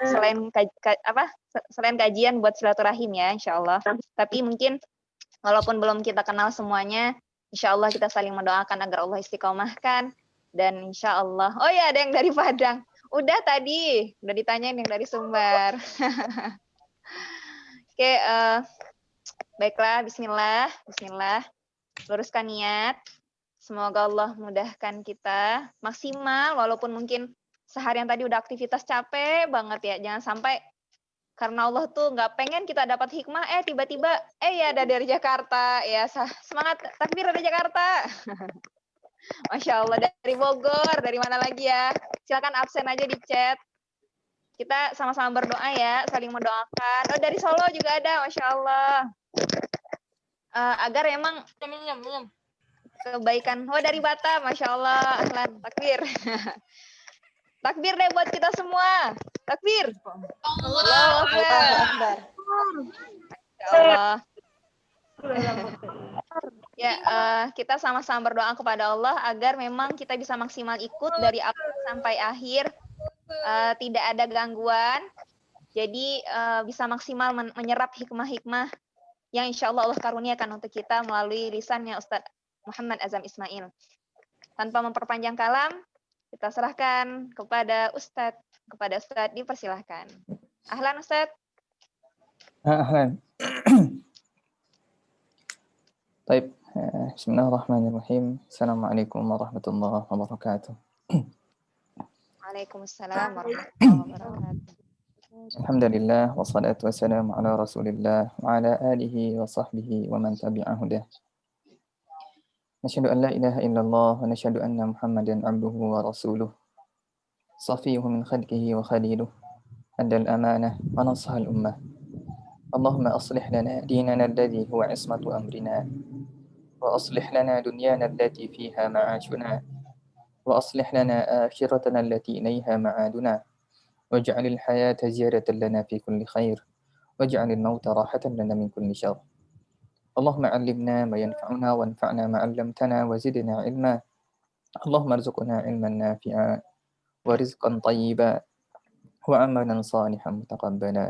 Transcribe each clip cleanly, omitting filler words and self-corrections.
selain kajian buat silaturahim ya, insyaallah. Tapi mungkin walaupun belum kita kenal semuanya, insyaallah kita saling mendoakan agar Allah istiqomahkan dan insyaallah. Oh ya, ada yang dari Padang. Udah tadi, udah ditanyain yang dari Sumbar. Oke, baiklah, bismillah, bismillah. Luruskan niat. Semoga Allah mudahkan kita maksimal, walaupun mungkin seharian tadi udah aktivitas capek banget ya. Jangan sampai karena Allah tuh nggak pengen kita dapat hikmah, tiba-tiba, ya ada dari Jakarta, ya semangat takbir dari Jakarta. Masya Allah, dari Bogor, dari mana lagi ya? Silakan absen aja di chat. Kita sama-sama berdoa ya, saling mendoakan. Oh, dari Solo juga ada, Masya Allah. Agar emang kebaikan. Oh, dari Batam, Masya Allah. Ahlan, takbir. Takbir deh buat kita semua. Takbir. Allah Akbar. Masya Allah. Ya, kita sama-sama berdoa kepada Allah agar memang kita bisa maksimal ikut dari awal sampai akhir. Tidak ada gangguan. Jadi bisa maksimal menyerap hikmah-hikmah yang insya Allah Allah karuniakan untuk kita melalui lisannya Ustadz Muhammad Azam Ismail. Tanpa memperpanjang kalam, kita serahkan kepada Ustadz. Kepada Ustadz, dipersilahkan. Ahlan Ustadz. Ahlan. Baik, bismillahirrahmanirrahim. Assalamualaikum warahmatullahi wabarakatuh. Waalaikumsalam warahmatullahi wabarakatuh. Alhamdulillah, wassalatu wassalamu ala rasulillah, wa ala alihi wa sahbihi wa man tabi'ahu dah. Nashhadu an la ilaha illallah wa nashhadu anna Muhammadan abduhu wa rasuluh. Safiyuhu min khalqihi wa khaliluh. Addal amanah wa nasahal ummah. Allahumma aslih lana dinana alladhi huwa ismatu amrina. Wa aslih lana dunyana allati fiha ma'ashuna. Wa aslih lana akhiratana allati ilayha ma'aduna. واجعل الحياة زيادة لنا في كل خير واجعل الموت راحة لنا من كل شر اللهم علمنا ما ينفعنا وانفعنا ما علمتنا وزدنا علما اللهم ارزقنا علما نافعا ورزقا طيبا وعملا صالحا متقبلا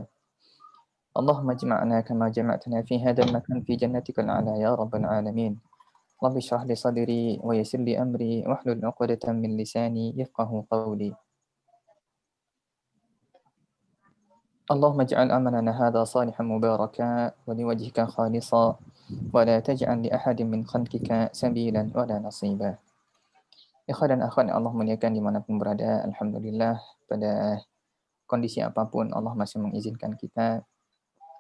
اللهم اجمعنا كما جمعتنا في هذا المكان في جنتك الأعلى يا رب العالمين رب اشرح لي صدري ويسر لي أمري واحلل عقدة من لساني يفقه قولي اللهم اجعل أملنا هذا صالحا مباركا ولوجهك خالصا ولا تجعل لأحد من خلقك سبيلا ولا نصيبا. Ikhwan dan akhwat Allah muliakan dimanapun berada, Alhamdulillah pada kondisi apapun Allah masih mengizinkan kita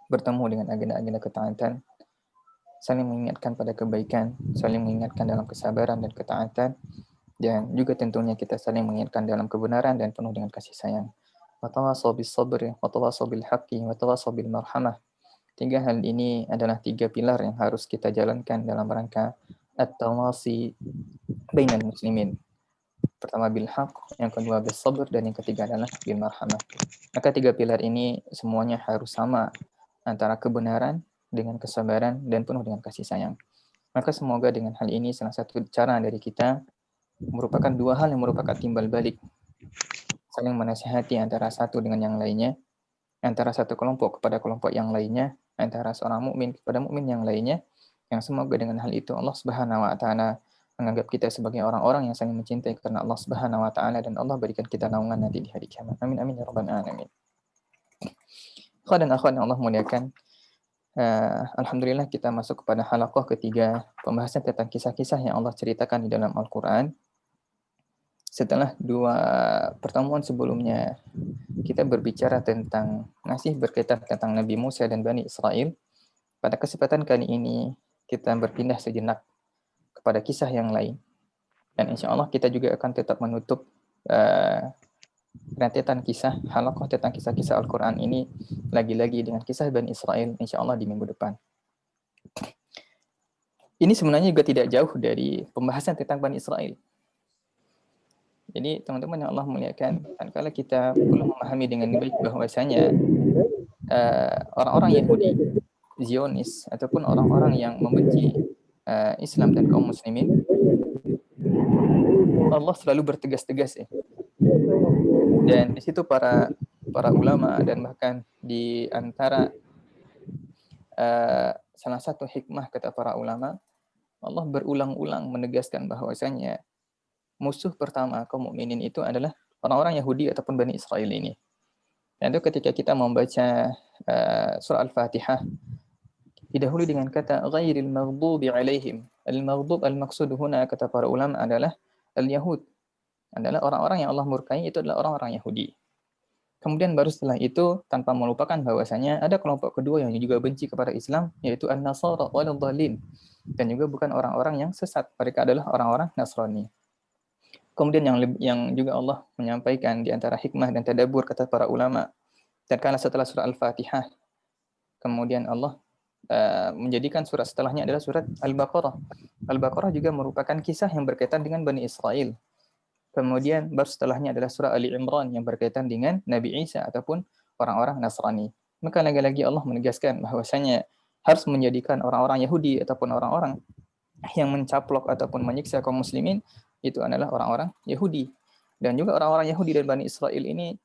bertemu dengan agenda-agenda ketaatan, saling mengingatkan pada kebaikan, saling mengingatkan dalam kesabaran dan ketaatan, dan juga tentunya kita saling mengingatkan dalam kebenaran dan penuh dengan kasih sayang. Watawasaw bis sabri, watawasaw bil haqqi, watawasaw bil marhamah. Tiga hal ini adalah tiga pilar yang harus kita jalankan dalam rangka at-tawasi bainal muslimin. Pertama bil haqq, yang kedua bis sabr, dan yang ketiga adalah bil marhamah. Maka tiga pilar ini semuanya harus sama antara kebenaran dengan kesabaran dan penuh dengan kasih sayang. Maka semoga dengan hal ini salah satu cara dari kita merupakan dua hal yang merupakan timbal balik, saling menasihati antara satu dengan yang lainnya, antara satu kelompok kepada kelompok yang lainnya, antara seorang mukmin kepada mukmin yang lainnya, yang semoga dengan hal itu Allah Subhanahu wa taala menganggap kita sebagai orang-orang yang saling mencintai karena Allah Subhanahu wa taala, dan Allah berikan kita naungan nanti di hari kiamat. Amin amin ya rabbal alamin. Ikhwan dan akhwat yang Allah muliakan, alhamdulillah kita masuk kepada halaqah ketiga pembahasan tentang kisah-kisah yang Allah ceritakan di dalam Al-Qur'an. Setelah dua pertemuan sebelumnya kita berbicara tentang masih berkaitan tentang Nabi Musa dan Bani Israel, pada kesempatan kali ini kita berpindah sejenak kepada kisah yang lain. Dan insya Allah kita juga akan tetap menutup rentetan kisah halaqah tentang kisah-kisah Al-Quran ini lagi-lagi dengan kisah Bani Israel insya Allah di minggu depan. Ini sebenarnya juga tidak jauh dari pembahasan tentang Bani Israel. Jadi teman-teman yang Allah muliakan, kalau kita perlu memahami dengan baik bahwasanya orang-orang Yahudi, Zionis, ataupun orang-orang yang membenci Islam dan kaum muslimin, Allah selalu bertegas-tegas ya. Dan di situ para para ulama, dan bahkan di antara salah satu hikmah kata para ulama, Allah berulang-ulang menegaskan bahwasanya musuh pertama kaum mukminin itu adalah orang-orang Yahudi ataupun Bani Israel ini. Dan itu ketika kita membaca surah Al-Fatihah, didahului dengan kata ghairil maghdubi alaihim. Al-maghdub al-maqsud huna kata para ulama adalah al-Yahud. Adalah orang-orang yang Allah murkai, itu adalah orang-orang Yahudi. Kemudian baru setelah itu, tanpa melupakan bahwasanya ada kelompok kedua yang juga benci kepada Islam, yaitu an-Nasara wal dhalin. Dan juga bukan orang-orang yang sesat, mereka adalah orang-orang Nasrani. Kemudian yang juga Allah menyampaikan di antara hikmah dan tadabbur kata para ulama, tatkala setelah surah Al-Fatihah, kemudian Allah menjadikan surat setelahnya adalah surat Al-Baqarah. Al-Baqarah juga merupakan kisah yang berkaitan dengan Bani Israel. Kemudian baru setelahnya adalah surah Ali Imran yang berkaitan dengan Nabi Isa ataupun orang-orang Nasrani. Maka lagi-lagi Allah menegaskan bahwasanya harus menjadikan orang-orang Yahudi ataupun orang-orang yang mencaplok ataupun menyiksa kaum muslimin itu adalah orang-orang Yahudi. Dan juga orang-orang Yahudi dan Bani Israel ini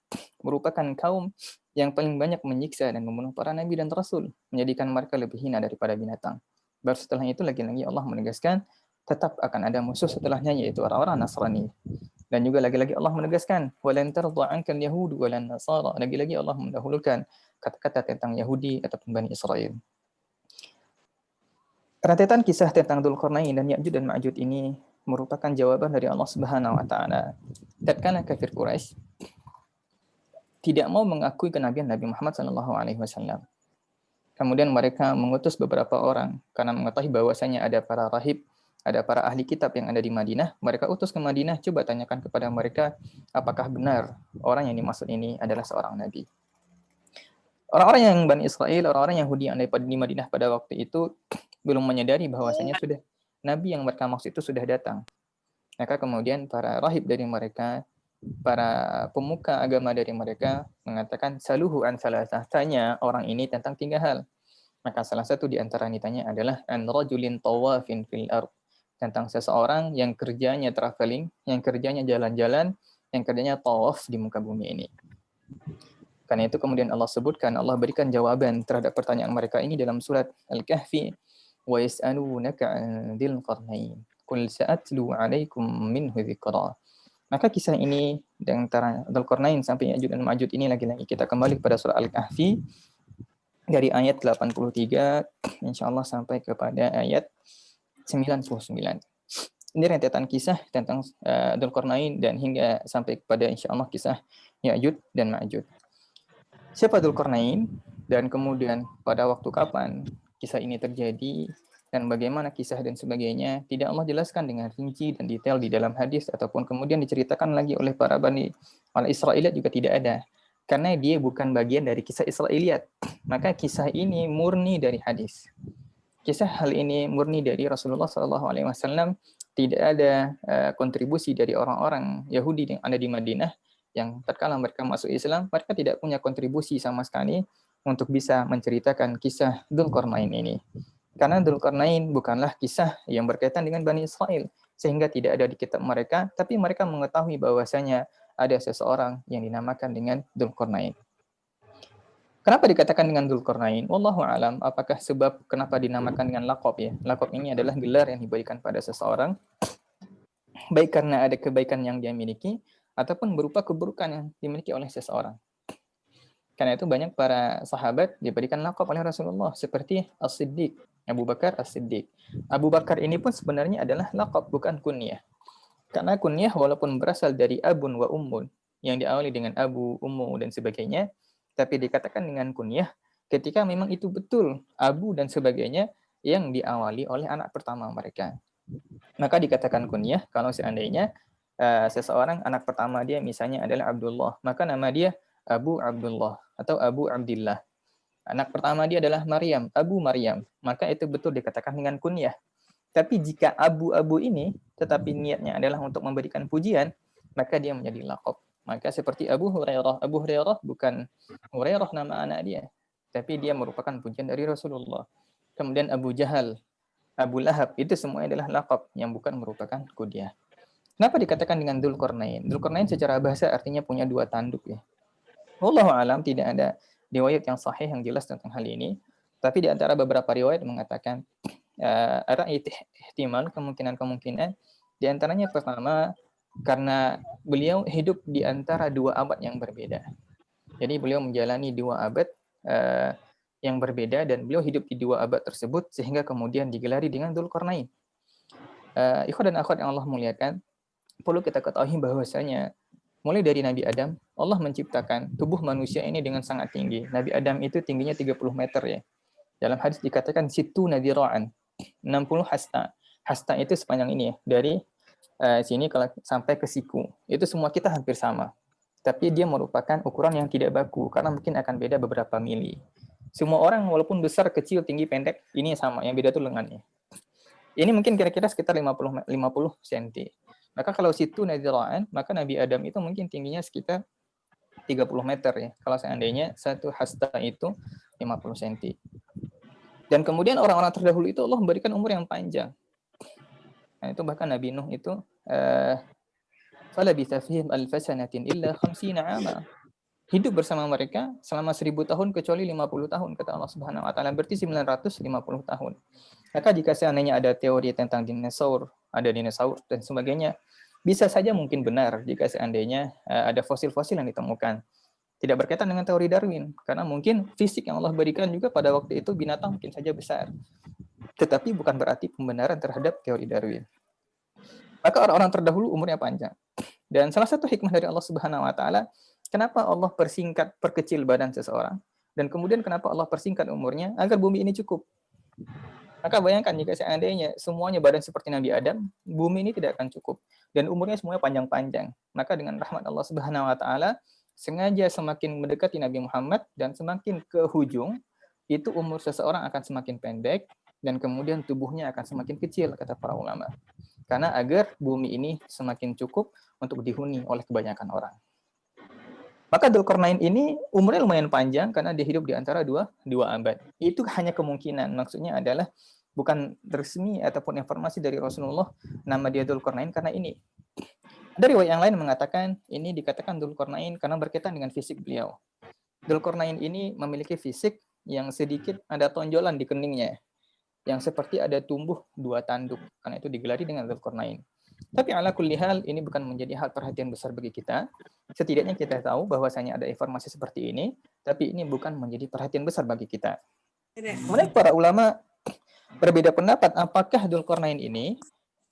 merupakan kaum yang paling banyak menyiksa dan membunuh para nabi dan rasul, menjadikan mereka lebih hina daripada binatang. Baru setelah itu lagi-lagi Allah menegaskan tetap akan ada musuh setelahnya, yaitu orang-orang Nasrani. Dan juga lagi-lagi Allah menegaskan walan tardha ankal yahud walan nasara. Lagi-lagi Allah mendahulukan kata-kata tentang Yahudi ataupun Bani Israel. Rentetan kisah tentang Dzulqarnain dan Ya'juj dan Ma'juj ini merupakan jawaban dari Allah Subhanahu wa taala. Tatkala kafir Quraisy tidak mau mengakui kenabian Nabi Muhammad SAW. Kemudian mereka mengutus beberapa orang karena mengetahui bahwasanya ada para rahib, ada para ahli kitab yang ada di Madinah. Mereka utus ke Madinah, coba tanyakan kepada mereka apakah benar orang yang dimaksud ini adalah seorang nabi. Orang-orang yang Bani Israel, orang-orang Yahudi yang ada di Madinah pada waktu itu belum menyadari bahwasanya sudah nabi yang mereka maksud itu sudah datang. Maka kemudian para rahib dari mereka, para pemuka agama dari mereka mengatakan saluhu an salasah, tanya orang ini tentang 3 hal. Maka salah satu di antara ditanya adalah an rajulin tawafin fil ard, tentang seseorang yang kerjanya traveling, yang kerjanya jalan-jalan, yang kerjanya tawaf di muka bumi ini. Karena itu kemudian Allah sebutkan, Allah berikan jawaban terhadap pertanyaan mereka ini dalam surat Al-Kahfi, wa yas'alunaka 'an dzil qarnain qul sa'atlu 'alaikum minhu dzikra. Maka kisah ini dengan antara Dzulqarnain sampai Ya'juj dan Ma'juj ini lagi-lagi kita kembali kepada surah Al-Kahfi dari ayat 83 insyaallah sampai kepada ayat 99. Ini rentetan kisah tentang Dzulqarnain dan hingga sampai kepada insyaallah kisah Ya'juj dan Ma'juj. Siapa Dzulqarnain dan kemudian pada waktu kapan kisah ini terjadi dan bagaimana kisah dan sebagainya tidak Allah jelaskan dengan rinci dan detail di dalam hadis ataupun kemudian diceritakan lagi oleh para Bani Israiliyat juga tidak ada, karena dia bukan bagian dari kisah Israiliyat. Maka kisah ini murni dari hadis. Kisah hal ini murni dari Rasulullah SAW. Tidak ada kontribusi dari orang-orang Yahudi yang ada di Madinah yang tatkala mereka masuk Islam, mereka tidak punya kontribusi sama sekali untuk bisa menceritakan kisah Dzulqarnain ini. Karena Dzulqarnain bukanlah kisah yang berkaitan dengan Bani Israel, sehingga tidak ada di kitab mereka, tapi mereka mengetahui bahwasanya ada seseorang yang dinamakan dengan Dzulqarnain. Kenapa dikatakan dengan Dzulqarnain? Wallahu a'lam. Apakah sebab kenapa dinamakan dengan laqab ya? Laqab ini adalah gelar yang diberikan pada seseorang, baik karena ada kebaikan yang dia miliki, ataupun berupa keburukan yang dimiliki oleh seseorang. Karena itu banyak para sahabat diberikan laqab oleh Rasulullah, seperti As-Siddiq, Abu Bakar As-Siddiq. Abu Bakar ini pun sebenarnya adalah laqab, bukan kunyah. Karena kunyah walaupun berasal dari abun wa ummun, yang diawali dengan abu, ummu, dan sebagainya, tapi dikatakan dengan kunyah ketika memang itu betul abu dan sebagainya yang diawali oleh anak pertama mereka. Maka dikatakan kunyah kalau seandainya seseorang anak pertama dia misalnya adalah Abdullah, maka nama dia Abu Abdullah atau Abu Abdillah. Anak pertama dia adalah Maryam, Abu Maryam, maka itu betul dikatakan dengan kunyah. Tapi jika abu-abu ini tetapi niatnya adalah untuk memberikan pujian, maka dia menjadi laqab. Maka seperti Abu Hurairah. Abu Hurairah bukan Hurairah nama anak dia, tapi dia merupakan pujian dari Rasulullah. Kemudian Abu Jahal, Abu Lahab, itu semua adalah laqab yang bukan merupakan kunyah. Kenapa dikatakan dengan Dzulqarnain? Dzulqarnain secara bahasa artinya punya 2 tanduk ya. Wallahu alam, tidak ada riwayat yang sahih yang jelas tentang hal ini. Tapi di antara beberapa riwayat mengatakan ada ihtimal, kemungkinan-kemungkinan. Di antaranya pertama, karena beliau hidup di antara dua abad yang berbeda. Jadi beliau menjalani dua abad yang berbeda, dan beliau hidup di dua abad tersebut sehingga kemudian digelari dengan Dzulqarnain. Ikhwan dan akhwat yang Allah muliakan, perlu kita ketahui bahwasanya mulai dari Nabi Adam, Allah menciptakan tubuh manusia ini dengan sangat tinggi. Nabi Adam itu tingginya 30 meter ya. Dalam hadis dikatakan situ nadira'an, 60 hasta. Hasta itu sepanjang ini ya, dari sini kalau sampai ke siku. Itu semua kita hampir sama. Tapi dia merupakan ukuran yang tidak baku, karena mungkin akan beda beberapa mili. Semua orang walaupun besar, kecil, tinggi, pendek, ini sama. Yang beda tuh lengannya. Ini mungkin kira-kira sekitar 50 cm. Maka kalau situ nadira'an, maka Nabi Adam itu mungkin tingginya sekitar 30 meter ya. Kalau seandainya satu hasta itu 50 cm. Dan kemudian orang-orang terdahulu itu Allah memberikan umur yang panjang. Nah, itu bahkan Nabi Nuh itu falabitha fihim alfa sanatin illa 50 ama. Hidup bersama mereka selama 1000 tahun kecuali 50 tahun, kata Allah Subhanahu wa taala, berarti 950 tahun. Maka jika seandainya ada teori tentang dinosaur, ada dinosaur dan sebagainya, bisa saja mungkin benar jika seandainya ada fosil-fosil yang ditemukan. Tidak berkaitan dengan teori Darwin, karena mungkin fisik yang Allah berikan juga pada waktu itu binatang mungkin saja besar. Tetapi bukan berarti pembenaran terhadap teori Darwin. Maka orang-orang terdahulu umurnya panjang. Dan salah satu hikmah dari Allah Subhanahu wa taala, kenapa Allah perkecil badan seseorang, dan kemudian kenapa Allah persingkat umurnya, agar bumi ini cukup. Maka bayangkan jika seandainya semuanya badan seperti Nabi Adam, bumi ini tidak akan cukup. Dan umurnya semuanya panjang-panjang. Maka dengan rahmat Allah Subhanahu wa taala, sengaja semakin mendekati Nabi Muhammad dan semakin ke hujung, itu umur seseorang akan semakin pendek, dan kemudian tubuhnya akan semakin kecil, kata para ulama. Karena agar bumi ini semakin cukup untuk dihuni oleh kebanyakan orang. Maka Dzulqarnain ini umurnya lumayan panjang karena dia hidup di antara dua abad. Itu hanya kemungkinan. Maksudnya adalah bukan resmi ataupun informasi dari Rasulullah nama dia Dzulqarnain karena ini. Ada riwayat yang lain mengatakan ini dikatakan Dzulqarnain karena berkaitan dengan fisik beliau. Dzulqarnain ini memiliki fisik yang sedikit ada tonjolan di keningnya, yang seperti ada tumbuh dua tanduk. Karena itu digelari dengan Dzulqarnain. Tapi ala kulli hal, ini bukan menjadi hal perhatian besar bagi kita. Setidaknya kita tahu bahwasanya ada informasi seperti ini, tapi ini bukan menjadi perhatian besar bagi kita. Kemudian para ulama berbeda pendapat apakah Dzulqarnain ini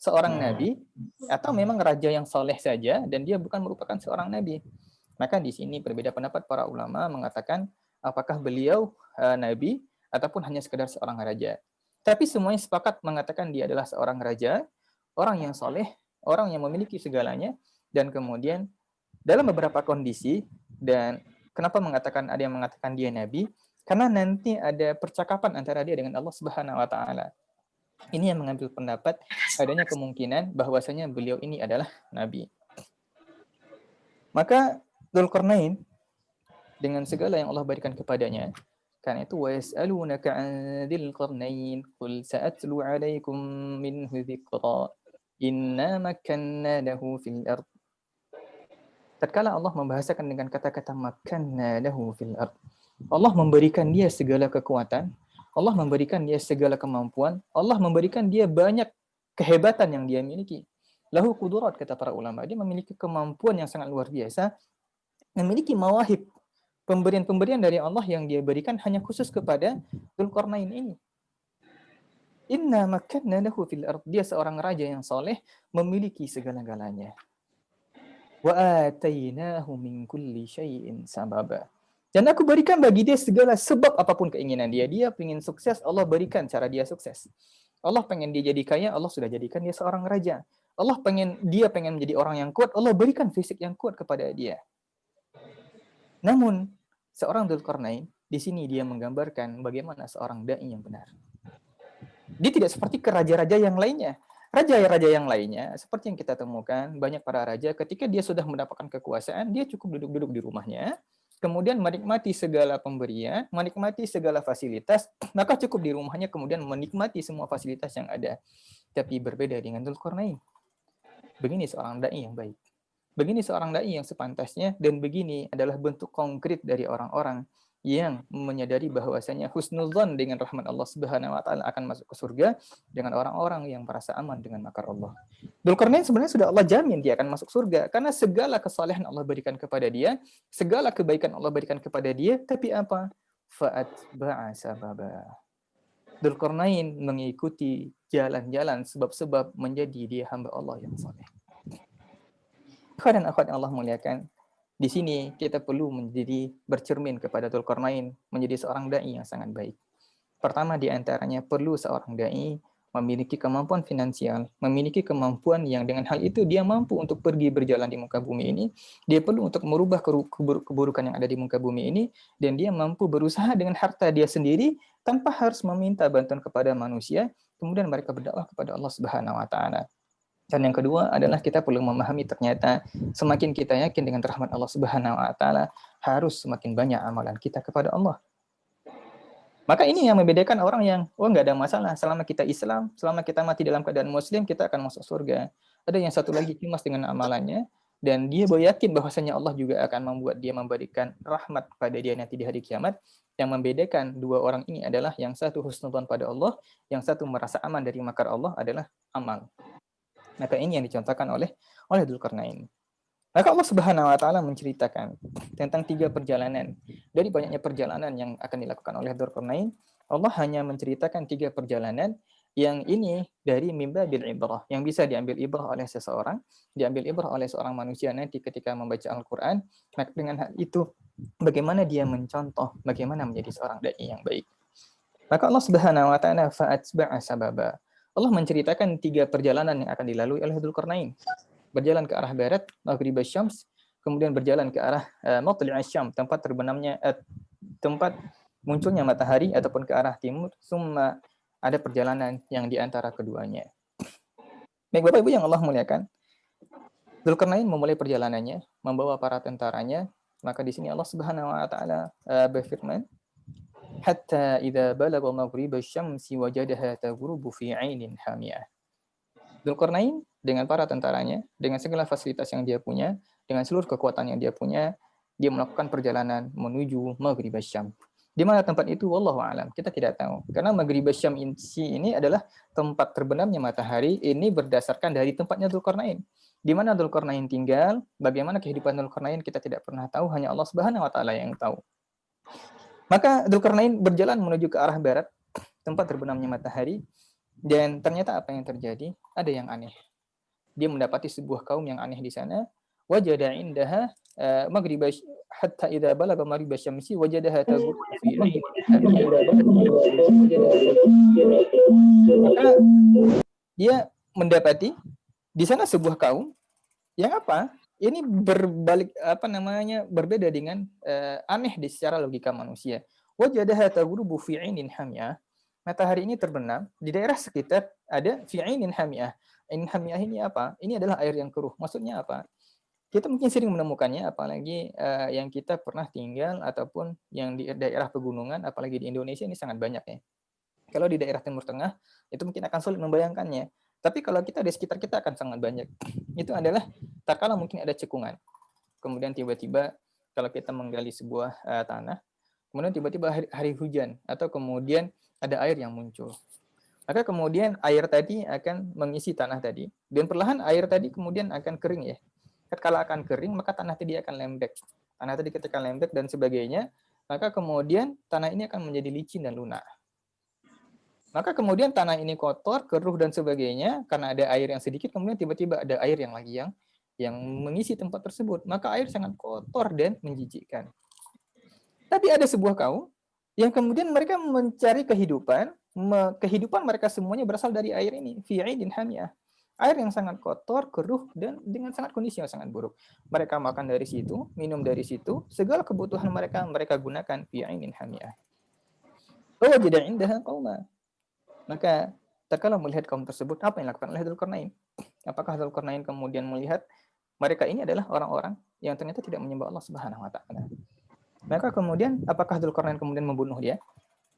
seorang nabi atau memang raja yang soleh saja dan dia bukan merupakan seorang nabi. Maka di sini berbeda pendapat para ulama mengatakan apakah beliau nabi ataupun hanya sekedar seorang raja. Tapi semuanya sepakat mengatakan dia adalah seorang raja, orang yang soleh, orang yang memiliki segalanya, dan kemudian dalam beberapa kondisi, dan kenapa ada yang mengatakan dia nabi? Karena nanti ada percakapan antara dia dengan Allah Subhanahu wa taala. Ini yang mengambil pendapat adanya kemungkinan bahwasanya beliau ini adalah nabi. Maka Dzulqarnain dengan segala yang Allah berikan kepadanya, karena itu wa yas'alunaka 'an dzil qarnain qul sa'atlu 'alaikum minhu dzikra inna makkanna lahu fil ard. Tatkala Allah membahasakan dengan kata-kata makkanna lahu fil ard, Allah memberikan dia segala kekuatan, Allah memberikan dia segala kemampuan, Allah memberikan dia banyak kehebatan yang dia miliki. Lahu qudurat, kata para ulama, dia memiliki kemampuan yang sangat luar biasa, memiliki mawahib, pemberian-pemberian dari Allah yang dia berikan hanya khusus kepada Dzulqarnain ini. Inna makkanna lahu fil ard, dia seorang raja yang soleh, memiliki segala-galanya. Wa atainahu min kulli syai'in sababa. Dan aku berikan bagi dia segala sebab apapun keinginan dia. Dia ingin sukses, Allah berikan cara dia sukses. Allah pengen dia jadi kaya, Allah sudah jadikan dia seorang raja. Dia pengen menjadi orang yang kuat, Allah berikan fisik yang kuat kepada dia. Namun, seorang Dzulqarnain, di sini dia menggambarkan bagaimana seorang dai yang benar. Dia tidak seperti raja-raja yang lainnya. Raja-raja yang lainnya, seperti yang kita temukan, banyak para raja ketika dia sudah mendapatkan kekuasaan, dia cukup duduk-duduk di rumahnya, kemudian menikmati segala pemberian, menikmati segala fasilitas, maka cukup di rumahnya, kemudian menikmati semua fasilitas yang ada. Tapi berbeda dengan Dzulqarnain. Begini seorang dai yang baik. Begini seorang dai yang sepantasnya, dan begini adalah bentuk konkret dari orang-orang yang menyadari bahwasanya husnuzan dengan rahmat Allah Subhanahu wa taala akan masuk ke surga dengan orang-orang yang merasa aman dengan makar Allah. Dzulkarnain sebenarnya sudah Allah jamin dia akan masuk surga karena segala kesalehan Allah berikan kepada dia, segala kebaikan Allah berikan kepada dia, tapi apa? Fa'atba'a sababa. Dzulkarnain mengikuti jalan-jalan sebab-sebab menjadi dia hamba Allah yang saleh. Ikhwan dan akhwat yang Allah muliakan, di sini kita perlu menjadi bercermin kepada Dzulkarnain, menjadi seorang dai yang sangat baik. Pertama di antaranya perlu seorang dai memiliki kemampuan finansial, memiliki kemampuan yang dengan hal itu dia mampu untuk pergi berjalan di muka bumi ini, dia perlu untuk merubah keburukan yang ada di muka bumi ini, dan dia mampu berusaha dengan harta dia sendiri tanpa harus meminta bantuan kepada manusia, kemudian mereka berdakwah kepada Allah Subhanahu wa taala. Dan yang kedua adalah kita perlu memahami ternyata semakin kita yakin dengan rahmat Allah Subhanahu wa taala, harus semakin banyak amalan kita kepada Allah. Maka ini yang membedakan orang yang nggak ada masalah selama kita Islam, selama kita mati dalam keadaan Muslim, kita akan masuk surga. Ada yang satu lagi cemas dengan amalannya dan dia yakin bahwasanya Allah juga akan membuat dia memberikan rahmat pada dia nanti di hari kiamat. Yang membedakan dua orang ini adalah yang satu husnudzon pada Allah, yang satu merasa aman dari makar Allah adalah amal. Maka ini yang dicontohkan oleh Dzulkarnain. Maka Allah Subhanahu wa taala menceritakan tentang 3 perjalanan. Dari banyaknya perjalanan yang akan dilakukan oleh Dzulkarnain, Allah hanya menceritakan 3 perjalanan yang ini dari mimba bil ibrah, yang bisa diambil ibrah oleh seseorang, diambil ibrah oleh seorang manusia nanti ketika membaca Al-Qur'an. Maka dengan hal itu bagaimana dia mencontoh bagaimana menjadi seorang dai yang baik. Maka Allah Subhanahu wa taala fa'atba'a sababa. Allah menceritakan 3 perjalanan yang akan dilalui oleh Dzulkarnain. Berjalan ke arah barat, maghrib syams, kemudian berjalan ke arah matli' syam, tempat terbenamnya tempat munculnya matahari, ataupun ke arah timur, summa ada perjalanan yang di antara keduanya. Baik Bapak Ibu yang Allah muliakan, Dzulkarnain memulai perjalanannya, membawa para tentaranya, maka di sini Allah Subhanahu wa taala berfirman, hatta idza balagha maghrib asy-syamsi wajadaha taghrubu fi 'ainin hamiyah. Dzulkarnain dengan para tentaranya, dengan segala fasilitas yang dia punya, dengan seluruh kekuatan yang dia punya, dia melakukan perjalanan menuju maghrib asy-syam. Di mana tempat itu? Wallahu a'lam. Kita tidak tahu. Karena maghrib asy-syam ini adalah tempat terbenamnya matahari, ini berdasarkan dari tempatnya Dzulkarnain. Di mana Dzulkarnain tinggal, bagaimana kehidupan Dzulkarnain kita tidak pernah tahu, hanya Allah Subhanahu wa taala yang tahu. Maka Dzulkarnain berjalan menuju ke arah barat, tempat terbenamnya matahari, dan ternyata apa yang terjadi? Ada yang aneh. Dia mendapati sebuah kaum yang aneh di sana. Wajada indaha maghrib hatta idza balagha maghrib asy-syamsi wajadaha taghrubu fi 'ainin hamiyah. Maka dia mendapati di sana sebuah kaum yang apa? Ini berbeda dengan aneh di secara logika manusia. Wajadaha taghrubu fi 'ainin hamiyah. Matahari ini terbenam di daerah sekitar ada fi 'ainin hamiyah. 'Ain hamiyah ini apa? Ini adalah air yang keruh. Maksudnya apa? Kita mungkin sering menemukannya, apalagi yang kita pernah tinggal ataupun yang di daerah pegunungan, apalagi di Indonesia ini sangat banyak ya. Kalau di daerah Timur Tengah itu mungkin akan sulit membayangkannya. Tapi kalau kita di sekitar kita akan sangat banyak. Itu adalah terkala mungkin ada cekungan. Kemudian tiba-tiba kalau kita menggali sebuah tanah, kemudian tiba-tiba hari hujan atau kemudian ada air yang muncul. Maka kemudian air tadi akan mengisi tanah tadi, dan perlahan air tadi kemudian akan kering ya. Kalau akan kering, maka tanah tadi akan lembek. Tanah tadi ketika lembek dan sebagainya, maka kemudian tanah ini akan menjadi licin dan lunak. Maka kemudian tanah ini kotor, keruh dan sebagainya, karena ada air yang sedikit, kemudian tiba-tiba ada air yang lagi yang mengisi tempat tersebut. Maka air sangat kotor dan menjijikkan. Tapi ada sebuah kaum yang kemudian mereka mencari kehidupan mereka semuanya berasal dari air ini, fi 'ainin hamiyah. Air yang sangat kotor, keruh, dan dengan sangat kondisi yang sangat buruk. Mereka makan dari situ, minum dari situ, segala kebutuhan mereka gunakan fi 'ainin hamiyah. Wajada 'indaha qauma. Maka tatkala melihat kaum tersebut, apa yang dilakukan oleh Dzulkarnain? Apakah Dzulkarnain kemudian melihat mereka ini adalah orang-orang yang ternyata tidak menyembah Allah Subhanahu wa taala? Maka kemudian apakah Dzulkarnain kemudian membunuh dia?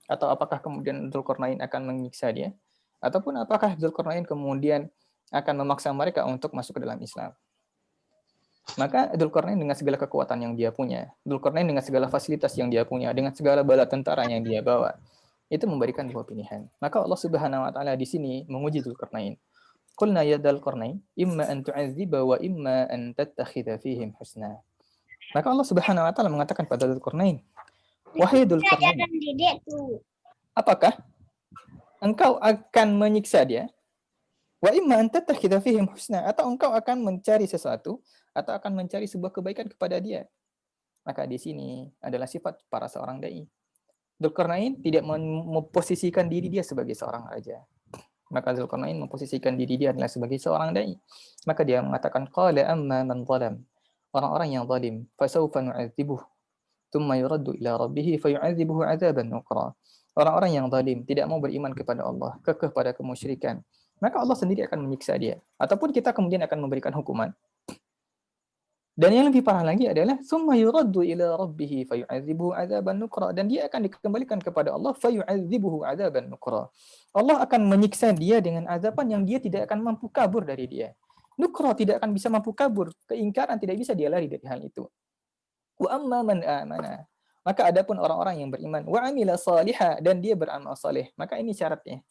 Atau apakah kemudian Dzulkarnain akan menyiksa dia? Ataupun apakah Dzulkarnain kemudian akan memaksa mereka untuk masuk ke dalam Islam? Maka Dzulqarnain dengan segala kekuatan yang dia punya, Dzulqarnain dengan segala fasilitas yang dia punya, dengan segala bala tentara yang dia bawa, itu memberikan dua pilihan. Maka Allah Subhanahu wa taala di sini menguji Dzulqarnain. Qulna ya Dzulqarnain, imma an tu'adziba wa imma an tattakhidha fihim husna. Maka Allah Subhanahu wa taala mengatakan pada Dzulqarnain, wahai Dzulqarnain, apakah engkau akan menyiksa dia? Wa imma an tattakhidha fihim husna, atau engkau akan mencari sesuatu atau akan mencari sebuah kebaikan kepada dia. Maka di sini adalah sifat para seorang dai. Dzulqarnain tidak memposisikan diri dia sebagai seorang raja. Maka Dzulqarnain memposisikan diri dia adalah sebagai seorang dai. Maka dia mengatakan qala amma man zalam. Orang-orang yang zalim, fasawfa nu'adzibuhu thumma yuraddu ila rabbih fayu'adzibuhu 'adzaban nukra. Orang-orang yang zalim tidak mau beriman kepada Allah, kekeh pada kemusyrikan, maka Allah sendiri akan menyiksa dia. Ataupun kita kemudian akan memberikan hukuman. Dan yang lebih parah lagi adalah summa yuraddu ila rabbih fayu'adzibuhu 'adzaban nukra, dan dia akan dikembalikan kepada Allah fayu'adzibuhu 'adzaban nukra. Allah akan menyiksa dia dengan azaban yang dia tidak akan mampu kabur dari dia. Nukra, tidak akan bisa mampu kabur, keingkaran tidak bisa dia lari dari hal itu. Wa amma man amana. Maka adapun orang-orang yang beriman, wa amila salihah, dan dia beramal saleh. Maka ini syaratnya.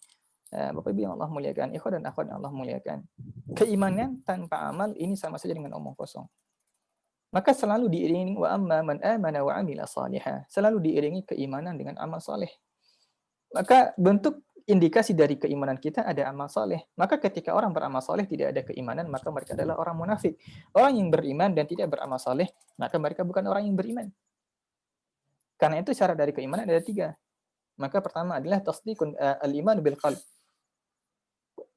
Bapak Ibu yang Allah muliakan, ikhwan dan akhwat yang Allah muliakan. Keimanan tanpa amal ini sama saja dengan omong kosong. Maka selalu diiringi wa amma man amana wa amila salihah. Selalu diiringi keimanan dengan amal saleh. Maka bentuk indikasi dari keimanan kita ada amal saleh. Maka ketika orang beramal saleh tidak ada keimanan, maka mereka adalah orang munafik. Orang yang beriman dan tidak beramal saleh, maka mereka bukan orang yang beriman. Karena itu syarat dari keimanan ada 3. Maka pertama adalah tasdiqun al-iman bil qalb.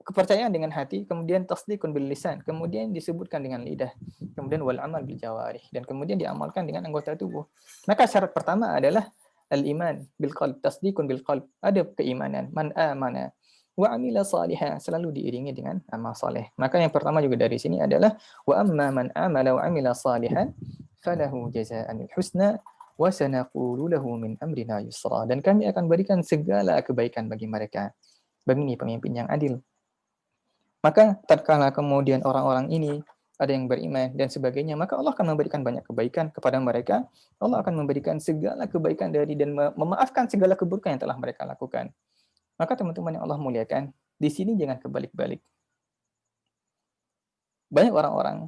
Kepercayaan dengan hati, kemudian tasdiqun bil lisan, kemudian disebutkan dengan lidah, kemudian wal amal bil jawarih, dan kemudian diamalkan dengan anggota tubuh. Maka syarat pertama adalah al-iman bil qalb, tasdiqun bil qalb, ada keimanan, man amana wa amila salihah, selalu diiringi dengan amal saleh. Maka yang pertama juga dari sini adalah wa amma man amala wa amila salihan falahu jazaa'anil husna wa sanaqulu lahu min amrina yusra, dan kami akan berikan segala kebaikan bagi mereka. Begini pemimpin yang adil. Maka tatkala kemudian orang-orang ini ada yang beriman dan sebagainya, maka Allah akan memberikan banyak kebaikan kepada mereka. Allah akan memberikan segala kebaikan dari dan memaafkan segala keburukan yang telah mereka lakukan. Maka teman-teman yang Allah muliakan, di sini jangan kebalik-balik. Banyak orang-orang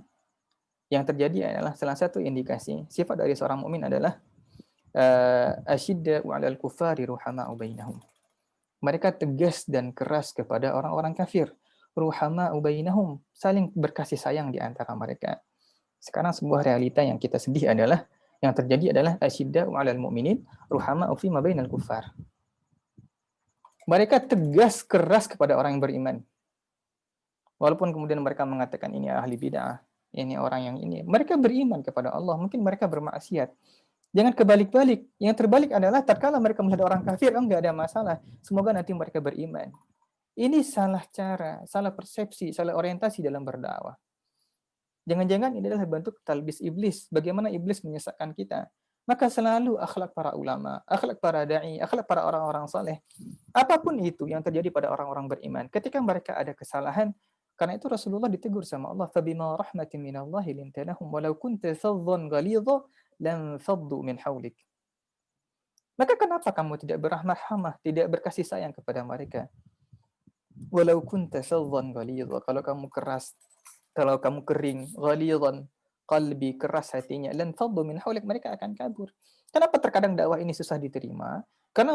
yang terjadi adalah salah satu indikasi sifat dari seorang mukmin adalah asyidda'u 'alal kufari ruhama'u bainahum. Mereka tegas dan keras kepada orang-orang kafir. Ruhama'u bainahum, saling berkasih sayang di antara mereka. Sekarang sebuah realita yang kita sedih adalah yang terjadi adalah asyidda'u 'alal mu'minin ruhama'u fima bainal kufar. Mereka tegas keras kepada orang yang beriman. Walaupun kemudian mereka mengatakan ini ahli bid'ah, ini orang yang ini, mereka beriman kepada Allah, mungkin mereka bermaksiat. Jangan kebalik-balik. Yang terbalik adalah tatkala mereka melihat orang kafir, enggak ada masalah. Semoga nanti mereka beriman. Ini salah cara, salah persepsi, salah orientasi dalam berdakwah. Jangan-jangan ini adalah bentuk talbis iblis. Bagaimana iblis menyesatkan kita. Maka selalu akhlak para ulama, akhlak para da'i, akhlak para orang-orang saleh. Apapun itu yang terjadi pada orang-orang beriman. Ketika mereka ada kesalahan, karena itu Rasulullah ditegur sama Allah. فَبِمَا رَحْمَةٍ مِنَ اللَّهِ لِنْتَ لَهُمْ وَلَوْ كُنْتَ فَظًّا غَلِيظًا لَنْفَضُّوا مِنْ حَوْلِكَ. Maka kenapa kamu tidak berrahmah, tidak berkasih sayang kepada mereka? Walau kunta fadhan ghalidha, kalau kamu keras, kalau kamu kering, ghalidhan qalbi, keras hatinya, lan faddu min haulik, mereka akan kabur. Kenapa terkadang dakwah ini susah diterima? Karena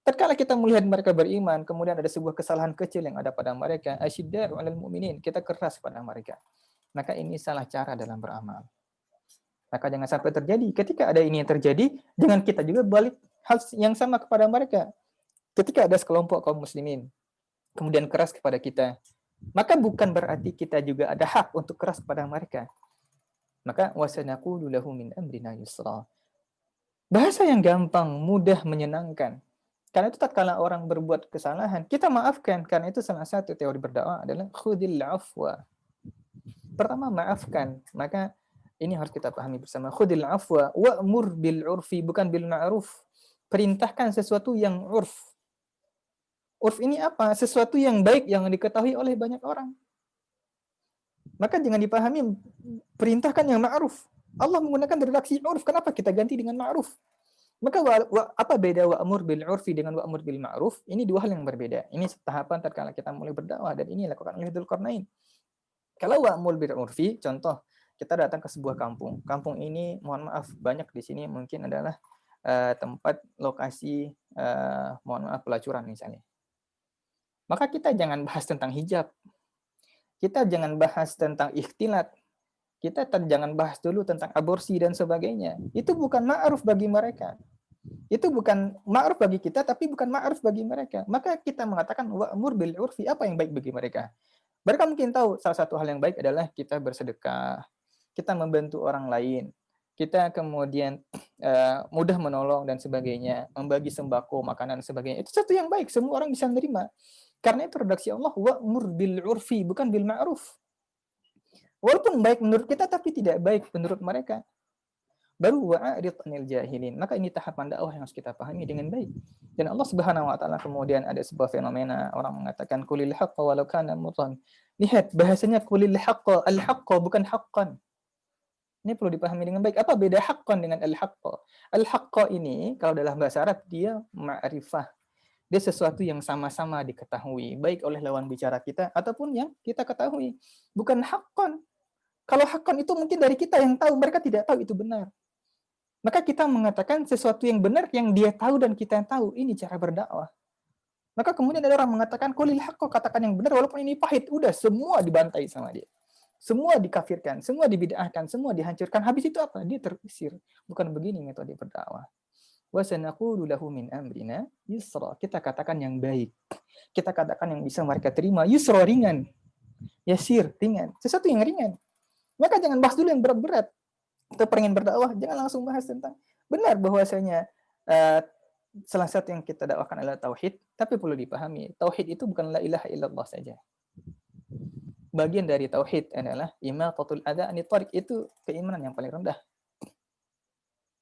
tatkala kita melihat mereka beriman, kemudian ada sebuah kesalahan kecil yang ada pada mereka, asyidda'u 'alal mu'minin, kita keras pada mereka. Maka ini salah cara dalam beramal. Maka jangan sampai terjadi. Ketika ada ini yang terjadi, jangan kita juga balik hal yang sama kepada mereka. Ketika ada sekelompok kaum muslimin kemudian keras kepada kita, maka bukan berarti kita juga ada hak untuk keras kepada mereka. Maka wasanaqulu lahu min amrina yusra. Bahasa yang gampang, mudah, menyenangkan. Karena itu tatkala orang berbuat kesalahan, kita maafkan. Karena itu salah satu teori berdakwah adalah khudil afwa. Pertama, maafkan. Maka ini harus kita pahami bersama. Khudil afwa wa'mur bil urfi, bukan bil ma'ruf. Perintahkan sesuatu yang urf. Urf ini apa? Sesuatu yang baik yang diketahui oleh banyak orang. Maka jangan dipahami perintahkan yang ma'ruf. Allah menggunakan redaksi urf, kenapa kita ganti dengan ma'ruf? Maka apa beda wa'mur bil urfi dengan wa'mur bil ma'ruf? Ini dua hal yang berbeda. Ini tahapan tatkala kita mulai berdakwah, dan ini dilakukan oleh Dzulqarnain. Kalau wa'mur bil urfi, contoh kita datang ke sebuah kampung. Kampung ini, mohon maaf, banyak di sini mungkin adalah tempat lokasi mohon maaf pelacuran misalnya. Maka kita jangan bahas tentang hijab. Kita jangan bahas tentang ikhtilat. Kita jangan bahas dulu tentang aborsi dan sebagainya. Itu bukan ma'ruf bagi mereka. Itu bukan ma'ruf bagi kita, tapi bukan ma'ruf bagi mereka. Maka kita mengatakan wa'mur bil urfi, apa yang baik bagi mereka. Mereka mungkin tahu salah satu hal yang baik adalah kita bersedekah, kita membantu orang lain, kita kemudian mudah menolong dan sebagainya, membagi sembako, makanan dan sebagainya. Itu satu yang baik, semua orang bisa menerima. Karena itu redaksi Allah wa'mur bil urfi, bukan bil ma'ruf. Walaupun baik menurut kita, tapi tidak baik menurut mereka. Baru wa'arid anil jahilin. Maka ini tahapan dakwah yang harus kita pahami dengan baik. Dan Allah Subhanahu wa taala kemudian ada sebuah fenomena, orang mengatakan qulil haqqa walau kana murran. Lihat bahasanya qulil haqqa, al-haqqa bukan haqqan. Ini perlu dipahami dengan baik. Apa beda haqqan dengan al-haqqa? Al-haqqa ini kalau dalam bahasa Arab dia ma'rifah. Dia sesuatu yang sama-sama diketahui, baik oleh lawan bicara kita ataupun yang kita ketahui. Bukan haqqan. Kalau haqqan itu mungkin dari kita yang tahu, mereka tidak tahu itu benar. Maka kita mengatakan sesuatu yang benar yang dia tahu dan kita yang tahu. Ini cara berdakwah. Maka kemudian ada orang mengatakan qulil haqqa, katakan yang benar walaupun ini pahit. Udah semua dibantai sama dia. Semua dikafirkan, semua dibid'ahkan, semua dihancurkan. Habis itu apa? Dia terusir. Bukan begini metode berdakwah. Wa sanaqulu lahu min amrina yusra. Kita katakan yang baik. Kita katakan yang bisa mereka terima. Yusra, ringan. Yasir, ringan. Sesuatu yang ringan. Maka jangan bahas dulu yang berat-berat. Kita pengen berdakwah, jangan langsung bahas tentang benar bahwasanya salah satu yang kita dakwahkan adalah tauhid, tapi perlu dipahami, tauhid itu bukan la ilaha illallah saja. Bagian dari tauhid adalah imatatul adza anit thariq, itu keimanan yang paling rendah.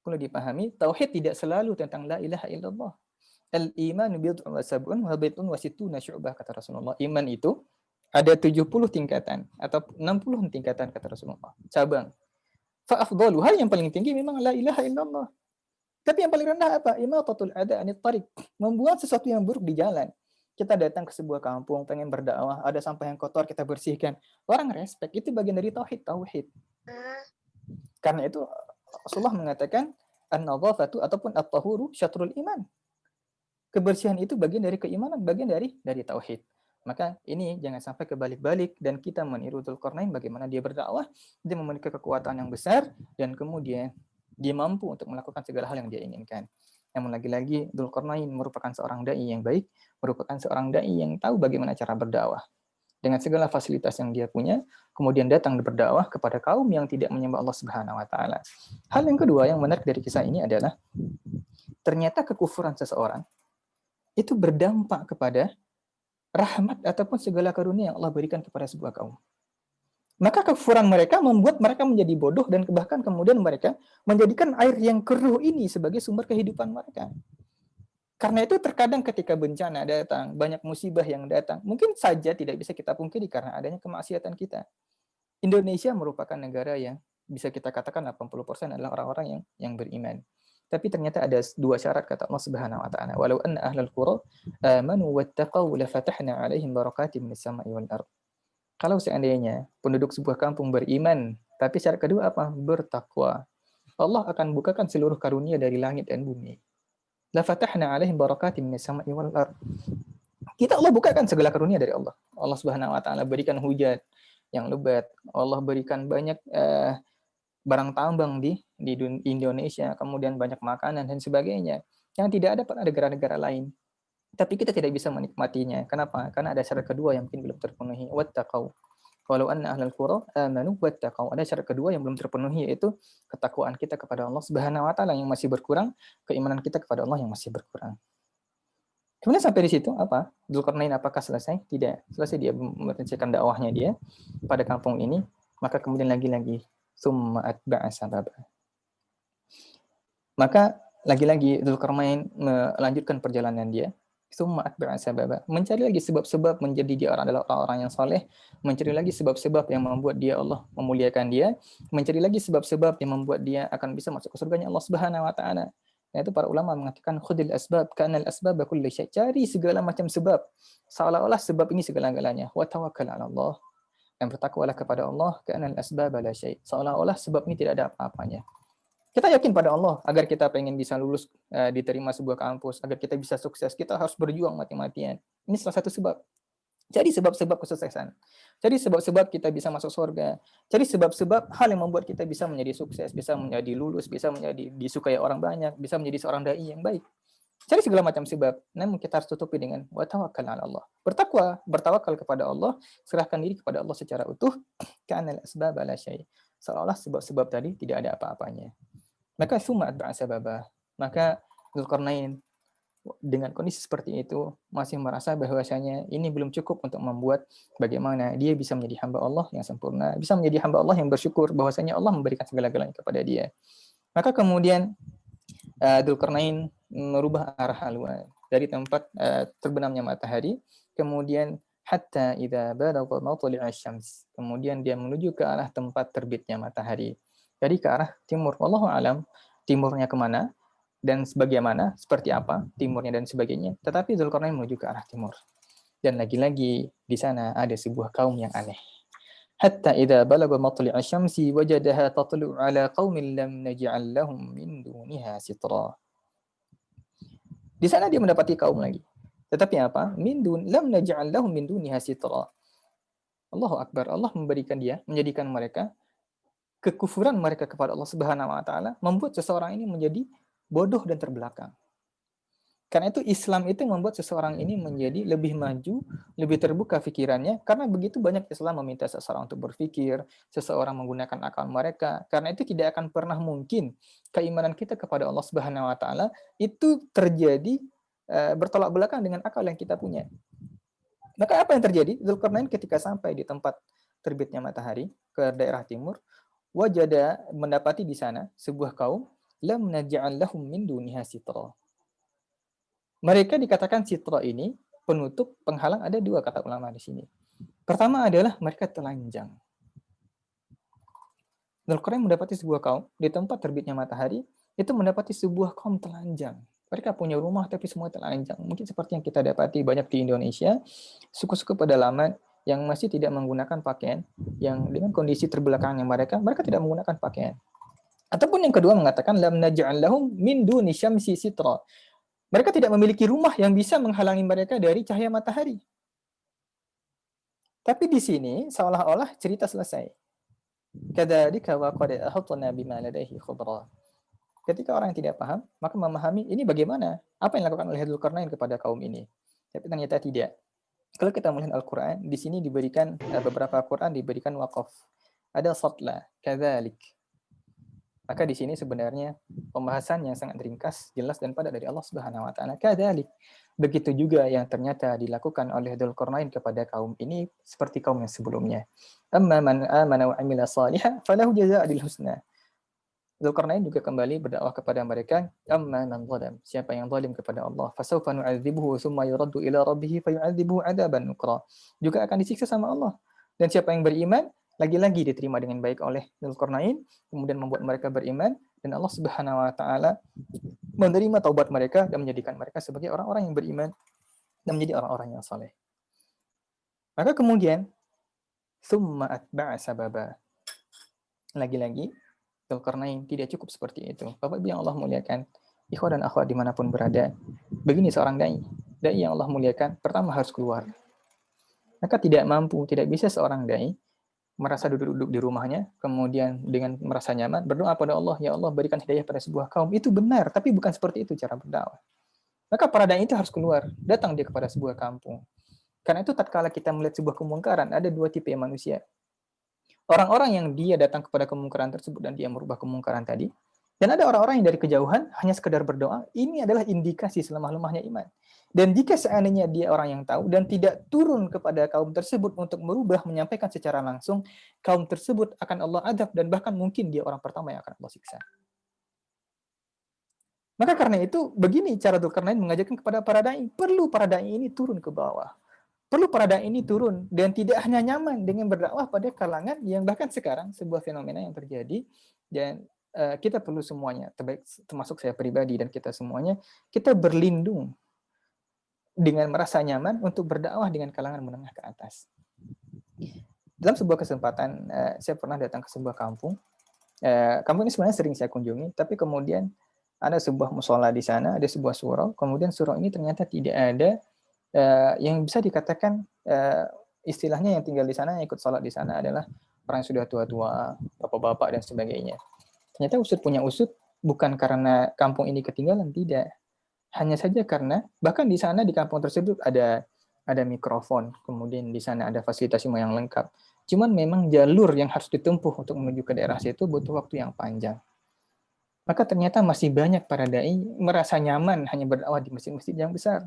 Perlu dipahami, tauhid tidak selalu tentang la ilaha illallah. Al-imanu bid'un wa sab'un wa bid'un wa sittuna syu'bah, kata Rasulullah. Iman itu ada 70 tingkatan atau 60 tingkatan, kata Rasulullah. Cabang. Fa'afdalu, hal yang paling tinggi memang la ilaha illallah. Tapi yang paling rendah apa? Imatatul adza anit thariq, membuat sesuatu yang buruk di jalan. Kita datang ke sebuah kampung, pengen berdakwah, ada sampah yang kotor, kita bersihkan. Orang respect, itu bagian dari tauhid. Karena itu Rasulullah mengatakan an-nadhafatu ataupun at-tahuru syatrul iman. Kebersihan itu bagian dari keimanan, bagian dari tauhid. Maka ini jangan sampai kebalik-balik dan kita meniru Dzulqarnain bagaimana dia berdakwah, dia memiliki kekuatan yang besar dan kemudian dia mampu untuk melakukan segala hal yang dia inginkan. Namun lagi-lagi Dzulqarnain merupakan seorang dai yang baik, merupakan seorang dai yang tahu bagaimana cara berdakwah. Dengan segala fasilitas yang dia punya, kemudian datang berdakwah kepada kaum yang tidak menyembah Allah Subhanahu wa taala. Hal yang kedua yang menarik dari kisah ini adalah ternyata kekufuran seseorang itu berdampak kepada rahmat ataupun segala karunia yang Allah berikan kepada sebuah kaum. Maka kekufuran mereka membuat mereka menjadi bodoh dan bahkan kemudian mereka menjadikan air yang keruh ini sebagai sumber kehidupan mereka. Karena itu terkadang ketika bencana datang, banyak musibah yang datang, mungkin saja tidak bisa kita pungkiri karena adanya kemaksiatan kita. Indonesia merupakan negara yang bisa kita katakan 80% adalah orang-orang yang beriman. Tapi ternyata ada dua syarat, kata Allah Subhanahu wa taala. Walau anna ahlal qura amanu wattaqau lafatahna 'alaihim barakatim minas sama'i wal ardh. Kalau seandainya penduduk sebuah kampung beriman, tapi syarat kedua apa? Bertakwa. Allah akan bukakan seluruh karunia dari langit dan bumi. Lafatahna 'alaihim barakatim minas sama'i wal ardh. Kita Allah bukakan segala karunia dari Allah. Allah Subhanahu wa taala berikan hujan yang lebat. Allah berikan banyak barang tambang di Indonesia, kemudian banyak makanan dan sebagainya yang tidak ada pada negara-negara lain. Tapi kita tidak bisa menikmatinya. Kenapa? Karena ada syarat kedua yang mungkin belum terpenuhi. Wattaqau. Walau anna ahlal qura amanu wattaqau. Ada syarat kedua yang belum terpenuhi, yaitu ketakwaan kita kepada Allah Subhanahu wa taala yang masih berkurang, keimanan kita kepada Allah yang masih berkurang. Kemudian sampai di situ apa? Dzulqarnain apakah selesai? Tidak. Selesai dia menyelesaikan dakwahnya dia pada kampung ini, maka kemudian lagi-lagi summa atba'a sababa. Maka lagi-lagi Dzulqarnain melanjutkan perjalanan dia Summa atba'a sababa. Mencari lagi sebab-sebab menjadi dia adalah orang-orang yang saleh, mencari lagi sebab-sebab yang membuat dia Allah memuliakan dia, mencari lagi sebab-sebab yang membuat dia akan bisa masuk ke surganya Allah Subhanahu wa taala. Nah, itu para ulama mengatakan khudil asbab kanal asbaba kulli syai. Cari segala macam sebab. Seolah-olah sebab ini segala-galanya. Wa tawakkal 'ala Allah. Dan bertakwalah kepada Allah kanal asbaba la syai. Seolah-olah sebab ini tidak ada apa-apanya. Kita yakin pada Allah agar kita pengen bisa lulus diterima sebuah kampus, agar kita bisa sukses, kita harus berjuang mati-matian. Ini salah satu sebab. Cari sebab-sebab kesuksesan. Cari sebab-sebab kita bisa masuk surga. Cari sebab-sebab hal yang membuat kita bisa menjadi sukses, bisa menjadi lulus, bisa menjadi disukai orang banyak, bisa menjadi seorang dai yang baik. Cari segala macam sebab. Namun kita harus tutupi dengan wa tawakkal 'ala Allah. Bertakwa, bertawakal kepada Allah, serahkan diri kepada Allah secara utuh. Ka'anal asbab la syai. Seolah-olah sebab-sebab tadi tidak ada apa-apanya. Maka summa atba'a sababa. Maka Zulkarnain dengan kondisi seperti itu masih merasa bahwasanya ini belum cukup untuk membuat bagaimana dia bisa menjadi hamba Allah yang sempurna, bisa menjadi hamba Allah yang bersyukur bahwasanya Allah memberikan segala-galanya kepada dia. Maka kemudian Zulkarnain merubah arah haluan dari tempat terbenamnya matahari, kemudian hatta idza balagha matla'a syams. Kemudian dia menuju ke arah tempat terbitnya matahari. Jadi ke arah timur. Wallahu alam timurnya kemana dan sebagaimana, seperti apa timurnya dan sebagainya. Tetapi Zulkarnain menuju ke arah timur. Dan lagi-lagi di sana ada sebuah kaum yang aneh. Hatta idza balagha matla'a syamsi wajadaha tatlu'u ala qaumin lam naj'al lahum min duniha sitra. Di sana dia mendapati kaum lagi. Tetapi apa? Lam naj'al lahum min duniha sitra. Allahu akbar. Allah memberikan dia, menjadikan mereka kekufuran mereka kepada Allah Subhanahu wa taala membuat seseorang ini menjadi bodoh dan terbelakang. Karena itu Islam itu membuat seseorang ini menjadi lebih maju, lebih terbuka pikirannya, karena begitu banyak Islam meminta seseorang untuk berpikir, seseorang menggunakan akal mereka. Karena itu tidak akan pernah mungkin keimanan kita kepada Allah Subhanahu wa taala itu terjadi bertolak belakang dengan akal yang kita punya. Maka apa yang terjadi? Zulkarnain ketika sampai di tempat terbitnya matahari ke daerah timur, wajada mendapati di sana sebuah kaum lam naj'al lahum min duniha sitra. Mereka dikatakan sitra ini penutup, penghalang, ada dua kata ulama di sini. Pertama adalah mereka telanjang. Zulkarnain mendapati sebuah kaum di tempat terbitnya matahari, itu mendapati sebuah kaum telanjang. Mereka punya rumah tapi semua telanjang. Mungkin seperti yang kita dapati banyak di Indonesia, suku-suku pedalaman yang masih tidak menggunakan pakaian, yang dengan kondisi terbelakangnya mereka tidak menggunakan pakaian. Ataupun yang kedua mengatakan lam naj'al lahum min duni syamsi sitra. Mereka tidak memiliki rumah yang bisa menghalangi mereka dari cahaya matahari. Tapi di sini seolah-olah cerita selesai. Kadzalika wa qad ahatna bima ladaihi khubra. Ketika orang yang tidak paham, maka memahami ini bagaimana, apa yang dilakukan oleh Zulkarnain kepada kaum ini. Tapi ternyata tidak. Kalau kita melihat Al-Quran, di sini diberikan beberapa Quran diberikan waqaf. Ada satla, kadzalik. Maka di sini sebenarnya pembahasan yang sangat ringkas, jelas dan padat dari Allah Subhanahu wa taala. Kadzalik. Begitu juga yang ternyata dilakukan oleh Dzulqarnain kepada kaum ini seperti kaum yang sebelumnya. Amma man amana wa amila shalihan falahu jazaa'ul husna. Dzulqarnain juga kembali berdakwah kepada mereka, amma man zalam, siapa yang zalim kepada Allah, fasawfa nu'adzibuhu tsumma yuraddu ila rabbih fayu'adzibuhu 'adzaban nukra. Juga akan disiksa sama Allah. Dan siapa yang beriman, lagi-lagi diterima dengan baik oleh Dzulqarnain, kemudian membuat mereka beriman, dan Allah Subhanahu wa taala menerima taubat mereka dan menjadikan mereka sebagai orang-orang yang beriman dan menjadi orang-orang yang saleh. Maka kemudian tsumma atba'a sababa. Lagi-lagi Dzulqarnain tidak cukup seperti itu. Bapak Ibu yang Allah muliakan, ikhwan dan akhwat dimanapun berada, begini seorang dai yang Allah muliakan, pertama harus keluar. Maka tidak mampu, tidak bisa seorang dai merasa duduk-duduk di rumahnya, kemudian dengan merasa nyaman, berdoa pada Allah, ya Allah berikan hidayah pada sebuah kaum. Itu benar, tapi bukan seperti itu cara berdakwah. Maka para dai itu harus keluar, datang dia kepada sebuah kampung. Karena itu tatkala kita melihat sebuah kemungkaran, ada dua tipe manusia. Orang-orang yang dia datang kepada kemungkaran tersebut dan dia merubah kemungkaran tadi. Dan ada orang-orang yang dari kejauhan hanya sekedar berdoa. Ini adalah indikasi selemah-lemahnya iman. Dan jika seandainya dia orang yang tahu dan tidak turun kepada kaum tersebut untuk merubah, menyampaikan secara langsung, kaum tersebut akan Allah adab dan bahkan mungkin dia orang pertama yang akan Allah siksa. Maka karena itu, begini cara Dzulkarnain mengajarkan kepada para dai. Perlu para dai ini turun ke bawah. Perlu para dai ini turun. Dan tidak hanya nyaman dengan berdakwah pada kalangan yang bahkan sekarang sebuah fenomena yang terjadi. Dan kita perlu semuanya, termasuk saya pribadi dan kita semuanya, kita berlindung dengan merasa nyaman untuk berdakwah dengan kalangan menengah ke atas. Dalam sebuah kesempatan, saya pernah datang ke sebuah kampung. Kampung ini sebenarnya sering saya kunjungi, tapi kemudian ada sebuah musola di sana, ada sebuah surau, kemudian surau ini ternyata tidak ada yang bisa dikatakan istilahnya yang tinggal di sana, yang ikut sholat di sana adalah orang yang sudah tua-tua, bapak-bapak dan sebagainya. Ternyata usut punya usut, bukan karena kampung ini ketinggalan, tidak. Hanya saja karena bahkan di sana di kampung tersebut ada mikrofon, kemudian di sana ada fasilitas semua yang lengkap. Cuman memang jalur yang harus ditempuh untuk menuju ke daerah situ butuh waktu yang panjang. Maka ternyata masih banyak para dai merasa nyaman hanya berdakwah di masjid-masjid yang besar.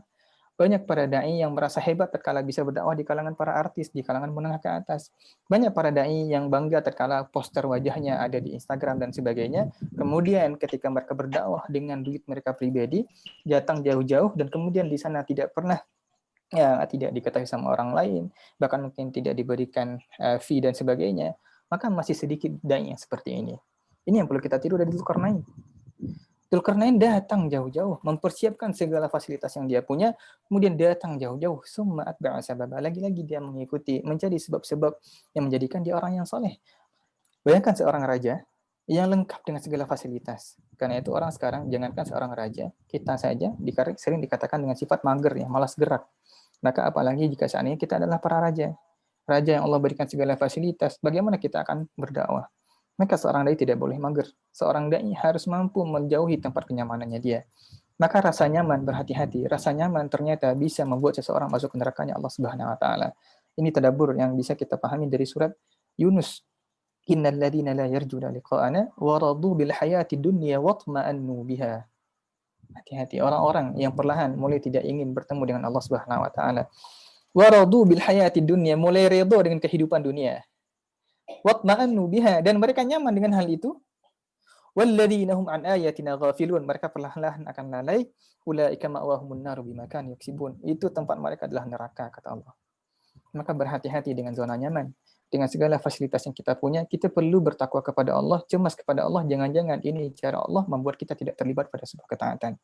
Banyak para dai yang merasa hebat tatkala bisa berdakwah di kalangan para artis, di kalangan menengah ke atas. Banyak para dai yang bangga tatkala poster wajahnya ada di Instagram dan sebagainya. Kemudian ketika mereka berdakwah dengan duit mereka pribadi, datang jauh-jauh dan kemudian di sana tidak pernah tidak diketahui sama orang lain, bahkan mungkin tidak diberikan fee dan sebagainya, maka masih sedikit dai yang seperti ini. Ini yang perlu kita tiru dari Dzulkarnain. Dzulkarnain datang jauh-jauh, mempersiapkan segala fasilitas yang dia punya, kemudian datang jauh-jauh, summa atba'a sababa. Lagi-lagi dia mengikuti, mencari sebab-sebab yang menjadikan dia orang yang soleh. Bayangkan seorang raja yang lengkap dengan segala fasilitas. Karena itu orang sekarang, jangankan seorang raja, kita saja sering dikatakan dengan sifat mager, ya, malas gerak. Maka apalagi jika saat ini kita adalah para raja. Raja yang Allah berikan segala fasilitas, bagaimana kita akan berdakwah? Maka seorang dai tidak boleh mager. Seorang dai harus mampu menjauhi tempat kenyamanannya dia. Maka rasa nyaman, berhati-hati. Rasa nyaman ternyata bisa membuat seseorang masuk ke nerakanya Allah Subhanahu wa taala. Ini tadabbur yang bisa kita pahami dari surat Yunus. Innal ladzina la yarjuna liqa'ana wa radu bil hayati dunya watma'annu biha. Hati-hati orang-orang yang perlahan mulai tidak ingin bertemu dengan Allah Subhanahu wa taala. Wa radu bil hayati dunya, mulai redha dengan kehidupan dunia. Watma'annu biha, dan mereka nyaman dengan hal itu. Walladzina hum an ayatina ghafilun, mereka perlahan-lahan akan lalai. Ulaika ma'wahumun naru bima kanu yaksibun, itu tempat mereka adalah neraka, kata Allah. Maka berhati-hati dengan zona nyaman. Dengan segala fasilitas yang kita punya, kita perlu bertakwa kepada Allah, cemas kepada Allah, jangan-jangan ini cara Allah membuat kita tidak terlibat pada sebuah ketaatan.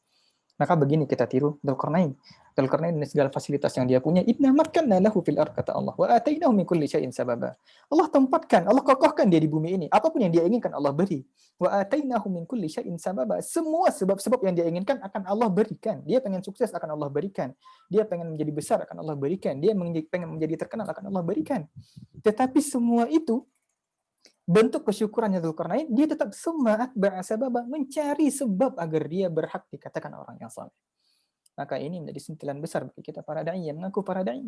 Maka begini kita tiru Dzulkarnain. Dzulkarnain dengan segala fasilitas yang dia punya, inna makkanna lahu fil ard, kata Allah, wa atainahu min kulli syai'in sababa. Allah tempatkan, Allah kokohkan dia di bumi ini. Apapun yang dia inginkan Allah beri. Wa atainahu min kulli syai'in sababa. Semua sebab-sebab yang dia inginkan akan Allah berikan. Dia pengen sukses akan Allah berikan. Dia pengen menjadi besar akan Allah berikan. Dia pengen menjadi terkenal akan Allah berikan. Tetapi semua itu bentuk kesyukurannya Dzulkarnain, dia tetap semangat bersababa, mencari sebab agar dia berhak dikatakan orang yang saleh. Maka ini menjadi sentilan besar bagi kita para dai yang mengaku para dai.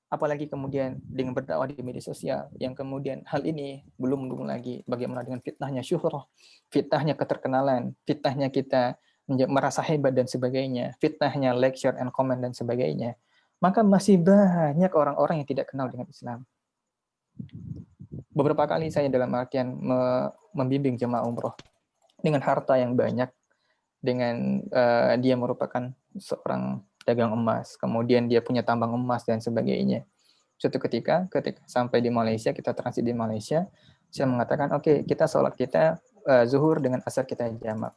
Apalagi kemudian dengan berdakwah di media sosial, yang kemudian hal ini belum lagi bagaimana dengan fitnahnya syuhrah, fitnahnya keterkenalan, fitnahnya kita merasa hebat dan sebagainya, fitnahnya like, share, and comment dan sebagainya. Maka masih banyak orang-orang yang tidak kenal dengan Islam. Beberapa kali saya dalam artian membimbing jemaah umroh dengan harta yang banyak, dengan dia merupakan seorang dagang emas, kemudian dia punya tambang emas dan sebagainya. Suatu ketika sampai di Malaysia, kita transit di Malaysia, saya mengatakan, oke, kita sholat kita zuhur dengan asar kita jamak.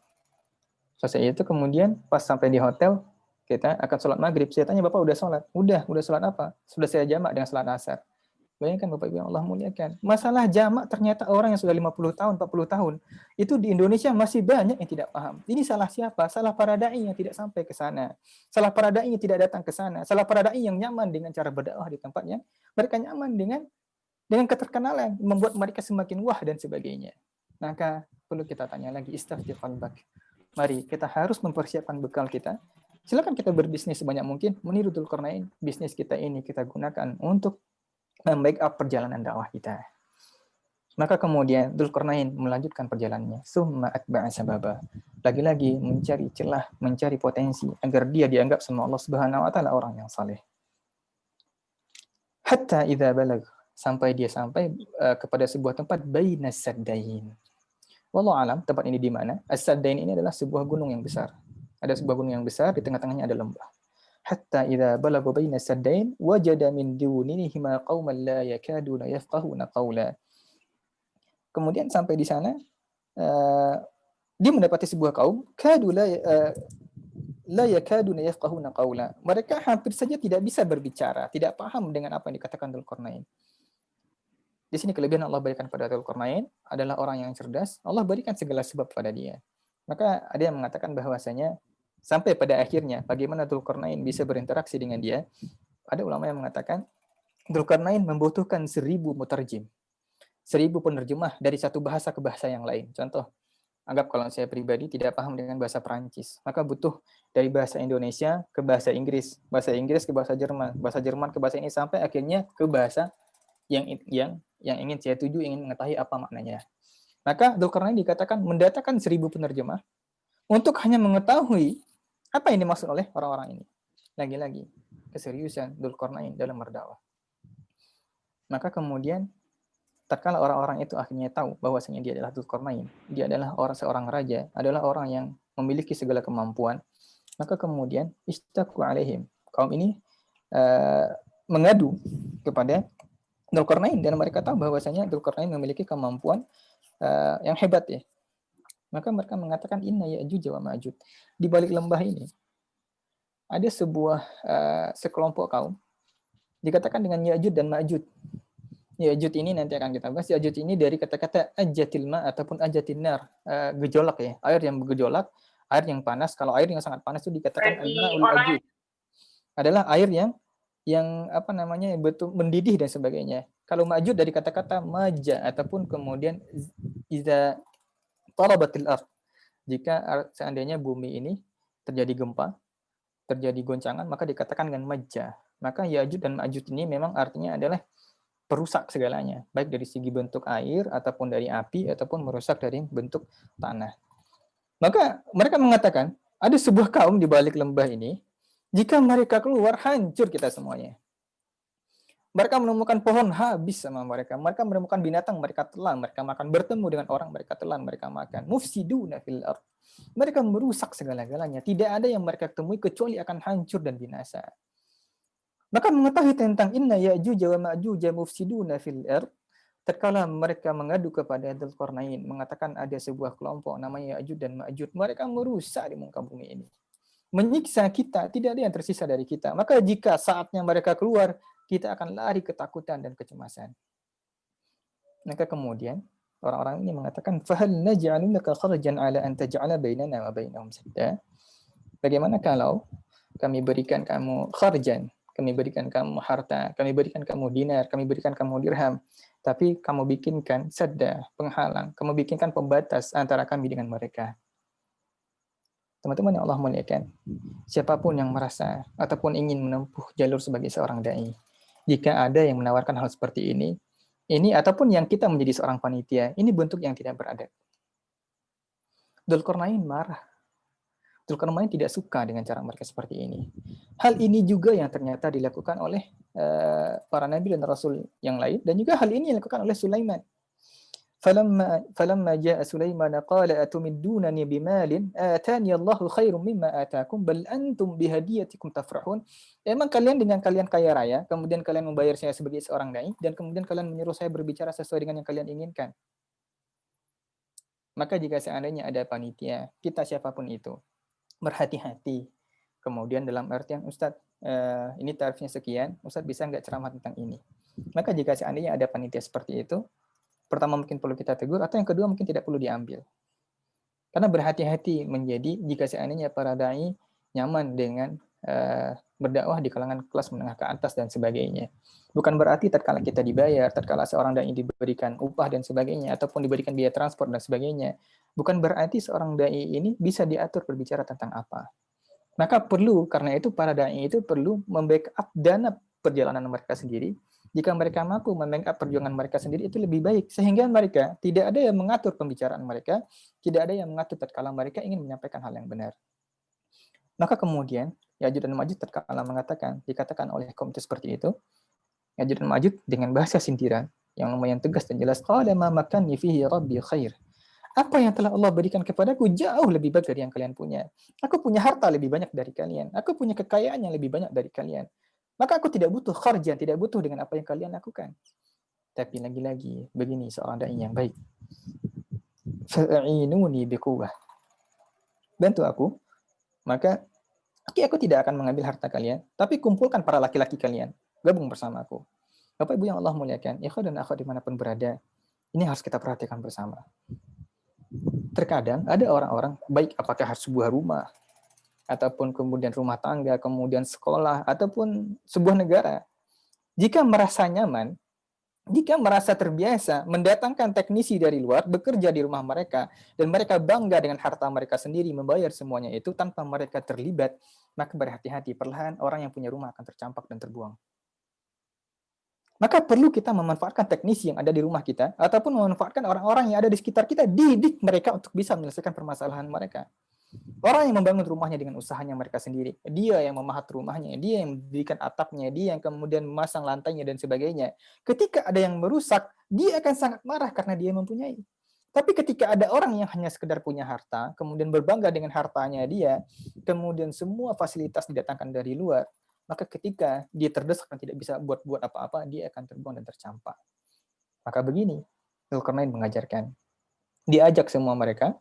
Selesai itu kemudian pas sampai di hotel, kita akan sholat maghrib. Saya tanya, Bapak udah sholat? Udah sholat apa? Sudah saya jamak dengan sholat asar. Bayangkan Bapak Ibu yang Allah muliakan. Masalah jamak ternyata orang yang sudah 50 tahun, 40 tahun, itu di Indonesia masih banyak yang tidak paham. Ini salah siapa? Salah para dai yang tidak sampai ke sana. Salah para dai yang tidak datang ke sana. Salah para dai yang nyaman dengan cara berdakwah di tempatnya. Mereka nyaman dengan keterkenalan, membuat mereka semakin wah dan sebagainya. Maka perlu kita tanya lagi, istafti qalbak. Mari kita harus mempersiapkan bekal kita. Silakan kita berbisnis sebanyak mungkin, meniru Dzulkarnain. Bisnis kita ini kita gunakan untuk membackup perjalanan dakwah kita. Maka kemudian Dzulkarnain melanjutkan perjalanannya. Summa atba'a sababa. Lagi-lagi mencari celah, mencari potensi agar dia dianggap sama Allah Subhanahu wa taala orang yang saleh. Hatta idza balag, sampai dia kepada sebuah tempat bainas saddain. Wallahu alam tempat ini di mana? As-Saddain ini adalah sebuah gunung yang besar. Ada sebuah gunung yang besar, di tengah-tengahnya ada lembah. Hatta idza balagha baina saddain wajada min dunihima qauman la yakaduna yafqahuna qawla. Kemudian sampai di sana, dia mendapati sebuah kaum kadu la yakaduna yafqahuna qawla. Mereka hampir saja tidak bisa berbicara, tidak paham dengan apa yang dikatakan Dzulqarnain. Di sini kelebihan Allah berikan pada Dzulqarnain adalah orang yang cerdas. Allah berikan segala sebab pada dia. Maka ada yang mengatakan bahwasanya sampai pada akhirnya bagaimana Dzulqarnain bisa berinteraksi dengan dia. Ada ulama yang mengatakan Dzulqarnain membutuhkan 1000 mutarjim. 1000 penerjemah dari satu bahasa ke bahasa yang lain. Contoh, anggap kalau saya pribadi tidak paham dengan bahasa Perancis, maka butuh dari bahasa Indonesia ke bahasa Inggris ke bahasa Jerman ke bahasa ini, sampai akhirnya ke bahasa yang ingin saya tuju, ingin mengetahui apa maknanya. Maka Dzulqarnain dikatakan mendatangkan 1000 penerjemah untuk hanya mengetahui apa yang dimaksud oleh orang-orang ini. Lagi-lagi, keseriusan Dzulqarnain dalam berdakwah. Maka kemudian tatkala orang-orang itu akhirnya tahu bahwasanya dia adalah Dzulqarnain, dia adalah seorang raja, adalah orang yang memiliki segala kemampuan, maka kemudian istaqu alaihim. Kaum ini mengadu kepada Dzulqarnain dan mereka tahu bahwasanya Dzulqarnain memiliki kemampuan yang hebat ya. Maka mereka mengatakan inna ya'juj wa ma'juj. Di balik lembah ini ada sebuah sekelompok kaum dikatakan dengan Ya'juj dan Ma'juj. Ya'juj ini nanti akan kita bahas. Ya'juj ini dari kata-kata ajatil ma ataupun ajatin nar, gejolak ya, air yang bergejolak, air yang panas. Kalau air yang sangat panas itu dikatakan al-ma'ul ajud. Adalah air yang apa namanya betul mendidih dan sebagainya. Kalau ma'jud dari kata-kata maja ataupun kemudian iza talabatil ard. Jika seandainya bumi ini terjadi gempa, terjadi goncangan, maka dikatakan dengan majah. Maka Ya'juj dan Ma'juj ini memang artinya adalah perusak segalanya, baik dari segi bentuk air, ataupun dari api, ataupun merusak dari bentuk tanah. Maka mereka mengatakan, ada sebuah kaum di balik lembah ini, jika mereka keluar, hancur kita semuanya. Mereka menemukan pohon, habis sama mereka. Mereka menemukan binatang, mereka telan, mereka makan. Bertemu dengan orang, mereka telan, mereka makan. Mufsiduna fil ardh. Mereka merusak segala-galanya. Tidak ada yang mereka temui kecuali akan hancur dan binasa. Maka mengetahui tentang inna ya'juj wa ma'juj mufsiduna fil ardh, tatkala mereka mengadu kepada Dzulqarnain, mengatakan ada sebuah kelompok namanya Ya'juj dan Ma'juj, mereka merusak di muka bumi ini. Menyiksa kita, tidak ada yang tersisa dari kita. Maka jika saatnya mereka keluar, kita akan lari ketakutan dan kecemasan. Maka kemudian orang-orang ini mengatakan, fahal naj'alu laka kharjan ala an taj'ala bainana wa bainahum sadda? Bagaimana kalau kami berikan kamu kharjan, kami berikan kamu harta, kami berikan kamu dinar, kami berikan kamu dirham, tapi kamu bikinkan sadda, penghalang, kamu bikinkan pembatas antara kami dengan mereka. Teman-teman yang Allah muliakan, siapapun yang merasa ataupun ingin menempuh jalur sebagai seorang dai, jika ada yang menawarkan hal seperti ini ataupun yang kita menjadi seorang panitia, ini bentuk yang tidak beradab. Dzulqarnain marah. Dzulqarnain tidak suka dengan cara mereka seperti ini. Hal ini juga yang ternyata dilakukan oleh para nabi dan rasul yang lain, dan juga hal ini dilakukan oleh Sulaiman. Falamma jaa Sulaiman qala atumiddunani bimalin atani Allahu khairum mimma ataakum bal antum bihadiyatikum tafrahun. Emang kalian dengan kalian kaya raya, kemudian kalian membayar saya sebagai seorang dai, dan kemudian kalian menyuruh saya berbicara sesuai dengan yang kalian inginkan. Maka jika seandainya ada panitia, kita siapapun itu, berhati-hati. Kemudian dalam artian, Ustadz, ini tarifnya sekian, Ustadz bisa nggak ceramah tentang ini? Maka jika seandainya ada panitia seperti itu, pertama mungkin perlu kita tegur, atau yang kedua mungkin tidak perlu diambil. Karena berhati-hati menjadi jika seandainya para dai nyaman dengan berdakwah di kalangan kelas menengah ke atas dan sebagainya. Bukan berarti tatkala kita dibayar, tatkala seorang dai diberikan upah dan sebagainya, ataupun diberikan biaya transport dan sebagainya, bukan berarti seorang dai ini bisa diatur berbicara tentang apa. Maka perlu, karena itu para dai itu perlu membackup dana perjalanan mereka sendiri. Jika mereka mampu membackup perjuangan mereka sendiri, itu lebih baik. Sehingga mereka tidak ada yang mengatur pembicaraan mereka, tidak ada yang mengatur tatkala mereka ingin menyampaikan hal yang benar. Maka kemudian Ya'juj dan Ma'juj tatkala dikatakan oleh kaum itu seperti itu, Ya'juj dan Ma'juj dengan bahasa sindiran yang lumayan tegas dan jelas, qala ma makanni fihi rabbi khair. Apa yang telah Allah berikan kepadaku jauh lebih baik dari yang kalian punya. Aku punya harta lebih banyak dari kalian. Aku punya kekayaan yang lebih banyak dari kalian. Maka aku tidak butuh kharjan, tidak butuh dengan apa yang kalian lakukan. Tapi lagi-lagi, begini seorang dai yang baik. Fa'inuni biquwwah. Bantu aku, maka aku tidak akan mengambil harta kalian, tapi kumpulkan para laki-laki kalian, gabung bersama aku. Bapak Ibu yang Allah muliakan, ikhwan dan akhwat dimanapun berada, ini harus kita perhatikan bersama. Terkadang ada orang-orang, baik apakah sebuah rumah, ataupun kemudian rumah tangga, kemudian sekolah, ataupun sebuah negara, jika merasa nyaman, jika merasa terbiasa mendatangkan teknisi dari luar, bekerja di rumah mereka, dan mereka bangga dengan harta mereka sendiri, membayar semuanya itu tanpa mereka terlibat, maka berhati-hati, perlahan orang yang punya rumah akan tercampak dan terbuang. Maka perlu kita memanfaatkan teknisi yang ada di rumah kita, ataupun memanfaatkan orang-orang yang ada di sekitar kita, didik mereka untuk bisa menyelesaikan permasalahan mereka. Orang yang membangun rumahnya dengan usahanya mereka sendiri, dia yang memahat rumahnya, dia yang mendirikan atapnya, dia yang kemudian memasang lantainya dan sebagainya. Ketika ada yang merusak, dia akan sangat marah karena dia mempunyai. Tapi ketika ada orang yang hanya sekedar punya harta, kemudian berbangga dengan hartanya dia, kemudian semua fasilitas didatangkan dari luar, maka ketika dia terdesak dan tidak bisa buat apa-apa, dia akan terbuang dan tercampak. Maka begini, Zulkarnain mengajarkan. Diajak semua mereka,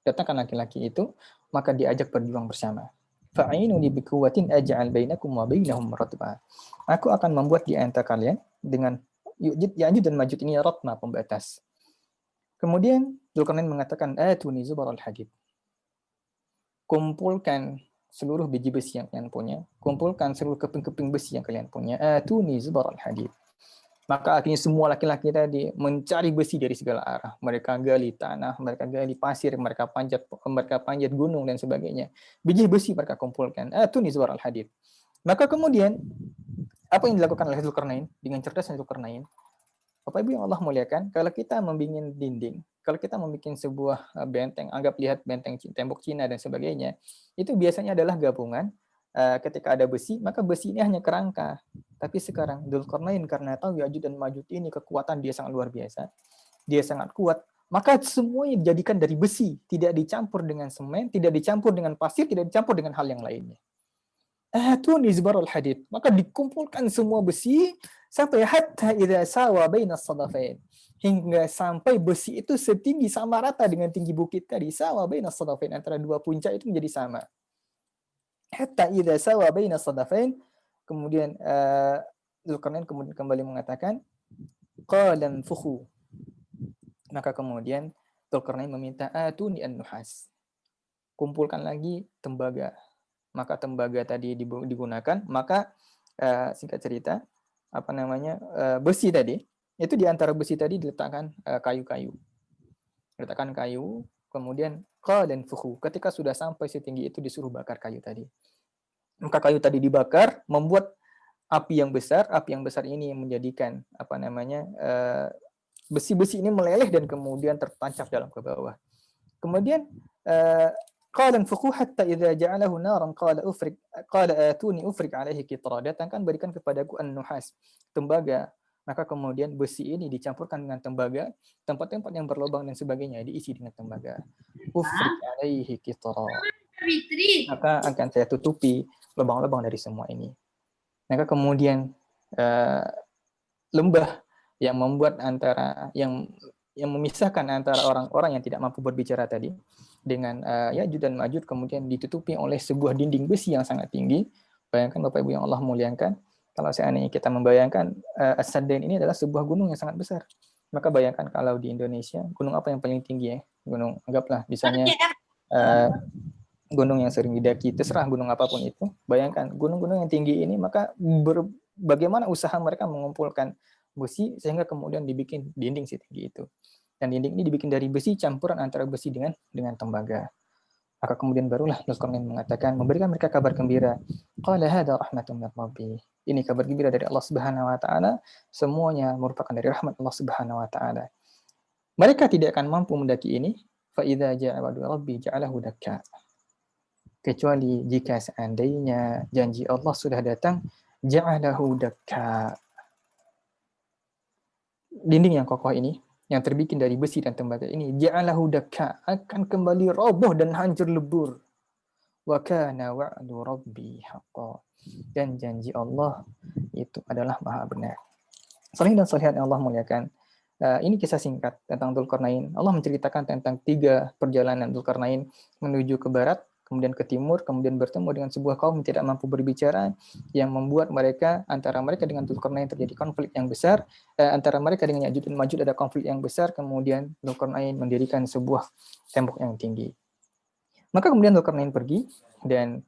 datangkan laki-laki itu, maka diajak berjuang bersama. Fa'inuni biquwwatin aj'al bainakum wa bainahum ratba. Aku akan membuat di antara kalian dengan Ya'juj dan Ma'juj ini ratma, pembatas. Kemudian Zulkarnain mengatakan, atuni zubaral hadid. Kumpulkan seluruh biji besi yang kalian punya, kumpulkan seluruh keping-keping besi yang kalian punya, atuni zubaral hadid. Maka akhirnya semua laki-laki tadi mencari besi dari segala arah. Mereka gali tanah, mereka gali pasir, mereka panjat gunung dan sebagainya. Biji besi mereka kumpulkan. Atuni zubaral hadid. Maka kemudian apa yang dilakukan oleh Zulkarnain dengan cerdasnya Zulkarnain? Bapak Ibu yang Allah muliakan, kalau kita membikin dinding, kalau kita membuat sebuah benteng, anggap lihat benteng tembok Cina dan sebagainya, itu biasanya adalah gabungan. Ketika ada besi, maka besi ini hanya kerangka. Tapi sekarang Dzulkarnain karena tahu Ya'juj dan Ma'juj ini kekuatan dia sangat luar biasa, dia sangat kuat, maka semuanya dijadikan dari besi, tidak dicampur dengan semen, tidak dicampur dengan pasir, tidak dicampur dengan hal yang lainnya. Atuni zubarul hadid. Maka dikumpulkan semua besi sampai hatta idza sawa baina as-sadafain. Hingga sampai besi itu setinggi sama rata dengan tinggi bukit tadi. Sawa baina as-sadafain, antara dua puncak itu menjadi sama. Hatta idza sawa baina as-sadafain. Kemudian Zulkarnain kemudian kembali mengatakan qala anfukhu. Maka kemudian Zulkarnain meminta atuni an-nuhas. Kumpulkan lagi tembaga. Maka tembaga tadi digunakan, maka singkat cerita besi tadi itu di antara besi tadi diletakkan kayu-kayu, diletakkan kayu, kemudian qalan fukhu, ketika sudah sampai setinggi itu disuruh bakar kayu tadi, maka kayu tadi dibakar membuat api yang besar ini menjadikan besi-besi ini meleleh dan kemudian tertancap dalam ke bawah. Kemudian قال انفخوا حتى إذا جعله نارا قال آتوني أفرغ عليه قطرا, datangkan berikan kepadaku an-nuhas, tembaga. Maka kemudian besi ini dicampurkan dengan tembaga, tempat-tempat yang berlubang dan sebagainya diisi dengan tembaga. Ufrig alaihi qitra. Maka akan saya tutupi lubang-lubang dari semua ini. Maka kemudian lembah yang membuat yang memisahkan antara orang-orang yang tidak mampu berbicara tadi dengan Ya'juj dan Ma'juj kemudian ditutupi oleh sebuah dinding besi yang sangat tinggi. Bayangkan Bapak Ibu yang Allah muliakan, kalau seandainya kita membayangkan As-Saddain ini adalah sebuah gunung yang sangat besar. Maka bayangkan kalau di Indonesia, gunung apa yang paling tinggi ya? Gunung, anggaplah misalnya gunung yang sering didaki, terserah gunung apapun itu. Bayangkan gunung-gunung yang tinggi ini, maka bagaimana usaha mereka mengumpulkan besi sehingga kemudian dibikin dinding setinggi itu. Dan dinding ini dibikin dari besi campuran antara besi dengan tembaga. Maka kemudian barulah Zulkarnain mengatakan, memberikan mereka kabar gembira. Qala hadza rahmatun min rabbi. Ini kabar gembira dari Allah Subhanahu wa taala, semuanya merupakan dari rahmat Allah Subhanahu wa taala. Mereka tidak akan mampu mendaki ini, fa idza ja'a wa'du rabbi ja'alahu dakka. Kecuali jika seandainya janji Allah sudah datang, ja'alahu dakka. Dinding yang kokoh ini yang terbikin dari besi dan tembaga ini, ja'alahu dakka, akan kembali roboh dan hancur lebur. Wa kana wa'du rabbi haqqan. Dan janji Allah itu adalah maha benar. Salihin dan salihat yang Allah muliakan. Ini kisah singkat tentang Dzulkarnain. Allah menceritakan tentang 3 perjalanan Dzulkarnain menuju ke barat, kemudian ke timur, kemudian bertemu dengan sebuah kaum yang tidak mampu berbicara, yang membuat antara mereka dengan Dzulkarnain terjadi konflik yang besar, antara mereka dengan Ya'juj dan Ma'juj ada konflik yang besar, kemudian Dzulkarnain mendirikan sebuah tembok yang tinggi. Maka kemudian Dzulkarnain pergi dan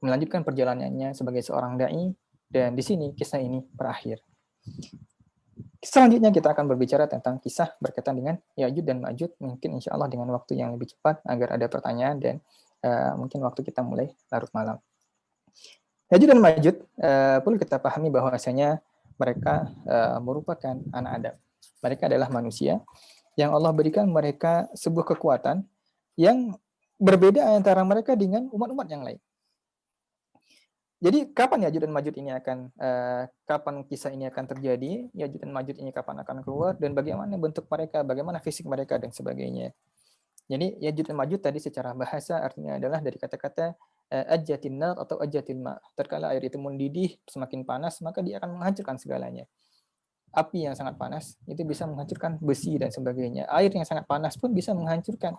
melanjutkan perjalanannya sebagai seorang dai, dan di sini kisah ini berakhir. Selanjutnya kita akan berbicara tentang kisah berkaitan dengan Ya'juj dan Ma'juj, mungkin insya Allah dengan waktu yang lebih cepat agar ada pertanyaan dan mungkin waktu kita mulai larut malam. Ya'juj dan Ma'juj perlu kita pahami bahwasanya mereka merupakan anak Adam. Mereka adalah manusia yang Allah berikan mereka sebuah kekuatan yang berbeda antara mereka dengan umat-umat yang lain. Jadi kapan Ya'juj dan Ma'juj ini kapan kisah ini akan terjadi, Ya'juj dan Ma'juj ini kapan akan keluar, dan bagaimana bentuk mereka, bagaimana fisik mereka, dan sebagainya. Jadi Ya'juj dan Ma'juj tadi secara bahasa artinya adalah dari kata-kata ajjatin nar atau ajjatil ma. Terkala air itu mendidih, semakin panas, maka dia akan menghancurkan segalanya. Api yang sangat panas itu bisa menghancurkan besi dan sebagainya. Air yang sangat panas pun bisa menghancurkan.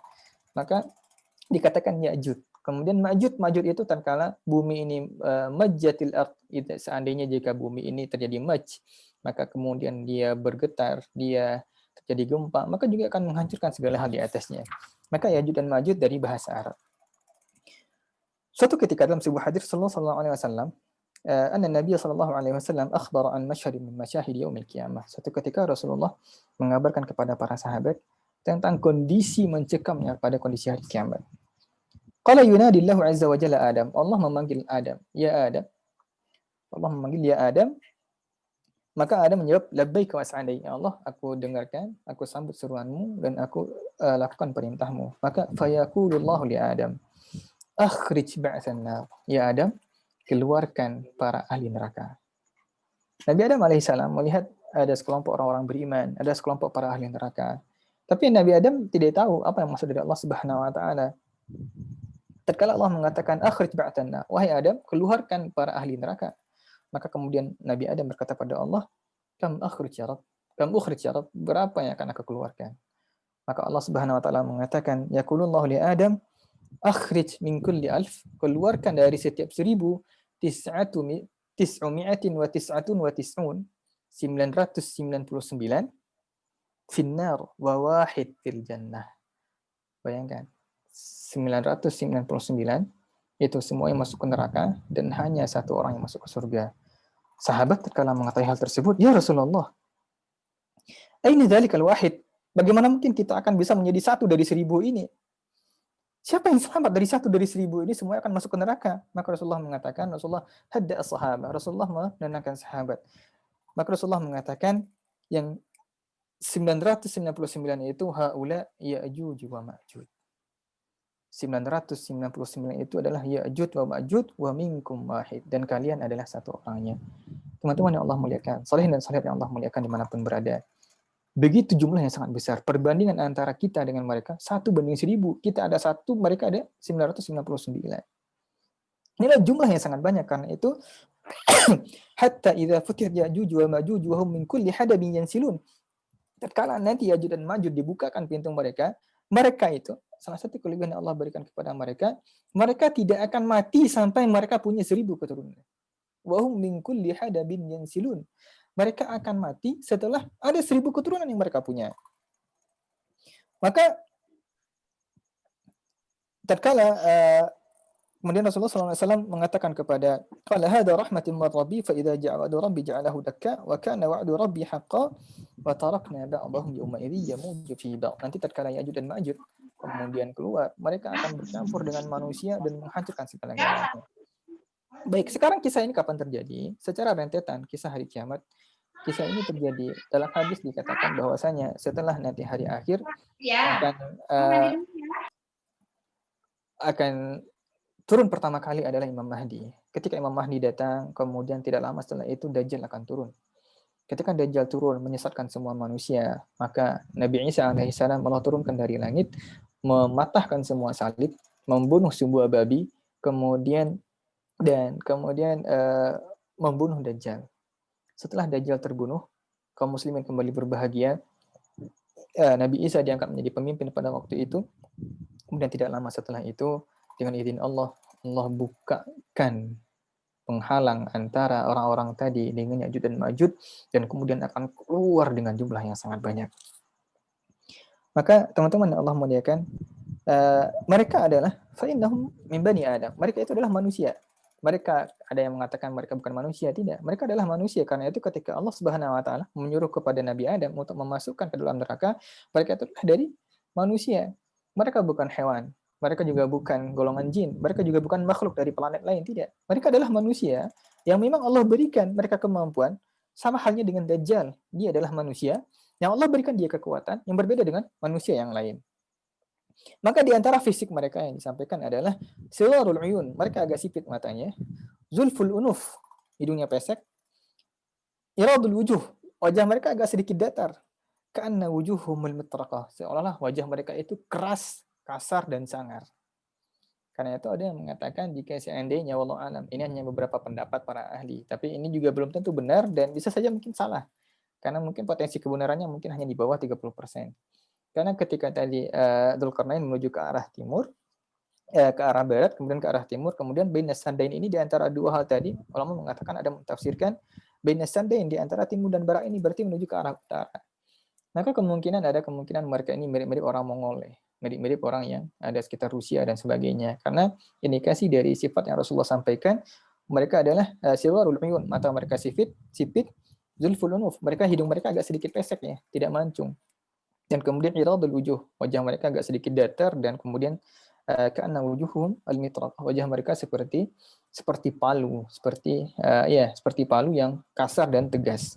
Maka dikatakan Ya'juj. Kemudian Ma'juj itu tatkala bumi ini majjatil ard, seandainya jika bumi ini terjadi maj, maka kemudian dia bergetar, dia terjadi gempa, maka juga akan menghancurkan segala hal di atasnya. Maka Ya'juj dan Ma'juj dari bahasa Arab. Suatu ketika dalam sebuah hadis sallallahu alaihi wasallam, anna Nabi sallallahu alaihi wasallam akhbara an mashhad min masyahid yaumil qiyamah. Suatu ketika Rasulullah mengabarkan kepada para sahabat tentang kondisi mencekamnya pada kondisi hari kiamat. Qala yunadillahu azza wa jalla Adam. Allah memanggil Adam. Ya Adam. Allah memanggil ya Adam. Maka Adam menjawab, labbaika wa sa'dai. Ya Allah, aku dengarkan, aku sambut seruanmu, dan aku lakukan perintahmu. Maka fayaqulullahu li Adam, akhrij ba'than nar. Ya Adam, keluarkan para ahli neraka. Nabi Adam alaihissalam melihat ada sekelompok orang-orang beriman, ada sekelompok para ahli neraka. Tapi Nabi Adam tidak tahu apa yang maksud dari Allah Subhanahu wa taala. Tatkala Allah mengatakan akhrij ba'than nar, wahai Adam, keluarkan para ahli neraka. Maka kemudian Nabi Adam berkata pada Allah, kam ukhrij ya Rabb? Kam ukhrij ya Rabb? Berapa yang akan aku keluarkan? Maka Allah Subhanahu wa taala mengatakan, yaqulullahu li Adam, akhrij min kulli alf, keluarkan dari setiap 1000 999 finnar wa wahid fil jannah. Bayangkan, 999 itu semuanya masuk ke neraka dan hanya 1 orang yang masuk ke surga. Sahabat tatkala mengetahui hal tersebut, ya Rasulullah, aina dzalikal wahid? Bagaimana mungkin kita akan bisa menjadi 1 dari 1000 ini? Siapa yang selamat dari 1 dari 1000 ini? Semuanya akan masuk ke neraka. Maka Rasulullah mengatakan, hadda as-sahabah. Rasulullah menenangkan sahabat. Maka Rasulullah mengatakan yang 999 itu haula Ya'juj wa Ma'juj. 999 itu adalah Ya'juj wa Ma'juj wa minkum wahid, dan kalian adalah 1 orangnya. Teman-teman yang Allah muliakan, salihin dan salihat yang Allah muliakan dimanapun berada. Begitu jumlah yang sangat besar. Perbandingan antara kita dengan mereka 1:1000. Kita ada 1, mereka ada 999. Inilah jumlah yang sangat banyak, karena itu hatta idza futiyat Ya'juj wa Ma'juj wa hum min kulli hadabin yansilun. Tatkala nanti Ya'juj dan Ma'juj dibukakan pintu mereka itu salah satu kelebihan yang Allah berikan kepada mereka tidak akan mati sampai mereka punya 1000 keturunan. Wa hum min kulli hadabin yansilun. Mereka akan mati setelah ada 1000 keturunan yang mereka punya. Maka tatkala kemudian Rasulullah SAW mengatakan kepada, qala hadza rahmatin min rabbi fa idza ja'a wa'du rabbi ja'alahu dakka wa kana wa'du rabbi haqqan wa tarakna ba'dahum yawma idzi yamuju fi ba'd. Nanti tatkala Ya'juj dan Ma'juj kemudian keluar, mereka akan bercampur dengan manusia dan menghancurkan segala-galanya. Baik, sekarang kisah ini kapan terjadi? Secara rentetan kisah hari kiamat. Kisah ini terjadi dalam hadis, dikatakan bahwasanya setelah nanti hari akhir akan turun pertama kali adalah Imam Mahdi. Ketika Imam Mahdi datang, kemudian tidak lama setelah itu Dajjal akan turun. ketika Dajjal turun menyesatkan semua manusia, maka Nabi Isa alaihissalam Allah turunkan dari langit, mematahkan semua salib, membunuh sebuah babi, kemudian membunuh Dajjal. Setelah Dajjal terbunuh, kaum muslimin kembali berbahagia. Nabi Isa diangkat menjadi pemimpin pada waktu itu. Kemudian tidak lama setelah itu, dengan izin Allah, Allah bukakan penghalang antara orang-orang tadi dengan Ya'juj dan Ma'juj, dan kemudian akan keluar dengan jumlah yang sangat banyak. Maka teman-teman Allah muliakan, mereka adalah fa'innahum min bani Adam. Mereka itu adalah manusia. Mereka ada yang mengatakan mereka bukan manusia, tidak. Mereka adalah manusia. Karena itu ketika Allah Subhanahu wa taala menyuruh kepada Nabi Adam untuk memasukkan ke dalam neraka, mereka itu dari manusia. Mereka bukan hewan. Mereka juga bukan golongan jin. Mereka juga bukan makhluk dari planet lain, tidak. Mereka adalah manusia yang memang Allah berikan mereka kemampuan, sama halnya dengan Dajjal. Dia adalah manusia yang Allah berikan dia kekuatan yang berbeda dengan manusia yang lain. Maka di antara fisik mereka yang disampaikan adalah siwarul uyun, mereka agak sipit matanya, zulful unuf, hidungnya pesek, iradul wujuh, wajah mereka agak sedikit datar, ka'anna wujuhumul mitraqah, seolah-olah wajah mereka itu keras, kasar dan sangar. Karena itu ada yang mengatakan jika seandainya wallahu alam, ini hanya beberapa pendapat para ahli, tapi ini juga belum tentu benar dan bisa saja mungkin salah. Karena mungkin potensi kebenarannya mungkin hanya di bawah 30%. Karena ketika tadi Dzulkarnain menuju ke arah timur, ke arah barat, kemudian ke arah timur, kemudian bainas sandain ini di antara dua hal tadi, ulama mengatakan ada mentafsirkan bainas sandain di antara timur dan barat ini berarti menuju ke arah utara. Maka ada kemungkinan mereka ini mirip-mirip orang Mongol, mirip-mirip orang yang ada sekitar Rusia dan sebagainya. Karena indikasi dari sifat yang Rasulullah sampaikan, mereka adalah siwarul uyun, mata mereka sipit, zulful unuf, mereka hidung mereka agak sedikit pesek ya, tidak mancung. Dan kemudian iradul wujuh, wajah mereka agak sedikit datar, dan kemudian ka'anna wujuhum al-mitraq, wajah mereka seperti palu, seperti palu yang kasar dan tegas.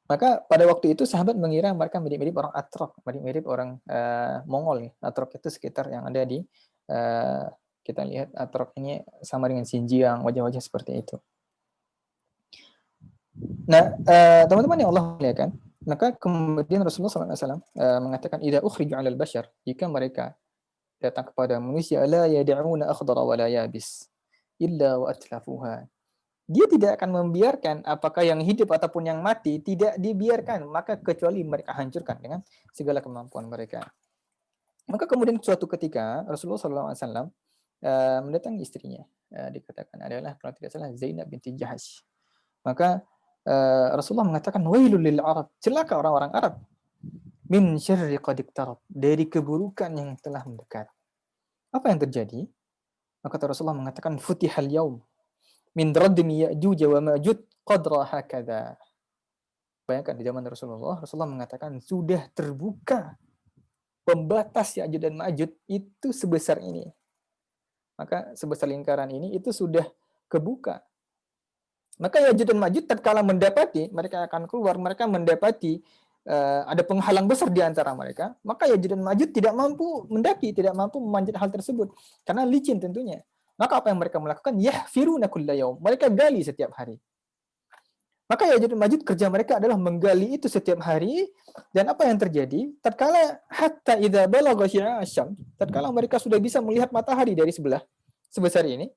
Maka pada waktu itu sahabat mengira mereka mirip-mirip orang Atrok, mirip-mirip orang Mongol. Atrok itu sekitar yang ada di kita lihat Atrok ini sama dengan Xinjiang, wajah-wajah seperti itu. Nah, teman-teman yang Allah muliakan, maka kemudian Rasulullah SAW mengatakan, "Idza ukhriju 'alal bashar," jika mereka datang kepada manusia, la yad'una akhdara wa la yabis illa wa atlafuha. Dia tidak akan membiarkan apakah yang hidup ataupun yang mati, tidak dibiarkan, maka kecuali mereka hancurkan dengan segala kemampuan mereka. Maka kemudian suatu ketika Rasulullah SAW mendatangi istrinya, dikatakan adalah kalau tidak salah Zainab binti Jahash. Maka Rasulullah mengatakan, wailul lil Arab, celaka orang-orang Arab, min syarri qad iqtarab, dari keburukan yang telah mendekat. Apa yang terjadi? Maka Rasulullah mengatakan, futihal yaum min radmi Ya'juj wa Ma'juj qadra hakadha. Bayangkan di zaman Rasulullah mengatakan sudah terbuka pembatas Ya'juj dan Ma'juj itu sebesar ini. Maka sebesar lingkaran ini itu sudah kebuka. Maka Ya'juj dan Ma'juj tatkala mendapati, mereka akan keluar, mereka mendapati ada penghalang besar di antara mereka, maka Ya'juj dan Ma'juj tidak mampu mendaki, tidak mampu memanjat hal tersebut, karena licin tentunya. Maka apa yang mereka melakukan? Yahfiruna kulla yaum. Mereka gali setiap hari. Maka Ya'juj dan Ma'juj kerja mereka adalah menggali itu setiap hari, dan apa yang terjadi? Tatkala hatta idza balagha syi'a asy-syams, tatkala mereka sudah bisa melihat matahari dari sebelah sebesar ini,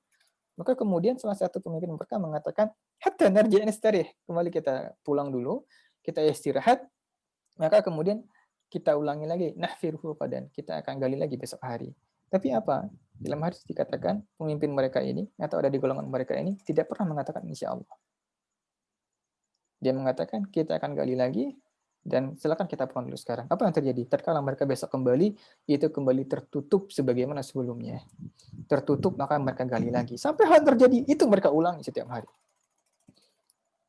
maka kemudian salah satu pemimpin mereka mengatakan, hatta narji' nastarih, kembali kita pulang dulu, kita istirahat, maka kemudian kita ulangi lagi, nahfiruhu qadan, kita akan gali lagi besok hari. Tapi apa? Dalam hadis dikatakan, pemimpin mereka ini, atau ada di golongan mereka ini, tidak pernah mengatakan insya Allah. Dia mengatakan, kita akan gali lagi, dan silakan kita pulang dulu sekarang. Apa yang terjadi? Tatkala mereka besok kembali, itu kembali tertutup sebagaimana sebelumnya. Tertutup, maka mereka gali lagi. Sampai hal terjadi, itu mereka ulangi setiap hari.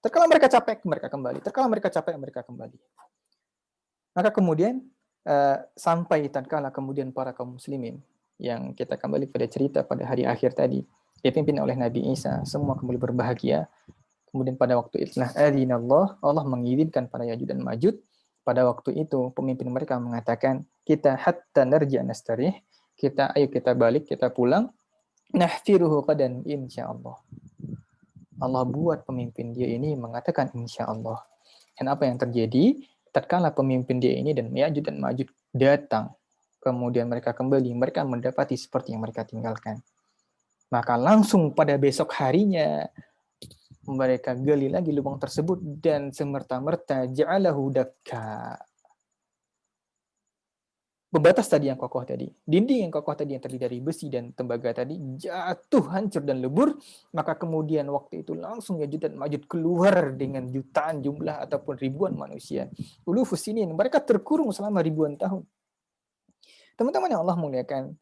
Tatkala mereka capek, mereka kembali. Tatkala mereka capek, mereka kembali. Maka kemudian, sampai tatkala kemudian para kaum muslimin, yang kita kembali pada cerita pada hari akhir tadi, dipimpin oleh Nabi Isa, semua kembali berbahagia. Kemudian pada waktu itulah Allah mengizinkan para Ya'juj dan Ma'juj. Pada waktu itu pemimpin mereka mengatakan, kita hatta narji' nastarih, ayo kita balik, kita pulang, nahfiruhu qadan insyaallah. Allah buat pemimpin dia ini mengatakan insya Allah. Dan apa yang terjadi? Tatkala pemimpin dia ini dan Ya'juj dan Ma'juj datang, kemudian mereka kembali, mereka mendapati seperti yang mereka tinggalkan. Maka langsung pada besok harinya, mereka gali lagi lubang tersebut dan semerta-merta ja'alahu dakka. Pembatas tadi yang kokoh tadi, dinding yang kokoh tadi yang terdiri dari besi dan tembaga tadi jatuh hancur dan lebur, maka kemudian waktu itu langsung Ya'juj dan Ma'juj keluar dengan jutaan jumlah ataupun ribuan manusia. Ulufus sinin, mereka terkurung selama ribuan tahun. Teman-teman yang Allah muliakan,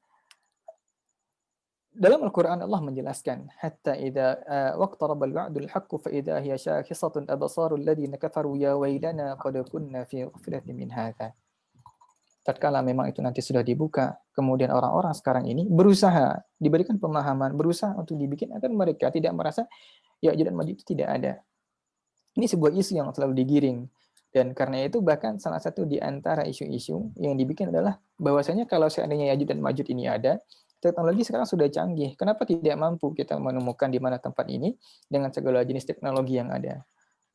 dalam Al-Quran Allah menjelaskan hatta idza waqtaraba al-wa'dul haqqu fa idza hiya shakhisatun absarul ladzina kafaru ya wailana qad kunna fi ghaflatin min hadza. Tatkala memang itu nanti sudah dibuka, kemudian orang-orang sekarang ini berusaha diberikan pemahaman, berusaha untuk dibikin agar mereka tidak merasa Ya'juj dan Ma'juj itu tidak ada. Ini sebuah isu yang selalu digiring. Dan karena itu bahkan salah satu di antara isu-isu yang dibikin adalah bahwasanya kalau seandainya Ya'juj dan Ma'juj ini ada, teknologi sekarang sudah canggih. Kenapa tidak mampu kita menemukan di mana tempat ini dengan segala jenis teknologi yang ada?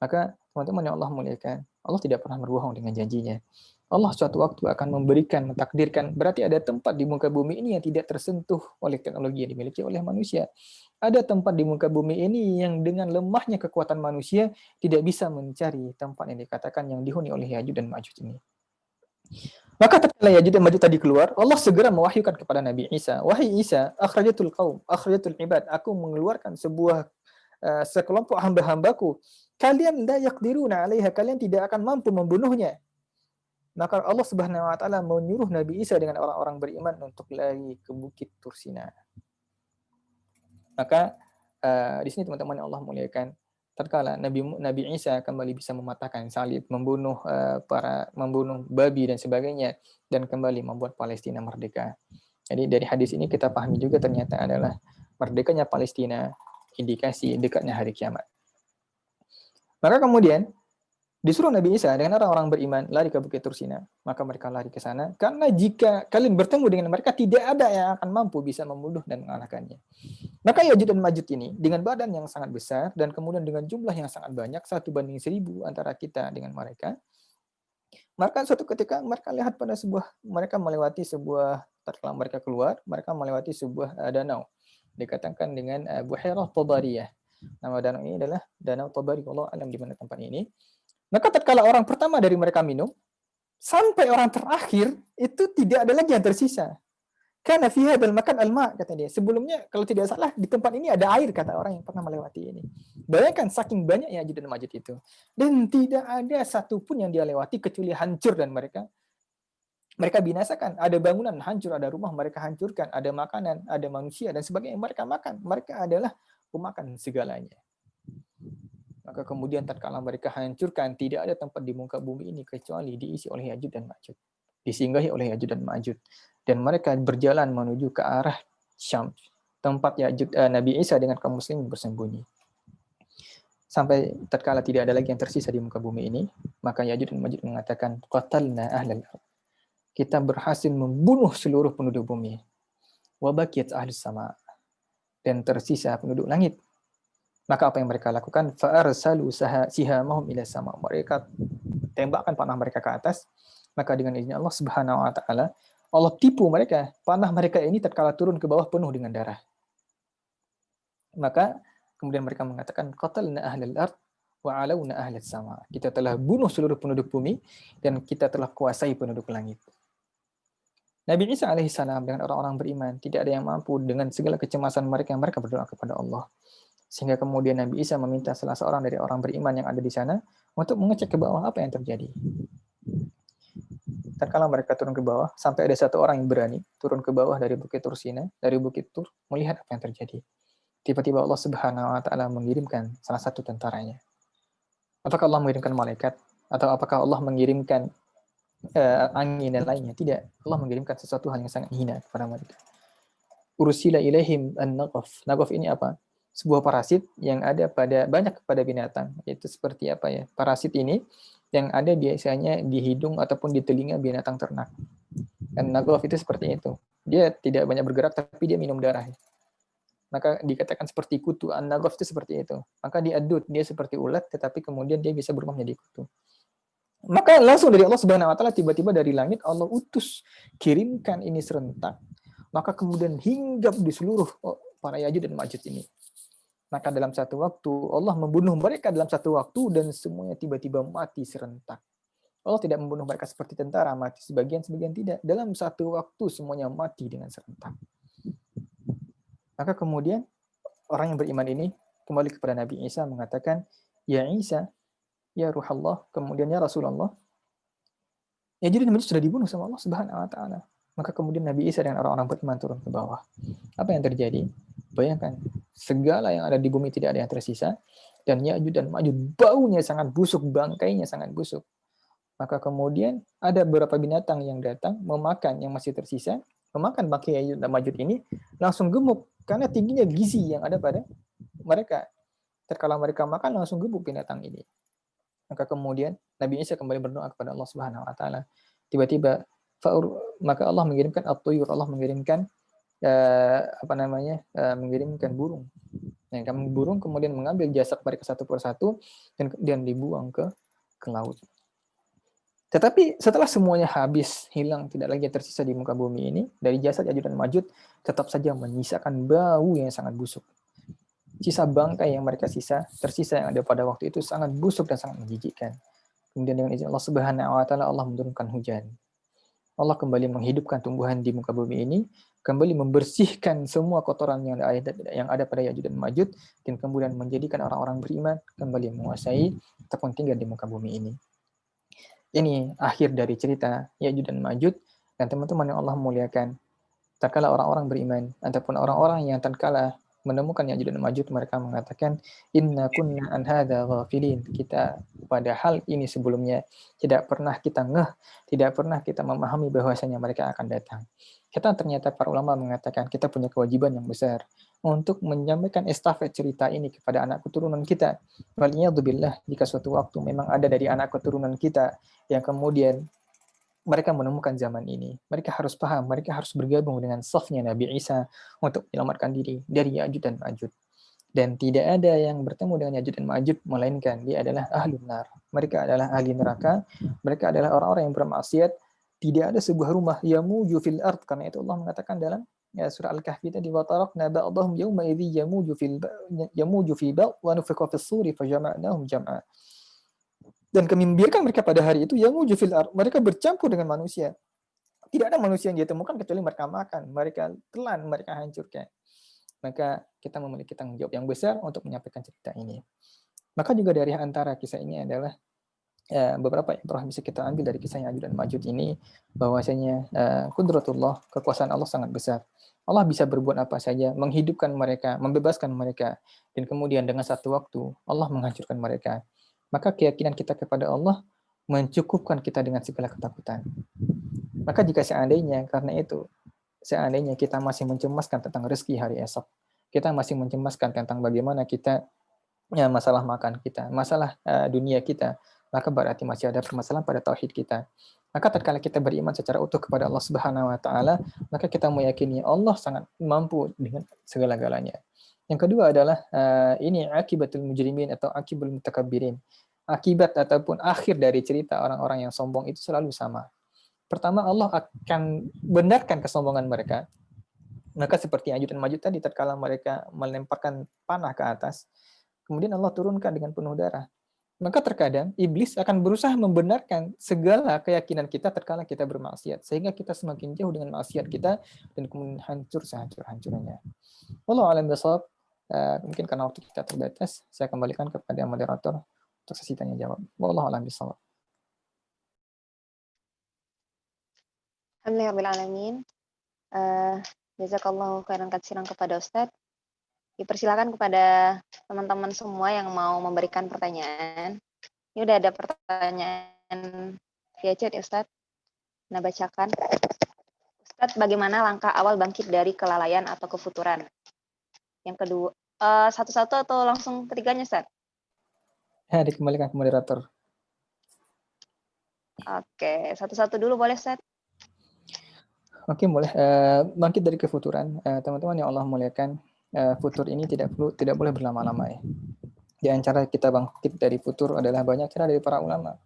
Maka teman-teman yang Allah muliakan, Allah tidak pernah berbohong dengan janjinya. Allah suatu waktu akan memberikan, mentakdirkan, berarti ada tempat di muka bumi ini yang tidak tersentuh oleh teknologi yang dimiliki oleh manusia. Ada tempat di muka bumi ini yang dengan lemahnya kekuatan manusia tidak bisa mencari tempat yang dikatakan yang dihuni oleh Ya'juj dan Ma'juj ini. Maka tatkala Ya'juj dan Ma'juj tadi keluar, Allah segera mewahyukan kepada Nabi Isa, wahai Isa, akhrajatul qaum, akhrajatul ibad, aku mengeluarkan sekelompok hamba-hambaku. Kalian la yaqdiruna 'alaiha, kalian tidak akan mampu membunuhnya. Maka Allah Subhanahu wa taala menyuruh Nabi Isa dengan orang-orang beriman untuk lari ke Bukit Tursina. Maka di sini teman-teman yang Allah muliakan, tatkala Nabi Isa kembali bisa mematahkan salib, membunuh babi dan sebagainya, dan kembali membuat Palestina merdeka. Jadi dari hadis ini kita pahami juga ternyata adalah merdekanya Palestina indikasi dekatnya hari kiamat. Maka kemudian disuruh Nabi Isa dengan orang-orang beriman lari ke Bukit Tursina. Maka mereka lari ke sana. Karena jika kalian bertemu dengan mereka, tidak ada yang akan mampu bisa membunuh dan mengalahkannya. Maka Ya'juj dan Ma'juj ini dengan badan yang sangat besar dan kemudian dengan jumlah yang sangat banyak, 1:1000 antara kita dengan mereka. Maka suatu ketika mereka lihat mereka melewati sebuah, tatkala mereka keluar, mereka melewati sebuah danau. Dikatakan dengan Buhairah Tabariyah. Nama danau ini adalah Danau Tabari. Allah alam di mana tempat ini. Maka tatkala orang pertama dari mereka minum, sampai orang terakhir, itu tidak ada lagi yang tersisa. Karena fi hadzal makan al-ma, kata dia. Sebelumnya, kalau tidak salah, di tempat ini ada air, kata orang yang pernah melewati ini. Bayangkan, saking banyak Ya'juj dan Ma'juj itu. Dan tidak ada satupun yang dia lewati, kecuali hancur dan mereka binasakan. Ada bangunan hancur, ada rumah mereka hancurkan, ada makanan, ada manusia, dan sebagainya mereka makan. Mereka adalah pemakan segalanya. Maka kemudian tatkala mereka hancurkan, tidak ada tempat di muka bumi ini kecuali diisi oleh Ya'juj dan Ma'juj. Disinggahi oleh Ya'juj dan Ma'juj. Dan mereka berjalan menuju ke arah Syam, tempat Nabi Isa dengan kaum muslimin bersembunyi. Sampai tatkala tidak ada lagi yang tersisa di muka bumi ini, maka Ya'juj dan Ma'juj mengatakan, qatalna ahlal ardh. Kita berhasil membunuh seluruh penduduk bumi. Wa baqiyat ahlus sama. Dan tersisa penduduk langit. Maka apa yang mereka lakukan? Fa'arsalu sihamahum ila sama. Mereka tembakkan panah mereka ke atas. Maka dengan izin Allah Subhanahu wa taala, Allah tipu mereka. Panah mereka ini tatkala turun ke bawah penuh dengan darah. Maka kemudian mereka mengatakan qatalna ahlal ard wa alawna ahlas sama. Kita telah bunuh seluruh penduduk bumi dan kita telah kuasai penduduk langit. Nabi Isa alaihissalam dengan orang-orang beriman tidak ada yang mampu dengan segala kecemasan mereka berdoa kepada Allah. Sehingga kemudian Nabi Isa meminta salah seorang dari orang beriman yang ada di sana untuk mengecek ke bawah apa yang terjadi. Tatkala mereka turun ke bawah, sampai ada satu orang yang berani turun ke bawah dari Bukit Tursina, dari Bukit Tur, melihat apa yang terjadi. Tiba-tiba Allah Subhanahu wa taala mengirimkan salah satu tentaranya. Apakah Allah mengirimkan malaikat atau apakah Allah mengirimkan angin dan lainnya? Tidak. Allah mengirimkan sesuatu hal yang sangat hina kepada mereka. Ursila ilaihim an-naqaf. Naqaf ini apa? Sebuah parasit yang ada banyak pada binatang. Itu seperti apa ya? Parasit ini yang ada biasanya di hidung ataupun di telinga binatang ternak. Dan naqaf itu seperti itu. Dia tidak banyak bergerak tapi dia minum darah. Maka dikatakan seperti kutu. An-naghaf itu seperti itu. Maka diadut, dia seperti ulat, tetapi kemudian dia bisa berubah menjadi kutu. Maka langsung dari Allah Subhanahu wa taala, tiba-tiba dari langit Allah utus, kirimkan ini serentak. Maka kemudian hinggap di seluruh para Ya'juj dan Ma'juj ini. Maka dalam satu waktu Allah membunuh mereka dalam satu waktu dan semuanya tiba-tiba mati serentak. Allah tidak membunuh mereka seperti tentara, mati sebagian tidak. Dalam satu waktu semuanya mati dengan serentak. Maka kemudian orang yang beriman ini kembali kepada Nabi Isa mengatakan, "Ya Isa, ya Ruh Allah," kemudian ya Rasulullah, ya jadi Nabi sudah dibunuh sama Allah Subhanahu wa taala. Maka kemudian Nabi Isa dan orang-orang beriman turun ke bawah. Apa yang terjadi? Bayangkan, segala yang ada di bumi tidak ada yang tersisa, dan Ya'juj dan Ma'juj baunya sangat busuk, bangkainya sangat busuk. Maka kemudian ada beberapa binatang yang datang memakan yang masih tersisa, memakan bangkai Ya'juj dan Ma'juj ini, langsung gemuk karena tingginya gizi yang ada pada mereka. Terkala mereka makan langsung gemuk binatang ini. Maka kemudian Nabi Isa kembali berdoa kepada Allah Subhanahu wa taala. Tiba-tiba maka Allah mengirimkan at-tuyur, Allah mengirimkan mengirimkan burung. Yang kami burung kemudian mengambil jasad mereka satu persatu dan kemudian dibuang ke laut. Tetapi setelah semuanya habis, hilang, tidak lagi tersisa di muka bumi ini, dari jasad Ya'juj dan Ma'juj tetap saja menyisakan bau yang sangat busuk. Sisa bangkai yang mereka tersisa yang ada pada waktu itu sangat busuk dan sangat menjijikkan. Kemudian dengan izin Allah Subhanahu wa taala Allah menurunkan hujan. Allah kembali menghidupkan tumbuhan di muka bumi ini, kembali membersihkan semua kotoran yang ada pada Ya'juj dan Ma'juj, dan kemudian menjadikan orang-orang beriman kembali menguasai ataupun tinggal di muka bumi ini. Ini akhir dari cerita Ya'juj dan Ma'juj, dan teman-teman yang Allah muliakan, tatkala orang-orang beriman ataupun orang-orang yang tatkala menemukan Ya'juj dan Ma'juj, mereka mengatakan, inna kunna an hadza ghafilin. Kita pada hal ini sebelumnya tidak pernah kita tidak pernah kita memahami bahwasanya mereka akan datang. Kita ternyata para ulama mengatakan kita punya kewajiban yang besar untuk menyampaikan estafet cerita ini kepada anak keturunan kita. Waliyadzubillah, jika suatu waktu memang ada dari anak keturunan kita yang kemudian mereka menemukan zaman ini. Mereka harus paham, mereka harus bergabung dengan safnya Nabi Isa untuk menyelamatkan diri dari Ya'juj dan Ma'juj. Dan tidak ada yang bertemu dengan Ya'juj dan Ma'juj melainkan dia adalah ahlun nar. Mereka adalah ahli neraka, mereka adalah orang-orang yang bermaksiat. Tidak ada sebuah rumah yamuju fil ard, karena itu Allah mengatakan dalam surah Al-Kahfi tadi, wa tarakna ba'dahum yawma idzi yamuju fi ba'd wa nufiqa fis suri fajama'nahum jam'a. Dan kami membiarkan mereka pada hari itu yang fil ard, mereka bercampur dengan manusia. Tidak ada manusia yang dia temukan kecuali mereka makan, mereka telan, mereka hancurkan. Maka kita memiliki tanggung jawab yang besar untuk menyampaikan cerita ini. Maka juga dari antara kisah ini adalah beberapa yang telah bisa kita ambil dari kisah Ya'juj dan Ma'juj ini, bahwasanya qudratullah, kekuasaan Allah sangat besar. Allah bisa berbuat apa saja, menghidupkan mereka, membebaskan mereka, dan kemudian dengan satu waktu Allah menghancurkan mereka. Maka keyakinan kita kepada Allah mencukupkan kita dengan segala ketakutan. Maka jika seandainya kita masih mencemaskan tentang rezeki hari esok, kita masih mencemaskan tentang bagaimana kita masalah makan kita, masalah dunia kita, maka berarti masih ada permasalahan pada tauhid kita. Maka tatkala kita beriman secara utuh kepada Allah Subhanahu wa taala, maka kita meyakini Allah sangat mampu dengan segala-galanya. Yang kedua adalah ini akibatul mujrimin atau akibul mutakabbirin. Akibat ataupun akhir dari cerita orang-orang yang sombong itu selalu sama. Pertama, Allah akan benarkan kesombongan mereka. Maka seperti Ya'juj dan Ma'juj tadi, tatkala mereka melemparkan panah ke atas, kemudian Allah turunkan dengan penuh darah. Maka terkadang iblis akan berusaha membenarkan segala keyakinan kita tatkala kita bermaksiat, sehingga kita semakin jauh dengan maksiat kita dan kemudian hancur sehancur-hancurnya. Wallahu a'lam bishawab. Mungkin karena waktu kita terbatas, saya kembalikan kepada moderator untuk sesi tanya jawab. Wallahu a'lam bishawab. Alhamdulillahirrahmanirrahim. Jazakallahu khairan katsiran kepada Ustadz. Dipersilakan kepada teman-teman semua yang mau memberikan pertanyaan. Ini udah ada pertanyaan via chat ya Ustadz. Nah, bacakan. Ustadz, bagaimana langkah awal bangkit dari kelalaian atau kefuturan? Yang kedua, satu-satu atau langsung ketiganya, Ustadz? Dikembalikan ke moderator. Oke, satu-satu dulu boleh, Ustadz? Oke, boleh. Bangkit dari kefuturan. Teman-teman yang Allah muliakan, futur ini tidak boleh berlama-lama ya. Di antara kita bangkit dari futur adalah banyak cara dari para ulama.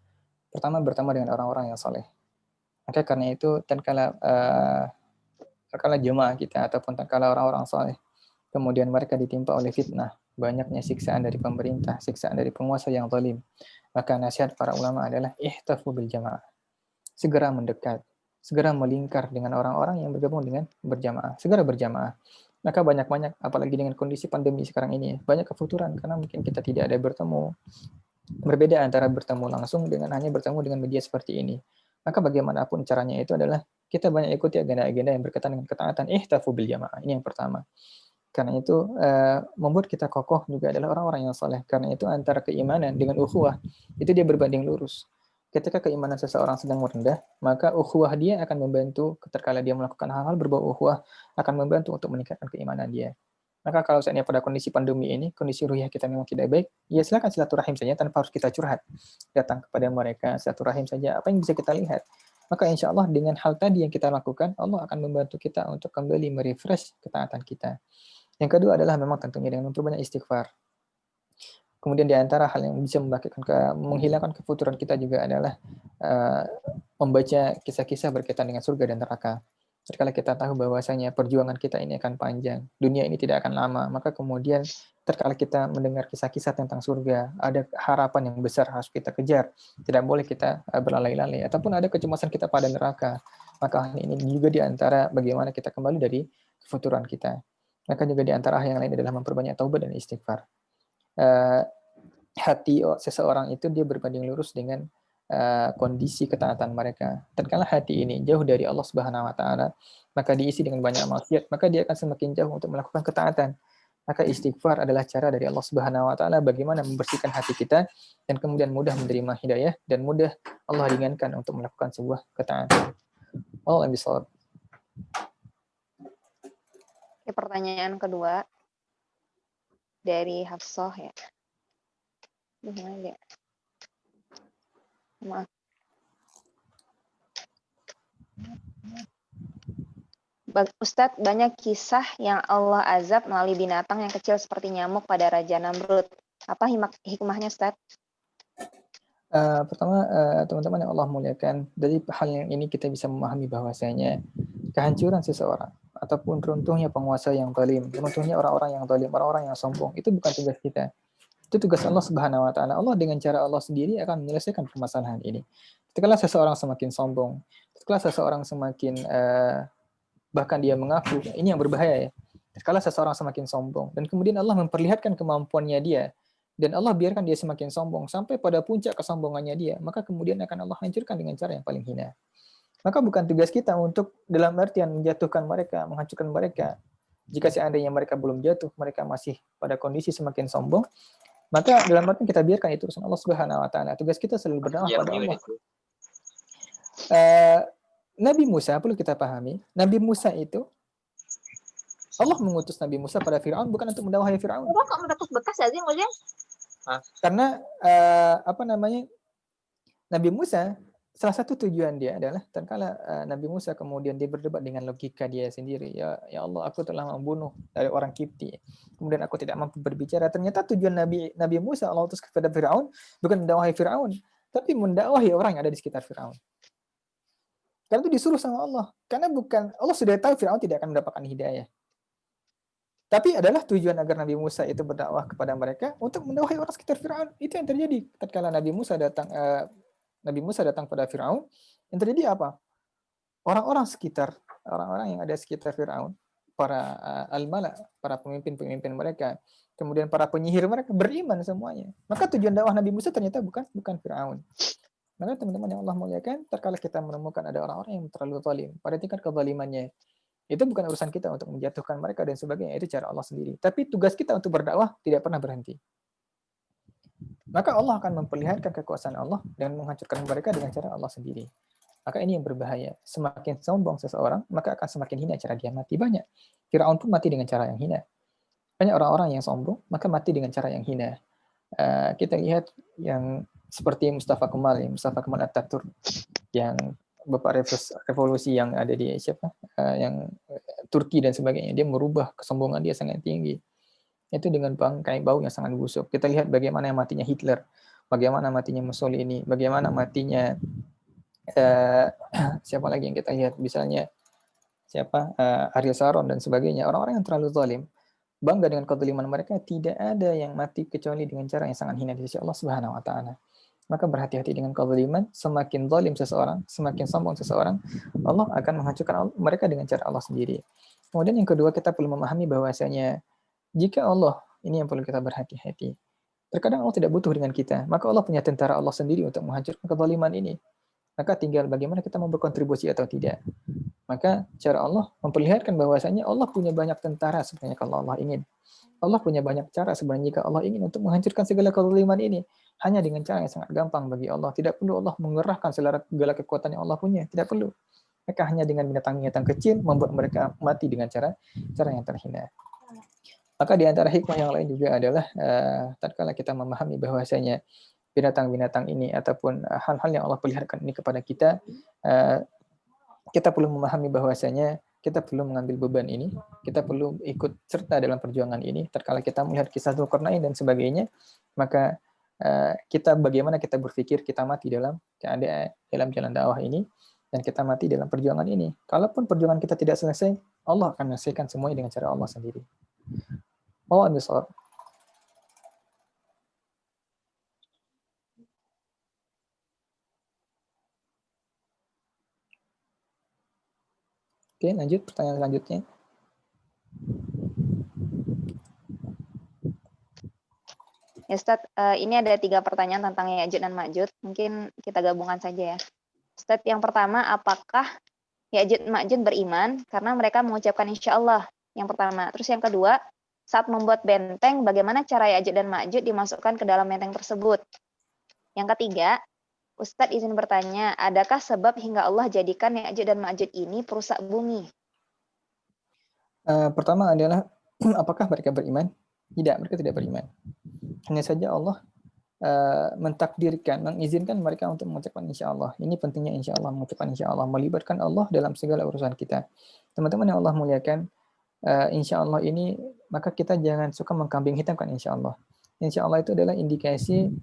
Pertama, bertemu dengan orang-orang yang soleh. Maka karena itu, tatkala jemaah kita ataupun tatkala orang-orang soleh, kemudian mereka ditimpa oleh fitnah, banyaknya siksaan dari pemerintah, siksaan dari penguasa yang zalim, maka nasihat para ulama adalah ihtafu bil jamaah. Segera mendekat, segera melingkar dengan orang-orang yang bergabung dengan berjamaah, segera berjamaah. Maka banyak-banyak, apalagi dengan kondisi pandemi sekarang ini, banyak kefuturan karena mungkin kita tidak ada bertemu. Berbeda antara bertemu langsung dengan hanya bertemu dengan media seperti ini. Maka bagaimanapun caranya itu adalah kita banyak ikuti agenda-agenda yang berkaitan dengan ketaatan ihtafu bil jamaah. Ini yang pertama. Karena itu membuat kita kokoh juga adalah orang-orang yang soleh. Karena itu antara keimanan dengan ukhuwah itu dia berbanding lurus. Ketika keimanan seseorang sedang merendah, maka ukhuwah dia akan membantu ketika dia melakukan hal-hal berbau ukhuwah akan membantu untuk meningkatkan keimanan dia. Maka kalau seandainya pada kondisi pandemi ini, kondisi ruhiyah kita memang tidak baik, ya silakan silaturahim saja tanpa harus kita curhat. Datang kepada mereka, silaturahim saja, apa yang bisa kita lihat. Maka insya Allah dengan hal tadi yang kita lakukan, Allah akan membantu kita untuk kembali merefresh ketaatan kita. Yang kedua adalah memang tentunya dengan memperbanyak istighfar. Kemudian di antara hal yang bisa menghilangkan kefuturan kita juga adalah membaca kisah-kisah berkaitan dengan surga dan neraka. Setelah kita tahu bahwasanya perjuangan kita ini akan panjang, dunia ini tidak akan lama, maka kemudian terkala kita mendengar kisah-kisah tentang surga, ada harapan yang besar harus kita kejar. Tidak boleh kita berlalai-lalai, ataupun ada kecemasan kita pada neraka. Maka ini juga di antara bagaimana kita kembali dari kefuturan kita. Maka juga di antara hal yang lain adalah memperbanyak taubat dan istighfar. Hati seseorang itu dia berbanding lurus dengan kondisi ketaatan mereka. Tatkala hati ini jauh dari Allah Subhanahu wa taala, maka diisi dengan banyak maksiat, maka dia akan semakin jauh untuk melakukan ketaatan. Maka istighfar adalah cara dari Allah Subhanahu wa taala bagaimana membersihkan hati kita dan kemudian mudah menerima hidayah dan mudah Allah ringankan untuk melakukan sebuah ketaatan. Allah bisawab. Oke, pertanyaan kedua dari Hafsah ya. Gimana dia? Maaf. Ustadz, banyak kisah yang Allah azab melalui binatang yang kecil seperti nyamuk pada Raja Namrud. Apa hikmahnya, Ustadz? Pertama, teman-teman yang Allah muliakan, dari hal yang ini kita bisa memahami bahwasanya kehancuran seseorang ataupun runtuhnya penguasa yang zalim, runtuhnya orang-orang yang zalim, orang-orang yang sombong, itu bukan tugas kita. Itu tugas Allah Subhanahu wa taala. Allah dengan cara Allah sendiri akan menyelesaikan permasalahan ini. Ketika seseorang semakin sombong, ketika seseorang semakin bahkan dia mengaku, ini yang berbahaya ya. Ketika seseorang semakin sombong dan kemudian Allah memperlihatkan kemampuannya dia dan Allah biarkan dia semakin sombong sampai pada puncak kesombongannya dia, maka kemudian akan Allah hancurkan dengan cara yang paling hina. Maka bukan tugas kita untuk dalam artian menjatuhkan mereka, menghancurkan mereka. Jika seandainya mereka belum jatuh, mereka masih pada kondisi semakin sombong, maka dalam artian kita biarkan itu urusan Allah Subhanahu wa taala. Tugas kita selalu berdoa pada Allah. Nabi Musa perlu kita pahami, Nabi Musa itu Allah mengutus Nabi Musa pada Firaun bukan untuk mendakwahi Firaun. Kok mendapat bekas aja maksudnya? Karena Nabi Musa salah satu tujuan dia adalah tatkala Nabi Musa kemudian dia berdebat dengan logika dia sendiri, ya Allah, aku telah membunuh dari orang Kipti, kemudian aku tidak mampu berbicara. Ternyata tujuan Nabi Musa Allah utus kepada Firaun bukan mendakwahi Firaun, tapi mendakwahi orang yang ada di sekitar Firaun. Karena itu disuruh sama Allah. Karena bukan Allah sudah tahu Firaun tidak akan mendapatkan hidayah. Tapi adalah tujuan agar Nabi Musa itu berdakwah kepada mereka untuk mendakwahi orang sekitar Firaun. Itu yang terjadi tatkala Nabi Musa datang pada Firaun. Yang terjadi apa? Orang-orang yang ada sekitar Firaun, para al-mala, para pemimpin-pemimpin mereka, kemudian para penyihir mereka beriman semuanya. Maka tujuan dakwah Nabi Musa ternyata bukan Firaun. Maka teman-teman yang Allah muliakan, terkala kita menemukan ada orang-orang yang terlalu zalim pada tingkat kezalimannya, itu bukan urusan kita untuk menjatuhkan mereka dan sebagainya, itu cara Allah sendiri. Tapi tugas kita untuk berdakwah tidak pernah berhenti. Maka Allah akan memperlihatkan kekuasaan Allah dan menghancurkan mereka dengan cara Allah sendiri. Maka ini yang berbahaya. Semakin sombong seseorang, maka akan semakin hina cara dia mati. Banyak. Firaun pun mati dengan cara yang hina. Banyak orang-orang yang sombong, maka mati dengan cara yang hina. Kita lihat yang seperti Mustafa Kemal Atatürk, yang Bapak revolusi yang ada di yang Turki dan sebagainya, dia merubah kesombongan dia sangat tinggi. Itu dengan bangkai bau yang sangat busuk. Kita lihat bagaimana matinya Hitler, bagaimana matinya Mussolini, bagaimana matinya siapa lagi yang kita lihat, misalnya Ariel Sharon dan sebagainya, orang-orang yang terlalu zalim, bangga dengan kezaliman mereka, tidak ada yang mati kecuali dengan cara yang sangat hina di sisi Allah Subhanahu wa taala. Maka berhati-hati dengan kezaliman, semakin zalim seseorang, semakin sombong seseorang, Allah akan menghancurkan mereka dengan cara Allah sendiri. Kemudian yang kedua, kita perlu memahami bahwasanya jika Allah, ini yang perlu kita berhati-hati. Terkadang Allah tidak butuh dengan kita, maka Allah punya tentara Allah sendiri untuk menghancurkan kezaliman ini. Maka tinggal bagaimana kita mau berkontribusi atau tidak. Maka cara Allah memperlihatkan bahwasanya Allah punya banyak tentara sebenarnya kalau Allah ingin. Allah punya banyak cara sebenarnya jika Allah ingin untuk menghancurkan segala kezaliman ini. Hanya dengan cara yang sangat gampang bagi Allah. Tidak perlu Allah mengerahkan segala kekuatan yang Allah punya. Tidak perlu. Maka hanya dengan binatang-binatang kecil membuat mereka mati dengan cara yang terhina. Maka di antara hikmah yang lain juga adalah tatkala kita memahami bahwasanya binatang-binatang ini ataupun hal-hal yang Allah perlihatkan ini kepada kita, kita perlu memahami bahwasanya kita perlu mengambil beban ini, kita perlu ikut serta dalam perjuangan ini. Tatkala kita melihat kisah Dzulqarnain dan sebagainya, maka bagaimana kita berpikir kita mati dalam keadaan dalam jalan dakwah ini, dan kita mati dalam perjuangan ini. Kalaupun perjuangan kita tidak selesai, Allah akan menyelesaikan semuanya dengan cara Allah sendiri. Mau ambil soal. Oke, lanjut pertanyaan selanjutnya. Ya Ustadz, ini ada 3 pertanyaan tentang Ya'juj dan Ma'juj. Mungkin kita gabungkan saja ya. Ustadz, yang pertama, apakah Ya'juj dan Ma'juj beriman karena mereka mengucapkan insya Allah? Yang pertama. Terus yang kedua, saat membuat benteng, bagaimana cara Ya'juj dan Ma'juj dimasukkan ke dalam benteng tersebut? Yang ketiga, Ustadz izin bertanya, adakah sebab hingga Allah jadikan Ya'juj dan Ma'juj ini perusak bumi? Pertama adalah, apakah mereka beriman? Tidak, mereka tidak beriman. Hanya saja Allah mentakdirkan, mengizinkan mereka untuk mengucapkan insya Allah. Ini pentingnya insya Allah, mengucapkan insya Allah, melibatkan Allah dalam segala urusan kita. Teman-teman yang Allah muliakan, insya Allah ini, maka kita jangan suka mengkambing hitamkan insya Allah. Insya Allah itu adalah indikasi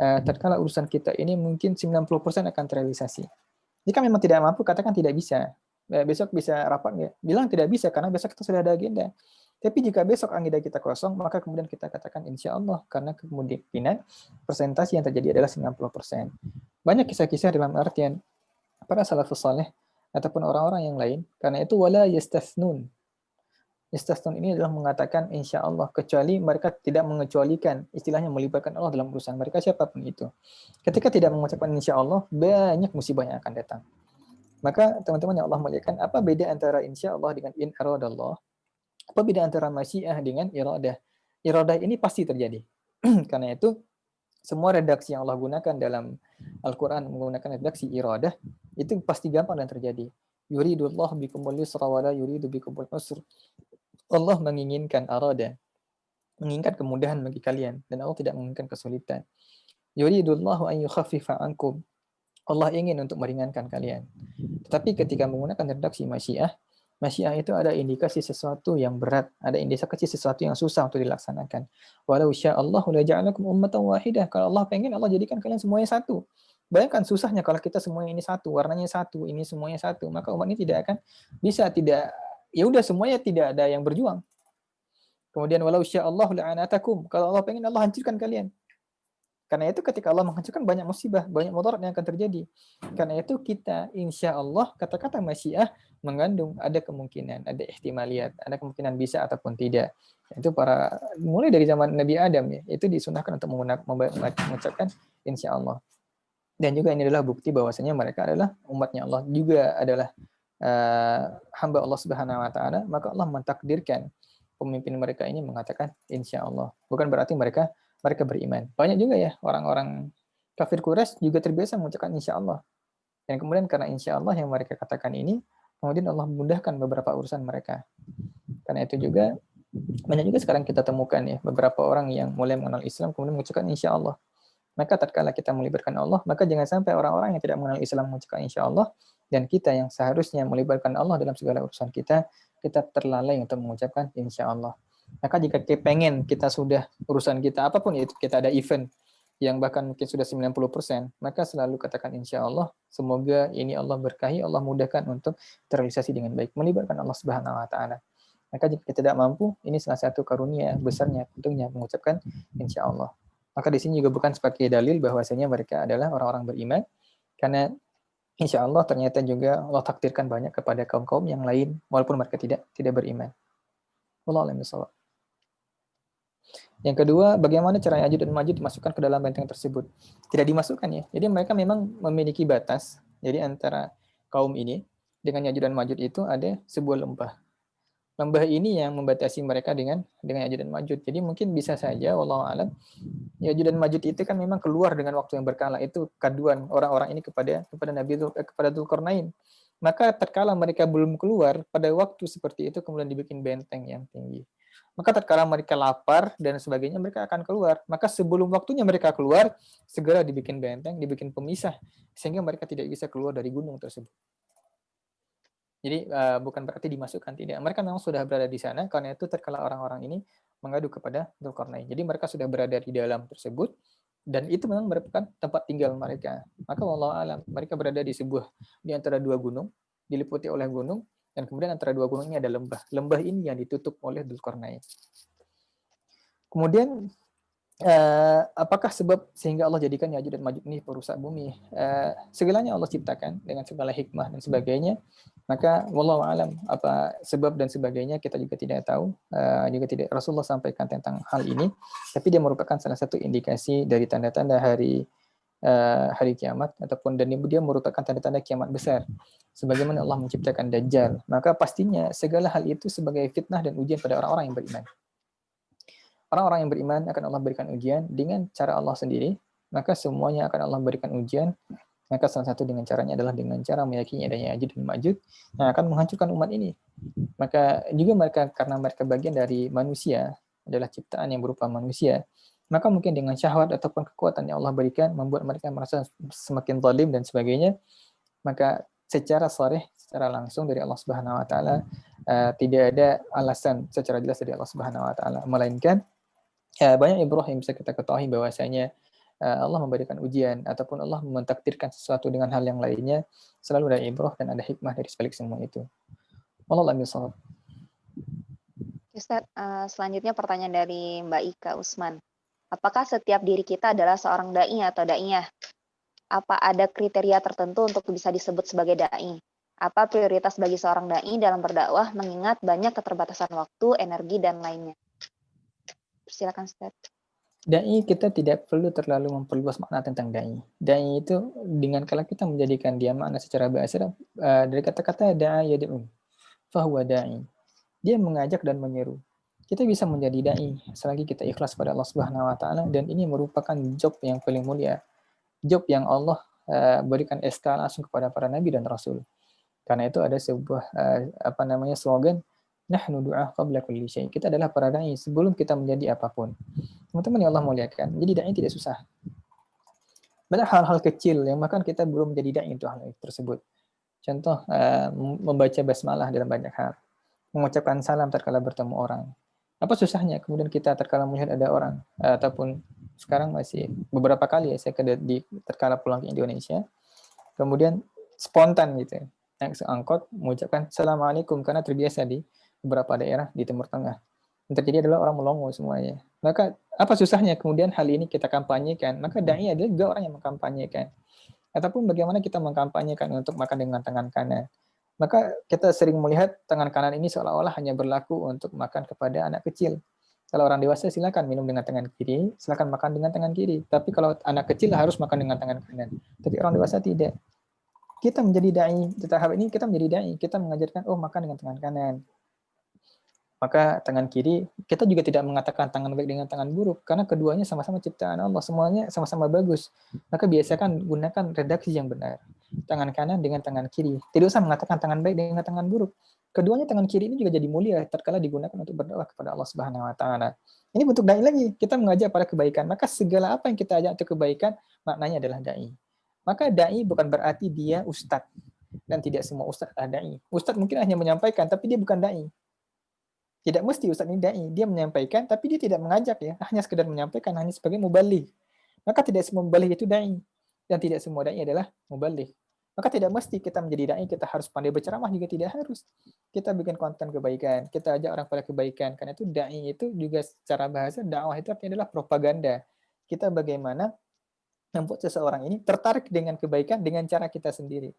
tatkala urusan kita ini mungkin 90% akan terrealisasi. Jika memang tidak mampu, katakan tidak bisa. Besok bisa rapat nggak? Bilang tidak bisa, karena besok kita sudah ada agenda. Tapi jika besok agenda kita kosong, maka kemudian kita katakan insya Allah, karena kemungkinan persentase yang terjadi adalah 90%. Banyak kisah-kisah dalam artian para salafus saleh ataupun orang-orang yang lain, karena itu wala yastathnun. Yastathnun ini adalah mengatakan insya Allah, kecuali mereka tidak mengecualikan, istilahnya melibatkan Allah dalam urusan mereka siapapun itu. Ketika tidak mengucapkan insya Allah, banyak musibah yang akan datang. Maka teman-teman yang Allah muliakan, apa beda antara insya Allah dengan in aradallah? Apa beda antara masyiah dengan iradah? Iradah ini pasti terjadi. Karena itu, semua redaksi yang Allah gunakan dalam Al-Quran menggunakan redaksi iradah, itu pasti gampang dan terjadi. Yuridullah bikumul yusra wa la yuridu bikumul usr. Allah menginginkan arada, menginginkan kemudahan bagi kalian, dan Allah tidak menginginkan kesulitan. Yuridullahu an yukhaffifa ankum. Allah ingin untuk meringankan kalian. Tetapi ketika menggunakan redaksi masyiah itu ada indikasi sesuatu yang berat, ada indikasi sesuatu yang susah untuk dilaksanakan. Walau sya'allahu la ja'alakum ummatan wahidah. Kalau Allah pengen, Allah jadikan kalian semuanya satu. Bayangkan susahnya kalau kita semuanya ini satu, warnanya satu, ini semuanya satu, maka umat ini tidak akan bisa, ya udah semuanya tidak ada yang berjuang. Kemudian walau sya'allahu la'anatakum. Kalau Allah pengen, Allah hancurkan kalian. Karena itu ketika Allah menghancurkan, banyak musibah, banyak mudarat yang akan terjadi. Karena itu kita insya Allah, kata-kata masyiah mengandung ada kemungkinan, ada ihtimaliyat, ada kemungkinan bisa ataupun tidak. Itu mulai dari zaman Nabi Adam ya, itu disunahkan untuk mengucapkan insya Allah. Dan juga ini adalah bukti bahwasanya mereka adalah umatnya Allah, juga adalah hamba Allah Subhanahu wa taala, maka Allah mentakdirkan pemimpin mereka ini mengatakan insya Allah. Bukan berarti mereka beriman. Banyak juga ya orang-orang kafir Quraisy juga terbiasa mengucapkan insya Allah. Dan kemudian karena insya Allah yang mereka katakan ini, kemudian Allah memudahkan beberapa urusan mereka. Karena itu juga, banyak juga sekarang kita temukan ya, beberapa orang yang mulai mengenal Islam, kemudian mengucapkan insya Allah. Maka tatkala kita melibatkan Allah, maka jangan sampai orang-orang yang tidak mengenal Islam mengucapkan insya Allah, dan kita yang seharusnya melibatkan Allah dalam segala urusan kita, kita terlalai untuk mengucapkan insya Allah. Maka jika pengen kita sudah urusan kita apapun itu, kita ada event yang bahkan mungkin sudah 90%, maka selalu katakan insya Allah, semoga ini Allah berkahi, Allah mudahkan untuk terrealisasi dengan baik, melibatkan Allah Subhanahu wa taala. Maka jika kita tidak mampu, ini salah satu karunia besarnya tentunya mengucapkan insya Allah. Maka di sini juga bukan sebagai dalil bahwasanya mereka adalah orang-orang beriman, karena insya Allah ternyata juga Allah takdirkan banyak kepada kaum-kaum yang lain, walaupun mereka tidak beriman. Wallahu a'lam bishawab. Yang kedua, bagaimana cara Ya'juj dan Ma'juj dimasukkan ke dalam benteng tersebut? Tidak dimasukkan ya. Jadi mereka memang memiliki batas. Jadi antara kaum ini dengan Ya'juj dan Ma'juj itu ada sebuah lembah. Lembah ini yang membatasi mereka dengan Ya'juj dan Ma'juj. Jadi mungkin bisa saja, wallahu a'lam, Ya'juj dan Ma'juj itu kan memang keluar dengan waktu yang berkala. Itu kaduan orang-orang ini kepada Dzulqarnain. Maka terkala mereka belum keluar, pada waktu seperti itu kemudian dibikin benteng yang tinggi. Maka tatkala mereka lapar dan sebagainya, mereka akan keluar. Maka sebelum waktunya mereka keluar, segera dibikin benteng, dibikin pemisah, sehingga mereka tidak bisa keluar dari gunung tersebut. Jadi bukan berarti dimasukkan, tidak. Mereka memang sudah berada di sana, karena itu tatkala orang-orang ini mengadu kepada Dzulqarnain. Jadi mereka sudah berada di dalam tersebut, dan itu memang merupakan tempat tinggal mereka. Maka wallahu alam, mereka berada di antara dua gunung, diliputi oleh gunung, dan kemudian antara dua gunung ini ada lembah. Lembah ini yang ditutup oleh Dzulqarnain. Kemudian apakah sebab sehingga Allah jadikan Ya'juj dan Ma'juj ini perusak bumi? Segalanya Allah ciptakan dengan segala hikmah dan sebagainya. Maka wallahu alam apa sebab dan sebagainya kita juga tidak tahu. Juga tidak Rasulullah sampaikan tentang hal ini. Tapi dia merupakan salah satu indikasi dari tanda-tanda hari kiamat, ataupun dan dia merupakan tanda-tanda kiamat besar. Sebagaimana Allah menciptakan Dajjal, maka pastinya segala hal itu sebagai fitnah dan ujian pada orang-orang yang beriman. Orang-orang yang beriman akan Allah berikan ujian dengan cara Allah sendiri, maka semuanya akan Allah berikan ujian. Maka salah satu dengan caranya adalah dengan cara meyakini adanya Ya'juj dan Ma'juj yang akan menghancurkan umat ini. Maka juga mereka, karena mereka bagian dari manusia, adalah ciptaan yang berupa manusia, maka mungkin dengan syahwat ataupun kekuatan yang Allah berikan membuat mereka merasa semakin zalim dan sebagainya. Maka secara sharih, secara langsung dari Allah Subhanahu wa taala tidak ada alasan secara jelas dari Allah Subhanahu wa taala, melainkan banyak ibrah yang bisa kita ketahui bahwasanya Allah memberikan ujian ataupun Allah mentakdirkan sesuatu dengan hal yang lainnya, selalu ada ibrah dan ada hikmah dari sebalik semua itu. Wallahu a'lam bishawab. Ustaz, selanjutnya pertanyaan dari Mbak Ika Usman. Apakah setiap diri kita adalah seorang da'i atau da'iyah? Apa ada kriteria tertentu untuk bisa disebut sebagai da'i? Apa prioritas bagi seorang da'i dalam berdakwah mengingat banyak keterbatasan waktu, energi, dan lainnya? Silakan, Ustaz. Da'i kita tidak perlu terlalu memperluas makna tentang da'i. Da'i itu dengan kalau kita menjadikan dia makna secara bahasa dari kata-kata da'a yad'u, fahuwa da'i. Dia mengajak dan menyeru. Kita bisa menjadi da'i selagi kita ikhlas pada Allah Subhanahu wa taala, dan ini merupakan job yang paling mulia. Job yang Allah berikan SK langsung kepada para nabi dan rasul. Karena itu ada sebuah slogan, nahnu du'a qabla kulli syai. Kita adalah para da'i sebelum kita menjadi apapun. Teman-teman yang Allah muliakan, jadi da'i tidak susah. Banyak hal-hal kecil yang bahkan kita belum menjadi da'i untuk hal tersebut. Contoh, membaca basmalah dalam banyak hal, mengucapkan salam tatkala bertemu orang. Apa susahnya? Kemudian kita tatkala melihat ada orang, ataupun sekarang masih beberapa kali ya saya tatkala pulang ke Indonesia, kemudian spontan gitu, naik angkot mengucapkan Assalamualaikum, karena terbiasa di beberapa daerah di Timur Tengah. Yang terjadi adalah orang melongo semuanya. Maka apa susahnya kemudian hal ini kita kampanyekan? Maka da'i adalah juga orang yang mengkampanyekan. Ataupun bagaimana kita mengkampanyekan untuk makan dengan tangan kanan. Maka kita sering melihat tangan kanan ini seolah-olah hanya berlaku untuk makan kepada anak kecil. Kalau orang dewasa silakan minum dengan tangan kiri, silakan makan dengan tangan kiri. Tapi kalau anak kecil harus makan dengan tangan kanan. Tapi orang dewasa tidak. Kita menjadi da'i, di tahap ini kita menjadi da'i, kita mengajarkan makan dengan tangan kanan. Maka tangan kiri, kita juga tidak mengatakan tangan baik dengan tangan buruk, karena keduanya sama-sama ciptaan Allah, semuanya sama-sama bagus. Maka biasakan gunakan redaksi yang benar. Tangan kanan dengan tangan kiri. Tidak usah mengatakan tangan baik dengan tangan buruk. Keduanya tangan kiri ini juga jadi mulia tatkala digunakan untuk berdoa kepada Allah Subhanahu wa taala. Ini bentuk dai lagi, kita mengajak pada kebaikan. Maka segala apa yang kita ajak untuk kebaikan, maknanya adalah dai. Maka dai bukan berarti dia ustadz. dan tidak semua ustadz adalah dai. Ustadz mungkin hanya menyampaikan, tapi dia bukan dai. Tidak mesti ustadz ini dai, dia menyampaikan, tapi dia tidak mengajak ya, hanya sekedar menyampaikan, hanya sebagai mubaligh. Maka tidak semua mubaligh itu dai, dan tidak semua dai adalah mubaligh. Maka tidak mesti kita menjadi dai, kita harus pandai berceramah juga tidak harus. Kita bikin konten kebaikan, kita ajak orang pada kebaikan, karena itu dai itu juga secara bahasa dakwah itu artinya adalah propaganda. Kita bagaimana membuat seseorang ini tertarik dengan kebaikan dengan cara kita sendiri.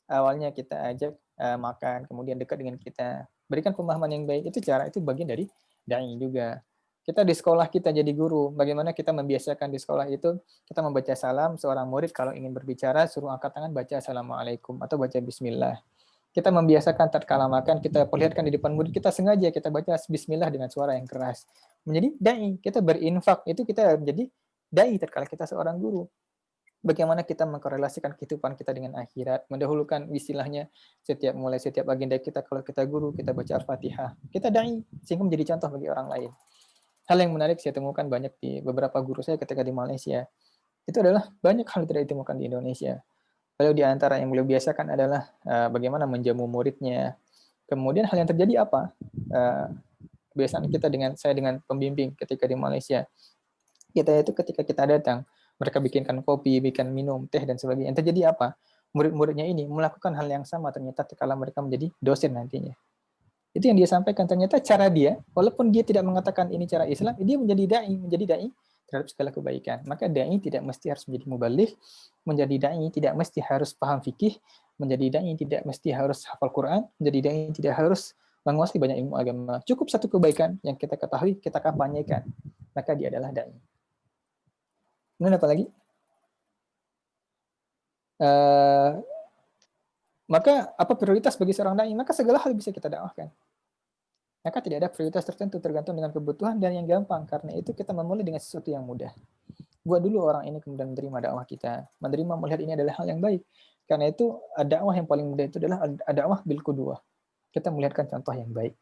Awalnya kita ajak makan, kemudian dekat dengan kita, berikan pemahaman yang baik, itu bagian dari dai juga. Kita di sekolah kita jadi guru, bagaimana kita membiasakan di sekolah itu kita membaca salam, seorang murid kalau ingin berbicara suruh angkat tangan baca assalamualaikum atau baca bismillah. Kita membiasakan tatkala makan kita perlihatkan di depan murid kita sengaja kita baca bismillah dengan suara yang keras. Menjadi dai, kita berinfak, itu kita menjadi dai tatkala kita seorang guru. Bagaimana kita mengkorelasikan kehidupan kita dengan akhirat, mendahulukan istilahnya setiap agenda kita, kalau kita guru kita baca Al-Fatihah, kita dai sehingga menjadi contoh bagi orang lain. Hal yang menarik saya temukan banyak di beberapa guru saya ketika di Malaysia, itu adalah banyak hal tidak ditemukan di Indonesia. Lalu di antara yang beliau biasakan adalah bagaimana menjamu muridnya. Kemudian hal yang terjadi apa? Kebiasaan kita saya dengan pembimbing ketika di Malaysia, kita itu ketika kita datang, mereka bikinkan kopi, bikin minum, teh, dan sebagainya. Yang terjadi apa? Murid-muridnya ini melakukan hal yang sama ternyata kalau mereka menjadi dosen nantinya. Itu yang dia sampaikan, ternyata cara dia, walaupun dia tidak mengatakan ini cara Islam, dia menjadi dai terhadap segala kebaikan. Maka dai tidak mesti harus menjadi mubaligh, menjadi dai tidak mesti harus paham fikih, menjadi dai tidak mesti harus hafal Quran, menjadi dai tidak harus menguasai banyak ilmu agama. Cukup satu kebaikan yang kita ketahui, kita kampanyekan. Maka dia adalah dai. Kemudian apa lagi? Maka apa prioritas bagi seorang dai? Maka segala hal bisa kita dakwahkan. Maka tidak ada prioritas tertentu, tergantung dengan kebutuhan dan yang gampang. Karena itu kita memulai dengan sesuatu yang mudah. Buat dulu orang ini kemudian menerima dakwah kita. Menerima melihat ini adalah hal yang baik. Karena itu dakwah yang paling mudah itu adalah dakwah bil qudwah. Kita melihatkan contoh yang baik.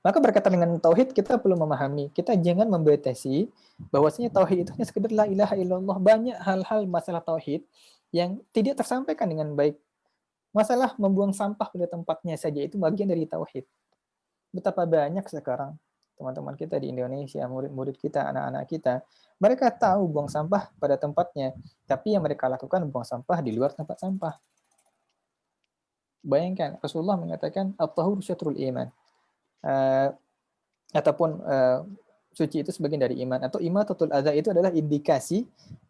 Maka berkaitan dengan tauhid kita perlu memahami, kita jangan membatasi bahwasanya tauhid itu hanya sekedar la ilaha illallah. Banyak hal-hal masalah tauhid yang tidak tersampaikan dengan baik. Masalah membuang sampah pada tempatnya saja itu bagian dari tauhid. Betapa banyak sekarang teman-teman kita di Indonesia, murid-murid kita, anak-anak kita, mereka tahu buang sampah pada tempatnya, tapi yang mereka lakukan buang sampah di luar tempat sampah. Bayangkan, Rasulullah mengatakan at-tahur syatrul iman. Ataupun suci itu sebagian dari iman, atau imatatul adza itu adalah indikasi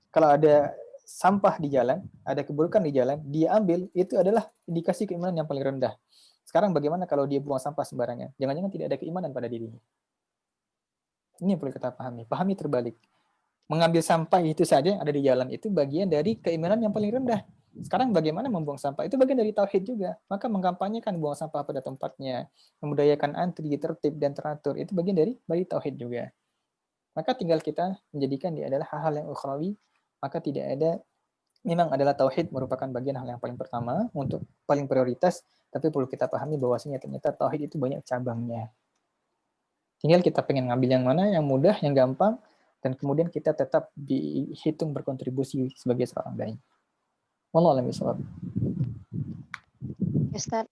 kalau ada sampah di jalan, ada keburukan di jalan, dia ambil, itu adalah indikasi keimanan yang paling rendah. Sekarang bagaimana kalau dia buang sampah sembarangan? Jangan-jangan tidak ada keimanan pada dirinya. Ini yang perlu kita pahami. Pahami terbalik. Mengambil sampah itu saja yang ada di jalan itu bagian dari keimanan yang paling rendah. Sekarang bagaimana membuang sampah? Itu bagian dari tauhid juga. Maka mengkampanyekan buang sampah pada tempatnya, memudayakan antri, tertib, dan teratur, itu bagian dari tauhid juga. Maka tinggal kita menjadikan dia adalah hal-hal yang ukhrawi, maka tidak ada, memang adalah tauhid merupakan bagian hal yang paling pertama, untuk paling prioritas, tapi perlu kita pahami bahwasanya ternyata tauhid itu banyak cabangnya. Tinggal kita pengen ngambil yang mana, yang mudah, yang gampang, dan kemudian kita tetap dihitung berkontribusi sebagai seorang dai. Wallahu a'lam bishawab. Ustaz,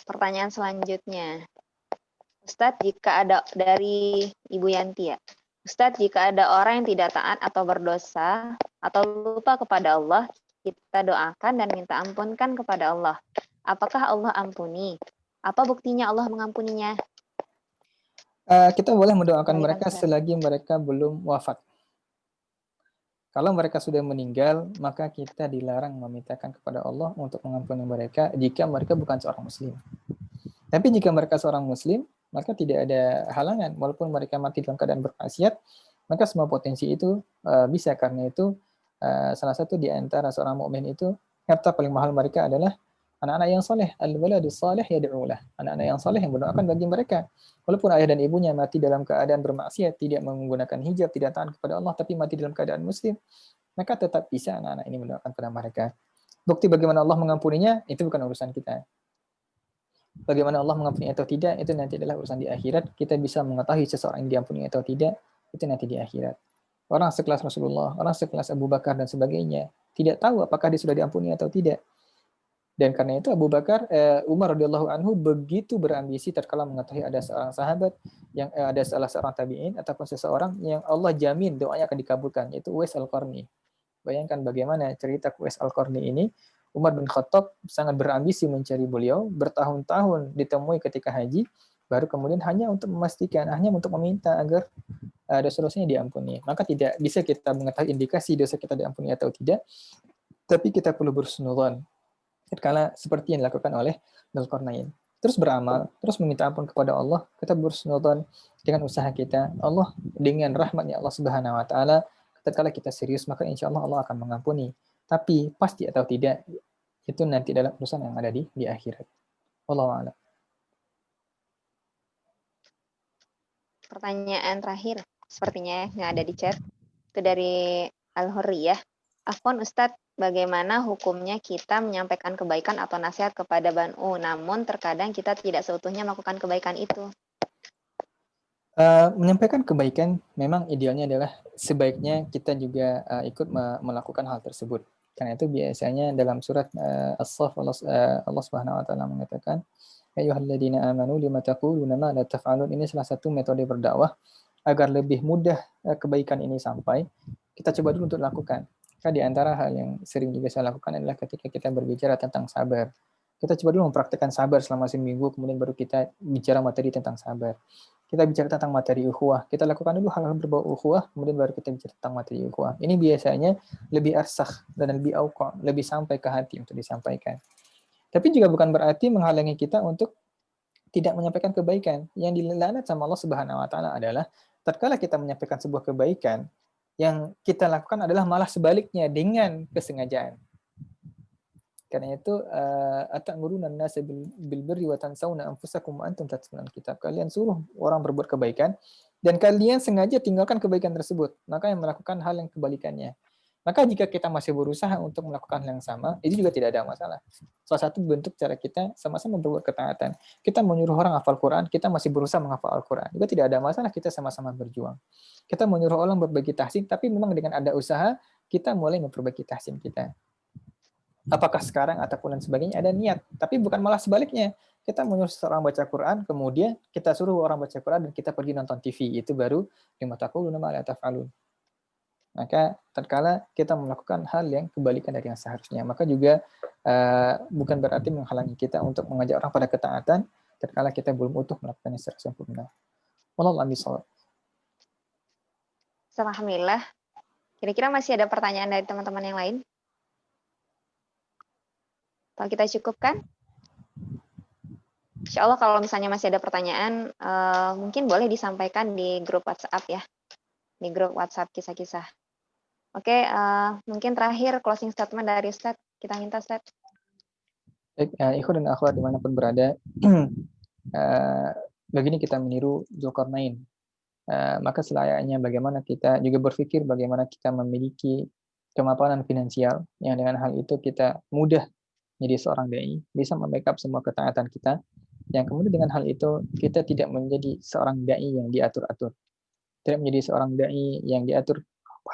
pertanyaan selanjutnya. Ustadz, jika ada dari Ibu Yanti ya. Ustadz, jika ada orang yang tidak taat atau berdosa atau lupa kepada Allah, kita doakan dan minta ampunkan kepada Allah. Apakah Allah ampuni? Apa buktinya Allah mengampuninya? Kita boleh mendoakan mereka selagi mereka belum wafat. Kalau mereka sudah meninggal, maka kita dilarang memintakan kepada Allah untuk mengampuni mereka jika mereka bukan seorang muslim. Tapi jika mereka seorang muslim, maka tidak ada halangan. Walaupun mereka mati dalam keadaan bermaksiat, maka semua potensi itu bisa. Karena itu salah satu di antara seorang mukmin itu, harta paling mahal mereka adalah anak-anak yang soleh. Al-waladus salih yad'ulah. Anak-anak yang soleh yang mendoakan bagi mereka. Walaupun ayah dan ibunya mati dalam keadaan bermaksiat, tidak menggunakan hijab, tidak taat kepada Allah, tapi mati dalam keadaan muslim, maka tetap bisa anak-anak ini mendoakan kepada mereka. Bukti bagaimana Allah mengampuninya, itu bukan urusan kita. Bagaimana Allah mengampuni atau tidak, itu nanti adalah urusan di akhirat. Kita bisa mengetahui seseorang yang diampuni atau tidak, itu nanti di akhirat. Orang sekelas Rasulullah, orang sekelas Abu Bakar dan sebagainya, tidak tahu apakah dia sudah diampuni atau tidak. Dan karena itu Umar radhiyallahu anhu begitu berambisi tatkala mengetahui ada seorang sahabat yang ada salah seorang tabi'in ataupun seseorang yang Allah jamin doanya akan dikabulkan, yaitu Uwais Al-Qarni. Bayangkan bagaimana cerita Uwais Al-Qarni ini. Umar bin Khattab sangat berambisi mencari beliau, bertahun-tahun ditemui ketika haji, baru kemudian hanya untuk memastikan, hanya untuk meminta agar dosa-dosanya diampuni. Maka tidak bisa kita mengetahui indikasi dosa kita diampuni atau tidak, tapi kita perlu berhusnudzon tatkala seperti yang dilakukan oleh Dzulqarnain. Terus beramal, terus meminta ampun kepada Allah, kita berhusnudzon dengan usaha kita. Allah dengan rahmatnya Allah Subhanahu wa taala, tatkala kita serius maka insya Allah Allah akan mengampuni. Tapi pasti atau tidak itu nanti dalam urusan yang ada di akhirat. Wallahu a'lam. Pertanyaan terakhir sepertinya yang ada di chat itu dari Al-Hurriyah. Afwan Ustadz, bagaimana hukumnya kita menyampaikan kebaikan atau nasihat kepada Banu, namun terkadang kita tidak seutuhnya melakukan kebaikan itu? Menyampaikan kebaikan memang idealnya adalah sebaiknya kita juga ikut melakukan hal tersebut. Karena itu biasanya dalam surat As-Saff Allah Subhanahu wa taala mengatakan, "Ya ayyuhalladzina amanu lima taquluna ma la taf'alun." Ini salah satu metode berdakwah agar lebih mudah kebaikan ini sampai. Kita coba dulu untuk lakukan. Karena di antara hal yang sering juga saya lakukan adalah ketika kita berbicara tentang sabar. Kita coba dulu mempraktikkan sabar selama seminggu, kemudian baru kita bicara materi tentang sabar. Kita bicara tentang materi ukhuwah. Kita lakukan dulu hal-hal berbau ukhuwah, kemudian baru kita bicara tentang materi ukhuwah. Ini biasanya lebih arsakh dan lebih auqa, lebih sampai ke hati untuk disampaikan. Tapi juga bukan berarti menghalangi kita untuk tidak menyampaikan kebaikan. Yang dilaknat sama Allah Subhanahu wa taala adalah tatkala kita menyampaikan sebuah kebaikan, yang kita lakukan adalah malah sebaliknya dengan kesengajaan. Karena itu ata'muruna an-nasa bil birri wa tansawna anfusakum wa antum tatluna kitab. Kalian suruh orang berbuat kebaikan dan kalian sengaja tinggalkan kebaikan tersebut. Maka yang melakukan hal yang kebalikannya. Maka jika kita masih berusaha untuk melakukan hal yang sama, itu juga tidak ada masalah. Salah satu bentuk cara kita sama-sama berbuat ketaatan. Kita menyuruh orang hafal Quran, kita masih berusaha menghafal Al-Quran. Juga tidak ada masalah, kita sama-sama berjuang. Kita menyuruh orang berbagi tahsin, tapi memang dengan ada usaha, kita mulai memperbaiki tahsin kita. Apakah sekarang ataupun dan sebagainya ada niat, tapi bukan malah sebaliknya. Kita menyuruh seseorang baca Quran, kemudian kita suruh orang baca Quran dan kita pergi nonton TV. Itu baru lima taquluna ma la taf'alun. Maka tatkala kita melakukan hal yang kebalikan dari yang seharusnya, maka juga bukan berarti menghalangi kita untuk mengajak orang pada ketaatan tatkala kita belum utuh melakukannya secara sempurna. Wallahu a'lam bishawab. Alhamdulillah. Kira-kira masih ada pertanyaan dari teman-teman yang lain? Kalau kita cukupkan? Insya Allah kalau misalnya masih ada pertanyaan, mungkin boleh disampaikan di grup WhatsApp ya. Di grup WhatsApp kisah-kisah. Oke, mungkin terakhir closing statement dari Ustadz. Kita minta Ustadz. Baik, ikhwan dan akhwat dimanapun berada, begini kita meniru Dzulqarnain. Maka selayaknya bagaimana kita juga berpikir bagaimana kita memiliki kemapanan finansial, yang dengan hal itu kita mudah menjadi seorang dai, bisa membackup semua ketaatan kita, yang kemudian dengan hal itu kita tidak menjadi seorang dai yang diatur-atur, tidak menjadi seorang dai yang diatur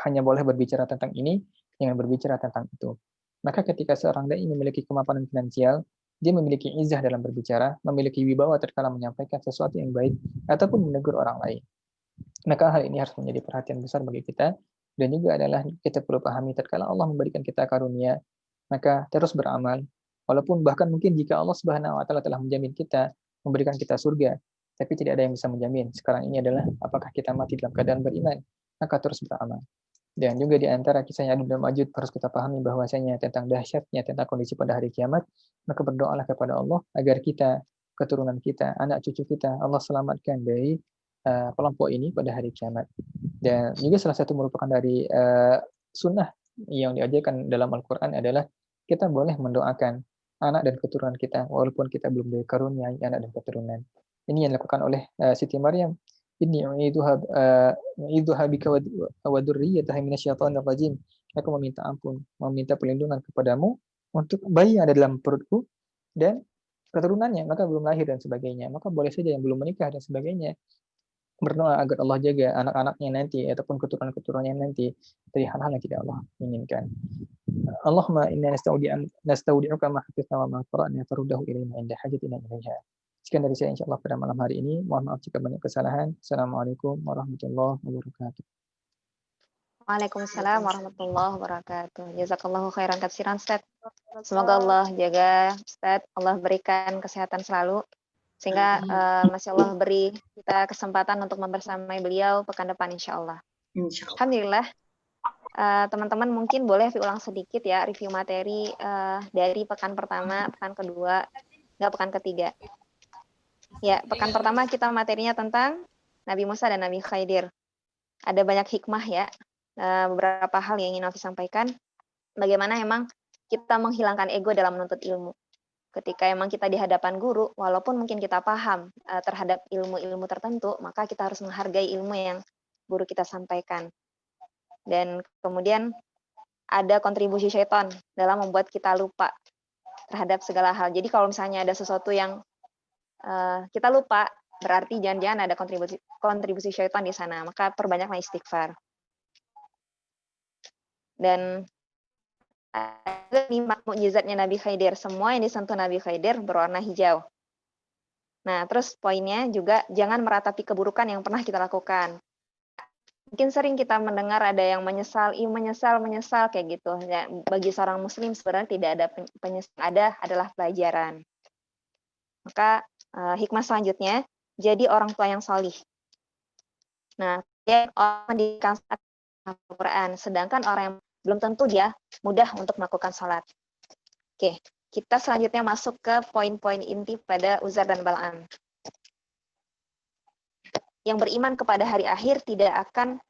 hanya boleh berbicara tentang ini, jangan berbicara tentang itu. Maka ketika seorang dai memiliki kemapanan finansial, dia memiliki izah dalam berbicara, memiliki wibawa tatkala menyampaikan sesuatu yang baik ataupun menegur orang lain. Maka hal ini harus menjadi perhatian besar bagi kita, dan juga adalah kita perlu pahami tatkala Allah memberikan kita karunia, maka terus beramal. Walaupun bahkan mungkin jika Allah Subhanahu wa taala telah menjamin kita, memberikan kita surga, tapi tidak ada yang bisa menjamin. Sekarang ini adalah apakah kita mati dalam keadaan beriman, maka terus beramal. Dan juga di antara kisah Ya'juj dan Ma'juj harus kita pahami bahwasanya tentang dahsyatnya tentang kondisi pada hari kiamat, maka berdoalah kepada Allah agar kita, keturunan kita, anak cucu kita, Allah selamatkan dari kelompok ini pada hari kiamat. Dan juga salah satu merupakan dari sunnah yang diajarkan dalam Al-Quran adalah kita boleh mendoakan anak dan keturunan kita walaupun kita belum dikaruniai anak dan keturunan. Ini yang dilakukan oleh Siti Maryam. Inni u'idzuha bika wa dzurriyyataha minasyaitonir rajim. Aku meminta ampun, meminta perlindungan kepadamu untuk bayi yang ada dalam perutku dan keturunannya, maka belum lahir dan sebagainya. Maka boleh saja yang belum menikah dan sebagainya. berdoa agar Allah jaga anak-anaknya nanti ataupun keturunan-keturunannya nanti dari hal-hal yang tidak Allah inginkan. Allahumma inna nastaudi'uka ma hafizna wa ma qara'na faruddahu ilaina inda hajatina ilaiha. Sekian dari saya insyaallah pada malam hari ini. Mohon maaf jika banyak kesalahan. Assalamualaikum warahmatullahi wabarakatuh. Waalaikumsalam warahmatullahi wabarakatuh. Jazakallahu khairan katsiran, Ustaz. Semoga Allah jaga Ustaz, Allah berikan kesehatan selalu. Sehingga Masya Allah beri kita kesempatan untuk membersamai beliau pekan depan insya Allah. Alhamdulillah. Teman-teman mungkin boleh ulang sedikit ya review materi dari pekan pertama, pekan kedua, pekan ketiga. Ya, pekan pertama kita materinya tentang Nabi Musa dan Nabi Khidir. Ada banyak hikmah ya, beberapa hal yang ingin Nabi sampaikan. Bagaimana emang kita menghilangkan ego dalam menuntut ilmu. Ketika emang kita di hadapan guru, walaupun mungkin kita paham terhadap ilmu-ilmu tertentu, maka kita harus menghargai ilmu yang guru kita sampaikan. Dan kemudian ada kontribusi syaitan dalam membuat kita lupa terhadap segala hal. Jadi kalau misalnya ada sesuatu yang kita lupa, berarti jangan-jangan ada kontribusi syaitan di sana. Maka perbanyaklah istighfar. Dan ada 5 mukjizatnya Nabi Khidir. Semua yang disentuh Nabi Khidir berwarna hijau. Nah, terus poinnya juga jangan meratapi keburukan yang pernah kita lakukan. Mungkin sering kita mendengar ada yang menyesal kayak gitu. Ya, bagi seorang muslim sebenarnya tidak ada penyesalan, adalah pelajaran. Maka hikmah selanjutnya, jadi orang tua yang salih. Nah, dia orang mendidikan Al-Quran, sedangkan orang yang belum tentu dia mudah untuk melakukan sholat. Oke, kita selanjutnya masuk ke poin-poin inti pada Uzar dan Bal'am. Yang beriman kepada hari akhir tidak akan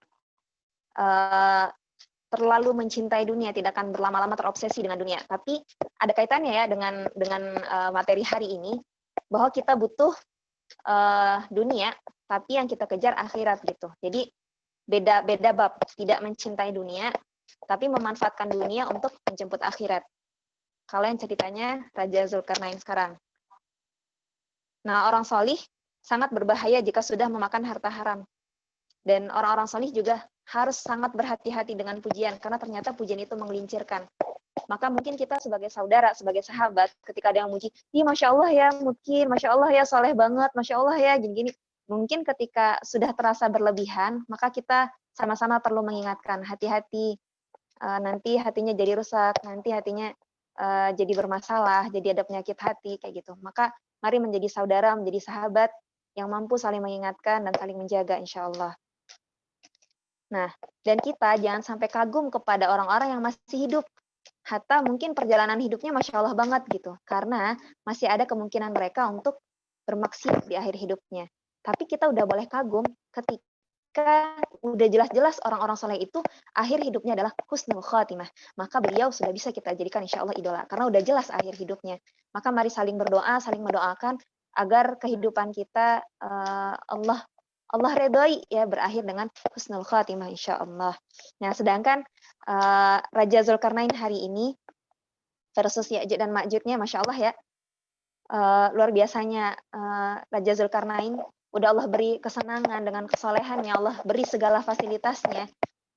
terlalu mencintai dunia, tidak akan berlama-lama terobsesi dengan dunia. Tapi ada kaitannya ya dengan materi hari ini, bahwa kita butuh dunia, tapi yang kita kejar akhirat gitu. Jadi beda bab, tidak mencintai dunia, tapi memanfaatkan dunia untuk menjemput akhirat. Kalau yang ceritanya Raja Zulkarnain sekarang. Nah, orang solih sangat berbahaya jika sudah memakan harta haram. Dan orang-orang solih juga harus sangat berhati-hati dengan pujian, karena ternyata pujian itu menggelincirkan. Maka mungkin kita sebagai saudara, sebagai sahabat, ketika ada yang muji, ih Masya Allah ya, mungkin, Masya Allah ya, soleh banget, Masya Allah ya, gini-gini. Mungkin ketika sudah terasa berlebihan, maka kita sama-sama perlu mengingatkan, hati-hati, nanti hatinya jadi rusak, nanti hatinya jadi bermasalah, jadi ada penyakit hati, kayak gitu. Maka mari menjadi saudara, menjadi sahabat yang mampu saling mengingatkan dan saling menjaga, insya Allah. Nah, dan kita jangan sampai kagum kepada orang-orang yang masih hidup. Hatta mungkin perjalanan hidupnya Masya Allah banget gitu. Karena masih ada kemungkinan mereka untuk bermaksiat di akhir hidupnya. Tapi kita udah boleh kagum ketika udah jelas-jelas orang-orang soleh itu akhir hidupnya adalah husnul khatimah. Maka beliau sudah bisa kita jadikan insya Allah idola. Karena udah jelas akhir hidupnya. Maka mari saling berdoa, saling mendoakan agar kehidupan kita Allah redhoi ya, berakhir dengan husnul khatimah insya Allah. Nah, sedangkan Raja Zulkarnain hari ini versus Ya'juj dan Ma'jujnya, Masya Allah ya, luar biasanya Raja Zulkarnain, udah Allah beri kesenangan dengan kesolehannya, Allah beri segala fasilitasnya,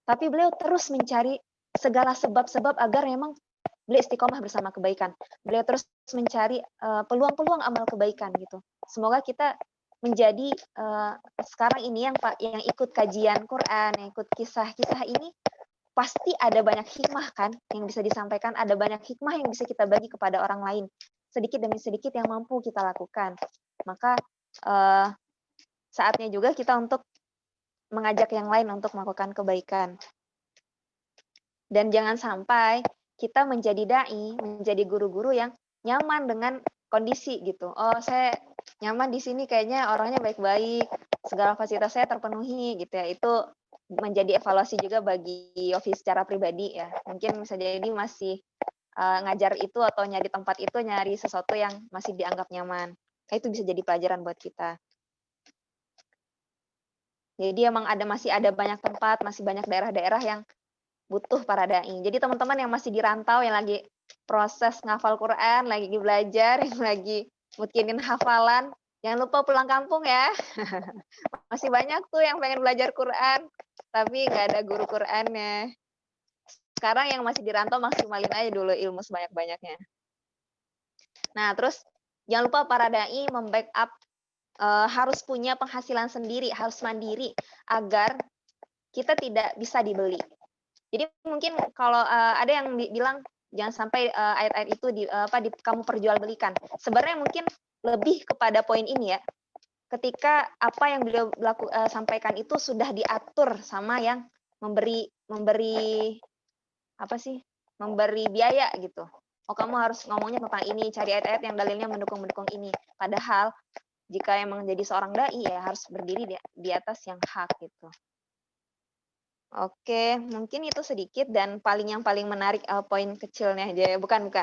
tapi beliau terus mencari segala sebab-sebab agar memang beliau istiqomah bersama kebaikan. Beliau terus mencari peluang-peluang amal kebaikan gitu. Semoga kita menjadi sekarang ini yang ikut kajian Quran, yang ikut kisah-kisah ini, pasti ada banyak hikmah kan yang bisa disampaikan, ada banyak hikmah yang bisa kita bagi kepada orang lain, sedikit demi sedikit yang mampu kita lakukan. Maka saatnya juga kita untuk mengajak yang lain untuk melakukan kebaikan. Dan jangan sampai kita menjadi dai, menjadi guru-guru yang nyaman dengan kondisi gitu. Oh, saya nyaman di sini, kayaknya orangnya baik-baik, segala fasilitas saya terpenuhi gitu ya. Itu menjadi evaluasi juga bagi Yofi secara pribadi ya. Mungkin bisa jadi masih ngajar itu atau nyari tempat itu, nyari sesuatu yang masih dianggap nyaman. Itu bisa jadi pelajaran buat kita. Jadi emang masih ada banyak tempat, masih banyak daerah-daerah yang butuh para dai. Jadi teman-teman yang masih di rantau, yang lagi proses ngafal Quran, lagi belajar, yang lagi mutkinin hafalan, Jangan lupa pulang kampung ya. Masih banyak tuh yang pengen belajar Quran, tapi nggak ada guru Qurannya. Sekarang yang masih di rantau maksimalin aja dulu ilmu sebanyak-banyaknya. Nah, terus jangan lupa para dai membackup harus punya penghasilan sendiri, harus mandiri agar kita tidak bisa dibeli. Jadi mungkin kalau ada yang bilang jangan sampai ayat-ayat itu kamu perjualbelikan. Sebenarnya mungkin lebih kepada poin ini ya. Ketika apa yang beliau sampaikan itu sudah diatur sama yang memberi biaya gitu. Oh, kamu harus ngomongnya tentang ini, cari ayat-ayat yang dalilnya mendukung ini. Padahal jika emang jadi seorang dai ya harus berdiri di atas yang hak gitu. Oke, mungkin itu sedikit dan yang paling menarik poin kecilnya aja ya, bukan.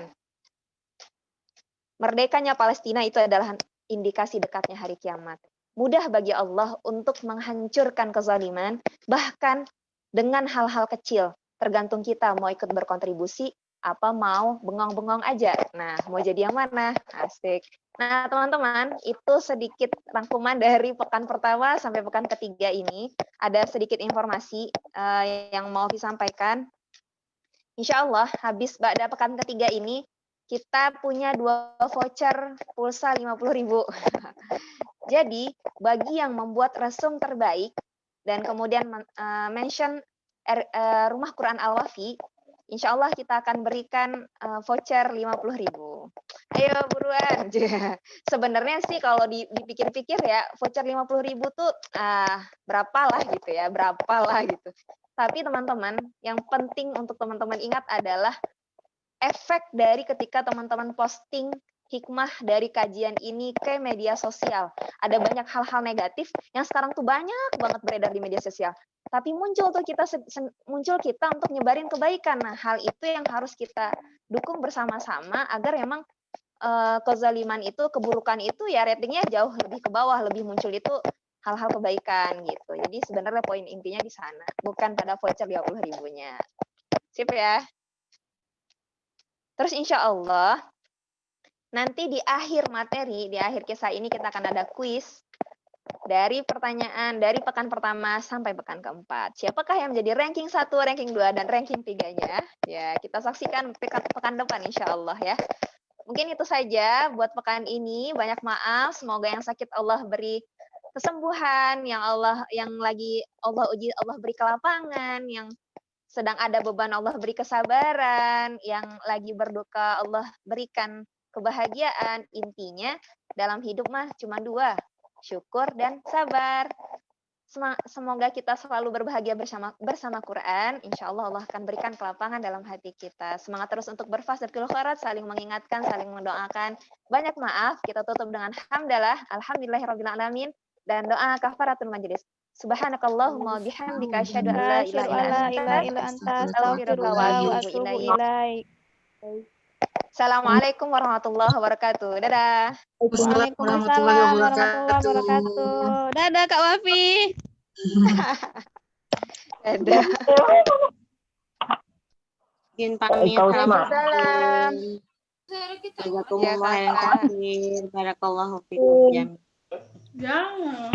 Merdekanya Palestina itu adalah indikasi dekatnya hari kiamat. Mudah bagi Allah untuk menghancurkan kezaliman, bahkan dengan hal-hal kecil. Tergantung kita mau ikut berkontribusi, apa mau bengong-bengong aja. Nah, mau jadi yang mana? Asik. Nah, teman-teman, itu sedikit rangkuman dari pekan pertama sampai pekan ketiga ini. Ada sedikit informasi yang mau disampaikan. Insya Allah, habis pada pekan ketiga ini, kita punya 2 voucher pulsa 50.000. Jadi, bagi yang membuat resume terbaik dan kemudian mention Rumah Quran Al-Wafi, insya Allah kita akan berikan voucher 50.000. Ayo buruan. Sebenarnya sih kalau dipikir-pikir ya, voucher 50.000 tuh berapalah gitu. Tapi teman-teman, yang penting untuk teman-teman ingat adalah efek dari ketika teman-teman posting hikmah dari kajian ini ke media sosial. Ada banyak hal-hal negatif yang sekarang tuh banyak banget beredar di media sosial. Tapi muncul kita untuk nyebarin kebaikan. Nah, hal itu yang harus kita dukung bersama-sama agar memang kezaliman itu, keburukan itu ya ratingnya jauh lebih ke bawah, lebih muncul itu hal-hal kebaikan gitu. Jadi sebenarnya poin intinya di sana, bukan pada voucher 50.000-nya. Sip ya. Terus insya Allah nanti di akhir materi, di akhir kisah ini kita akan ada kuis dari pertanyaan dari pekan pertama sampai pekan keempat. Siapakah yang menjadi ranking 1, ranking 2, dan ranking 3-nya? Ya, kita saksikan pekan depan insya Allah ya. Mungkin itu saja buat pekan ini. Banyak maaf, semoga yang sakit Allah beri kesembuhan, yang lagi Allah uji Allah beri kelapangan, yang sedang ada beban Allah beri kesabaran, yang lagi berduka Allah berikan kebahagiaan. Intinya dalam hidup mah cuma 2, syukur dan sabar. Semoga kita selalu berbahagia bersama Quran. Insya Allah Allah akan berikan kelapangan dalam hati kita. Semangat terus untuk berfastabil khairat, saling mengingatkan, saling mendoakan. Banyak maaf, kita tutup dengan hamdalah, alhamdulillahirrabbilalamin, dan doa kafaratul majlis. Subhanakallahumma bihamdika asyhadu an la ilaha illa anta astaghfiruka wa atubu ilaik. Assalamualaikum warahmatullahi wabarakatuh. Dadah. Waalaikumsalam warahmatullahi wabarakatuh. Dadah Kak Wafi. Dadah. Izin pamit. Waalaikumsalam. Jazakumullah khairan katsir. Barakallahu fikum. Jangan.